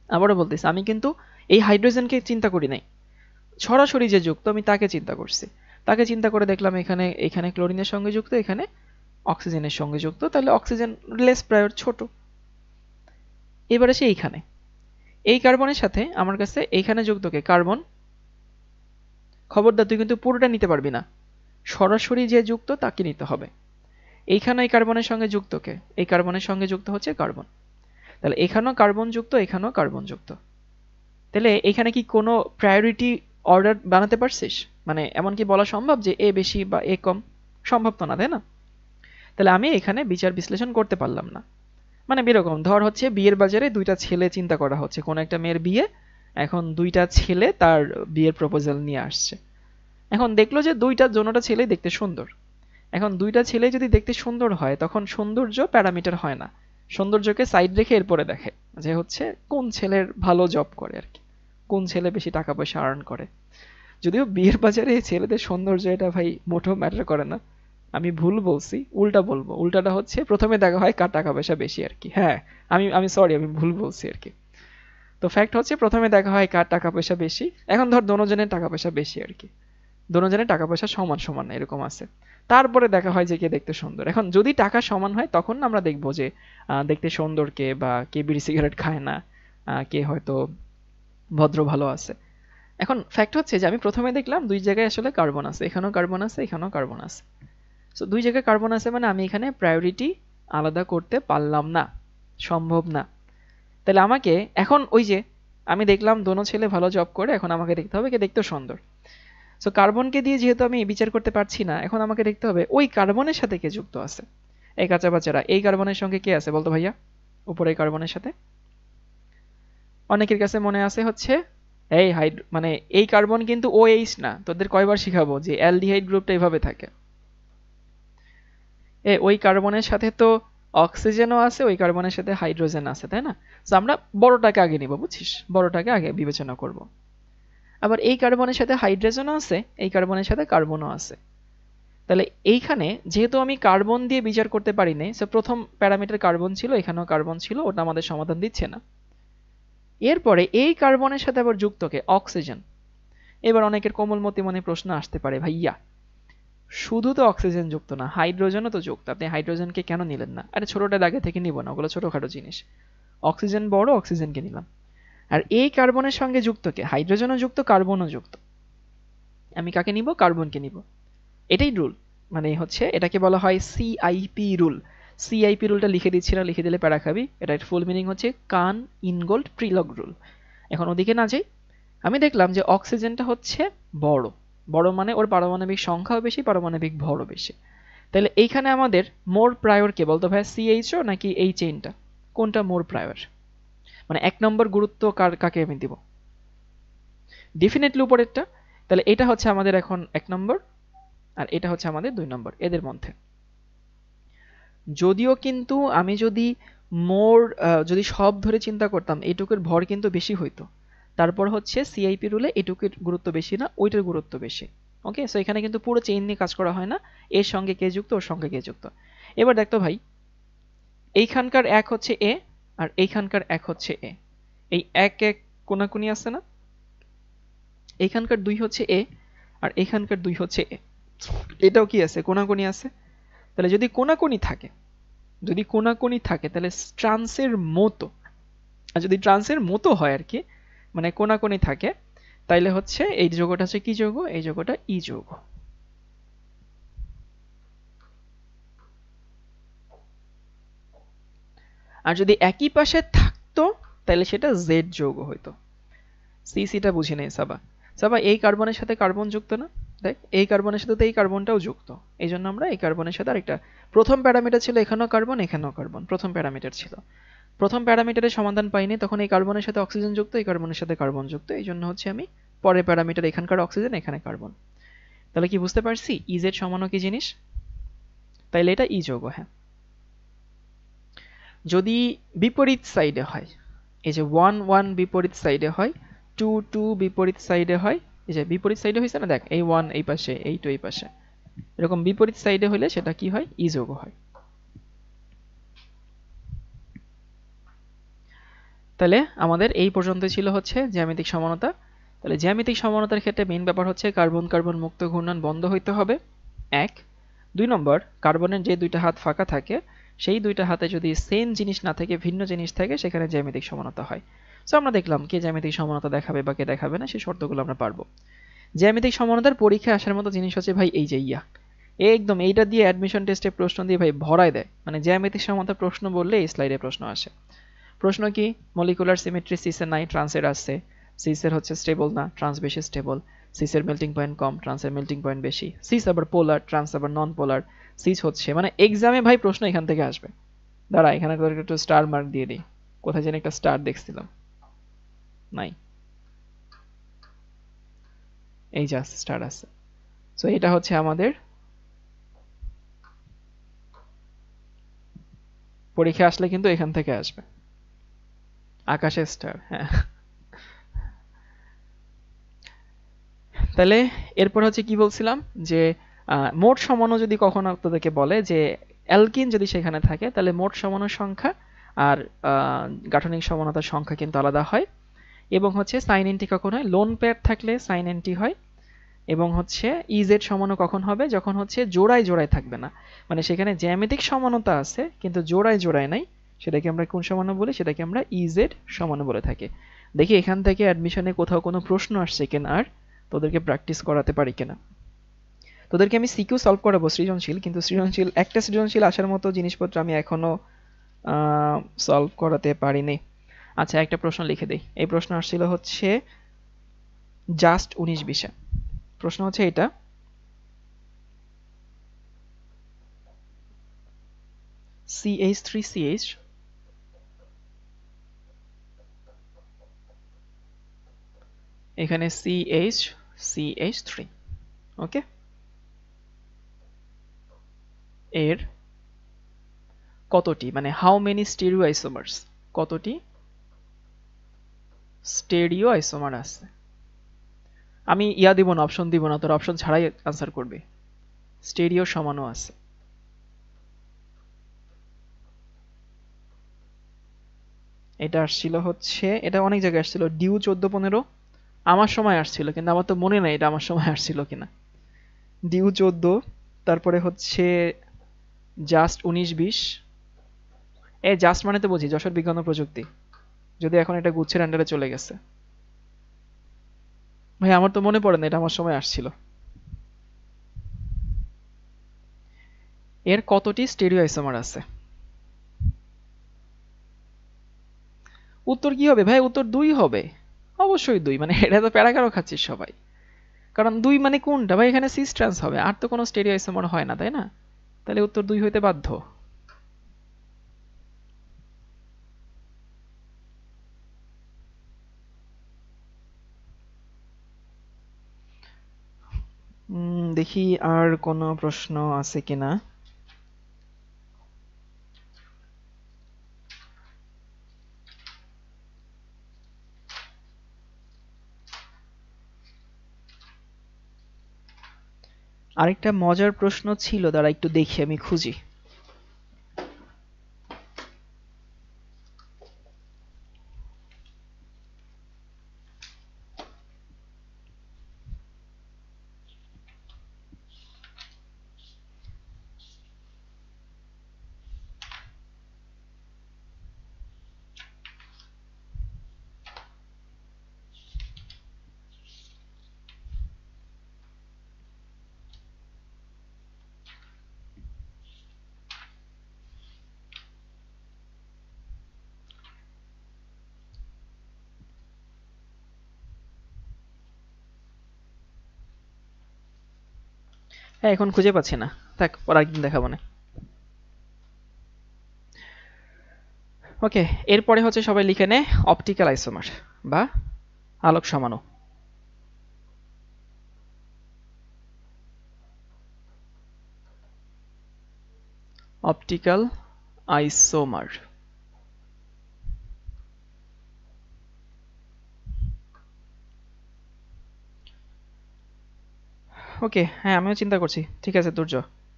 আবারও বলতেছি, আমি কিন্তু এই হাইড্রোজেনকে চিন্তা করি নাই, সরাসরি যে যুক্ত আমি তাকে চিন্তা করছি। তাকে চিন্তা করে দেখলাম এখানে এখানে ক্লোরিনের সঙ্গে যুক্ত, এখানে অক্সিজেনের সঙ্গে যুক্ত, তাহলে অক্সিজেন লেস প্রায়র, ছোট। এবারে সে এইখানে এই কার্বনের সাথে আমার কাছে এইখানে যুক্ত কে, কার্বন। খবরদার তুই কিন্তু পুরোটা নিতে পারবি না, সরাসরি যে যুক্ত তাকে নিতে হবে। এইখানে এই কার্বনের সঙ্গে যুক্ত কে, এই কার্বনের সঙ্গে যুক্ত হচ্ছে কার্বন। তাহলে এখানেও কার্বন যুক্ত, এখানেও কার্বন যুক্ত। তাহলে এখানে কি কোনো প্রায়োরিটি অর্ডার বানাতে পারছিস? মানে এমন কি বলা সম্ভব যে এ বেশি বা এ কম? সম্ভব তো না, তাই না? তাহলে আমি এখানে বিচার বিশ্লেষণ করতে পারলাম না। মানে এরকম ধর হচ্ছে বিয়ের বাজারে দুইটা ছেলে চিন্তা করা হচ্ছে, কোন একটা মেয়ের বিয়ে। এখন দুইটা ছেলে তার বিয়ের প্রপোজাল নিয়ে আসছে। এখন দেখলো যে দুইটা ছেলে দেখতে সুন্দর। এখন দুইটা ছেলে যদি দেখতে সুন্দর হয় তখন সৌন্দর্য প্যারামিটার হয় না, সৌন্দর্যকে সাইড রেখে এরপরে দেখে যে হচ্ছে কোন ছেলের ভালো জব করে আর কি, কোন ছেলে বেশি টাকা পয়সা আর্ন করে। যদিও বিয়ের বাজারে ছেলেদের সৌন্দর্য এটা ভাই মোটেও ম্যাটার করে না। আমি ভুল বলছি, উল্টা বলবো। উল্টাটা হচ্ছে প্রথমে দেখা হয় কার টাকা পয়সা বেশি আর কি। হ্যাঁ, আমি সরি, আমি ভুল বলছি আর কি। তো ফ্যাক্ট হচ্ছে প্রথমে দেখা হয় কার টাকা পয়সা বেশি। এখন ধর দোনোজনের টাকা পয়সা বেশি আর কি। দুজনের টাকা পয়সা সমান সমান এরকম আছে। তারপরে দেখা হয় যে কে দেখতে সুন্দর। এখন যদি টাকা সমান হয় তখন আমরা দেখবো যে দেখতে সুন্দর কে, বা কে বিড়ি সিগারেট খায় না, কে হয়তো ভদ্র ভালো আছে। এখন ফ্যাক্ট হচ্ছে যে আমি প্রথমে দেখলাম দুই জায়গায় আসলে কার্বন আছে, এখানেও কার্বন আছে, এখানেও কার্বন আছে। সো দুই জায়গায় কার্বন আছে মানে আমি এখানে প্রায়োরিটি আলাদা করতে পারলাম না, সম্ভব না। তাহলে আমাকে এখন ওই যে আমি দেখলাম দোনো ছেলে ভালো জব করে, এখন আমাকে দেখতে হবে কে দেখতে সুন্দর। সো কার্বনকে দিয়ে যেহেতু আমি বিচার করতে পারছি না, এখন আমাকে দেখতে হবে ওই কার্বনের সাথে কে যুক্ত আছে। এই কাঁচা বাচ্চারা এই কার্বনের সঙ্গে কে আছে বলতো ভাইয়া, উপরে কার্বনের সাথে? অনেকের কাছে মনে আছে হচ্ছে এই মানে এই কার্বন কিন্তু OH না, তোদের কয়বার শিখাবো যে অ্যালডিহাইড গ্রুপটা এইভাবে থাকে। ওই কার্বনের সাথে তো অক্সিজেনও আছে, ওই কার্বনের সাথে হাইড্রোজেন আছে, তাই না? তো আমরা বড়টাকে আগে নিব, বুঝছিস, বড়টাকে আগে বিবেচনা করব। আবার এই কার্বনের সাথে হাইড্রোজেনও আছে, এই কার্বনের সাথে কার্বনও আছে। তাহলে এইখানে যেহেতু আমি কার্বন দিয়ে বিচার করতে পারি নাই, সো প্রথম প্যারামিটার কার্বন ছিল, এখানেও কার্বন ছিল, ওটা আমাদের সমাধান দিচ্ছে না। এরপরে এই কার্বনের সাথে আবার যুক্ত কে, অক্সিজেন। এবার অনেকের কোমলমতি মনে প্রশ্ন আসতে পারে, ভাইয়া শুধু তো অক্সিজেন যুক্ত না, হাইড্রোজেনও তো যুক্ত, আপনি হাইড্রোজেনকে কেন নিলেন না? আরে ছোটটা দাগে থেকে নিব না, ওগুলো ছোটখাটো জিনিস। অক্সিজেন বড়, অক্সিজেনকে নিলাম। আর এই কার্বনের সঙ্গে যুক্ত কে, হাইড্রোজেনও যুক্ত, কার্বনও যুক্ত, আমি কাকে নিব? কার্বনকে নিব। এটাই রুল, মানে হচ্ছে এটাকে বলা হয় সিআইপি রুল। সিআইপি রুলটা লিখে দিচ্ছি না, লিখে দিলে প্যারা খাবি। এটার ফুল মিনিং হচ্ছে কান ইনগোল্ড প্রিলগ রুল। এখন ওদিকে না যাই, আমি দেখলাম যে অক্সিজেনটা হচ্ছে বড়, বড় মানে ওর পারমাণবিক সংখ্যাও বেশি, পারমাণবিক ভরও বেশি। তাহলে এইখানে আমাদের মোর প্রায়র কে বলতো ভাই, সিএইচও নাকি এই চেইনটা, কোনটা মোর প্রায়র? মানে এক নম্বর গুরুত্ব কাকে আমি দিব? ডেফিনেটলি উপরেরটা। তাহলে এটা হচ্ছে আমাদের এখন এক নম্বর, আর এটা হচ্ছে আমাদের 2 নম্বর এদের মধ্যে। যদিও কিন্তু আমি যদি মোর যদি সব ধরে চিন্তা করতাম, এইটুকুর ভর কিন্তু বেশি হইতো। তারপর হচ্ছে সিআইপি রুলে এটুকুর গুরুত্ব বেশি না, ওইটার গুরুত্ব বেশি। ওকে, সো এখানে কিন্তু পুরো চেইন নিয়ে কাজ করা হয় না, এর সঙ্গে কে যুক্ত, ওর সঙ্গে কে যুক্ত। এবার দেখতো ভাই, এইখানকার এক হচ্ছে এ, আর এইখানকার এক হচ্ছে এ, এই এক এক কোনাকুনি আছে না? এইখানকার 2 হচ্ছে এ, আর এইখানকার 2 হচ্ছে এ, এটাও কি আছে? কোনাকুনি আছে। তাহলে যদি কোনাকুনি থাকে, যদি কোনাকুনি থাকে তাহলে ট্রান্সের মতো, আর যদি ট্রান্সের মতো হয় আর কি, মানে কোনাকুনি থাকে, তাইলে হচ্ছে এই যৌগটা হচ্ছে কি যৌগ? এই যৌগটা ই যৌগ। আর যদি একই পাশে থাকতো তাহলে সেটা জেড যৌগ হইতো। সিসিটা বুঝে নেই সাবা। সাবা এই কার্বনের সাথে কার্বন যুক্ত না? দেখ এই কার্বনের সাথে তো এই কার্বনটাও যুক্ত, এই জন্য আমরা এই কার্বনের সাথে আরেকটা, প্রথম প্যারামিটার ছিল এখানেও কার্বন, এখানেও কার্বন, প্রথম প্যারামিটার ছিল। প্রথম প্যারামিটারের সমাধান পাইনি, তখন এই কার্বনের সাথে অক্সিজেন যুক্ত, এই কার্বনের সাথে কার্বন যুক্ত, এই জন্য হচ্ছে আমি পরের প্যারামিটার এখানকার অক্সিজেন, এখানে কার্বন। তাহলে কি বুঝতে পারছি ইজেড সমানও কি জিনিস? তাইলে এটা ই যৌগ। হ্যাঁ, যদি বিপরীত সাইডে হয়, এই যে 1 1 বিপরীত সাইডে হয়, 2 2 বিপরীত সাইডে হয়, এই যে বিপরীত সাইডে হইছে না, দেখ এই 1 এই পাশে, এই 2 এই পাশে, এরকম বিপরীত সাইডে হলে সেটা কি হয়? ই যৌগ হয়। তাহলে আমাদের এই পর্যন্ত ছিল হচ্ছে জ্যামিতিক সমানতা। তাহলে জ্যামিতিক সমানতার ক্ষেত্রে মেইন ব্যাপার হচ্ছে কার্বন কার্বন মুক্ত ঘূর্ণন বন্ধ হইতে হবে, 1। 2 নম্বর, কার্বনের যে দুইটা হাত ফাঁকা থাকে, সেই দুইটা হাতে যদি সেম জিনিস না থাকে, ভিন্ন জিনিস থাকে, সেখানে জ্যামিতিক সমানতা হয়। সো আমরা দেখলাম কে জ্যামিতিক সমানতা দেখাবে বা কে দেখাবে না, সেই শর্তগুলো আমরা পারবো। জ্যামিতিক সমানতার পরীক্ষায় আসার মতো জিনিস হচ্ছে ভাই এই যে একদম এইটা দিয়ে অ্যাডমিশন টেস্টে প্রশ্ন দিয়ে ভাই ভরায় দেয়। মানে জ্যামিতিক সমানতার প্রশ্ন বললে এই স্লাইডে প্রশ্ন আসে। প্রশ্ন কি? মলিকুলার সিমেট্রি সিসের নাই, ট্রান্সের আছে। সিসের হচ্ছে স্টেবল না, ট্রান্স বেশি স্টেবল। সিসের মেল্টিং পয়েন্ট কম, ট্রান্সের মেল্টিং পয়েন্ট বেশি। সিস আবার পোলার, ট্রান্স আবার নন পোলার। সিস হচ্ছে মানে এক্সামে ভাই প্রশ্ন এখান থেকে আসবে। দাঁড়া এখানে তোর একটু স্টার মার্ক দিয়ে দিই, কোথায় যেন একটা স্টার দেখছিলাম, নাই, এই যে স্টার আছে। সো এটা হচ্ছে আমাদের পরীক্ষা আসলে কিন্তু এখান থেকে আসবে, আকাশে স্টার। হ্যাঁ, তাহলে এরপর হচ্ছে কি বলছিলাম যে মোট সমাণু যদি কখনো তোদেরকে বলে যে অ্যালকিন যদি সেখানে থাকে, তাহলে মোট সমাণুর সংখ্যা আর গাঠনিক সমানতার সংখ্যা কিন্তু আলাদা হয়। এবং হচ্ছে সাইন এন্টি কখন হয়? লোন পেয়ার থাকলে সাইন এন্টি হয়, এবং হচ্ছে ইজেড সমানও কখন হবে, যখন হচ্ছে জোড়ায় জোড়ায় থাকবে না, মানে সেখানে জ্যামিতিক সমানতা আছে কিন্তু জোড়ায় জোড়ায় নাই, সেটাকে আমরা কোন সমানু বলি, সেটাকে আমরা ইজেড সমানু বলে থাকি। দেখি এখান থেকে অ্যাডমিশনে কোথাও কোনো প্রশ্ন আসছে কিনা, আর তোদেরকে প্র্যাকটিস করাতে পারি কিনা। তোদেরকে আমি সিকিউ সলভ করাবো সৃজনশীল, কিন্তু সৃজনশীল একটা সৃজনশীল আসার মতো জিনিসপত্র আমি এখনো সলভ করাতে পারিনি। আচ্ছা একটা প্রশ্ন লিখে দেই। এই প্রশ্ন আসছিল হচ্ছে জাস্ট 19-20-এ। প্রশ্ন হচ্ছে এটা, CH3CH এখানে CH ওকে, এর কতটি, মানে হাউ মেনি স্টেরিও আইসোমার্স, কতটি স্টেরিও আইসোমার আছে। আমি ইয়া দিব না, অপশন দিব না, তোর অপশন ছাড়াই আনসার করবে। স্টেরিও সমানও আছে। এটা আসছিল হচ্ছে, এটা অনেক জায়গায় আসছিল, ডিউ 14-15 আমার সময় আসছিল, কিন্তু আমার তো মনে নাই এটা আমার সময় আসছিল কিনা। ডিউ 14, তারপরে হচ্ছে জাস্ট 19-20। এ জাস্ট মানে তো বুঝি যশোর বিজ্ঞান ও প্রযুক্তি, যদি এখন এটা গুচ্ছের আন্ডারে চলে গেছে। ভাই আমার তো মনে পড়ে না এটা আমার সময় আসছিল। এর কতটি স্টেরিও আইসোমার আছে? উত্তর কি হবে ভাই? উত্তর 2 হবে, অবশ্যই 2। মানে এটা তো প্যারাগ্রাফ খাচ্ছিস সবাই, কারণ 2 মানে কোনটা ভাই, এখানে সিস ট্রান্স হবে, আর তো কোনো স্টেরিও আইসোমার হয় না, তাই না? তাহলে উত্তর 2 হইতে বাধ্য। দেখি আর কোনো প্রশ্ন আছে কিনা। আরেকটা মজার প্রশ্ন ছিল, দাঁড়া একটু দেখি, আমি খুঁজি। হ্যাঁ এখন খুঁজে পাচ্ছি না, থাক পর একদিন দেখাবো না। ওকে, এরপরে হচ্ছে সবাই লিখে নে অপটিক্যাল আইসোমার বা আলোক সমাণু। Optical isomer. ওকে, হ্যাঁ আমিও চিন্তা করছি। ঠিক আছে দুর্য,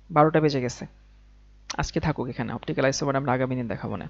12টা বেজে গেছে, আজকে থাকুক এখানে। অপটিক্যাল আইসোমার আমরা আগামী দিন দেখাবো না।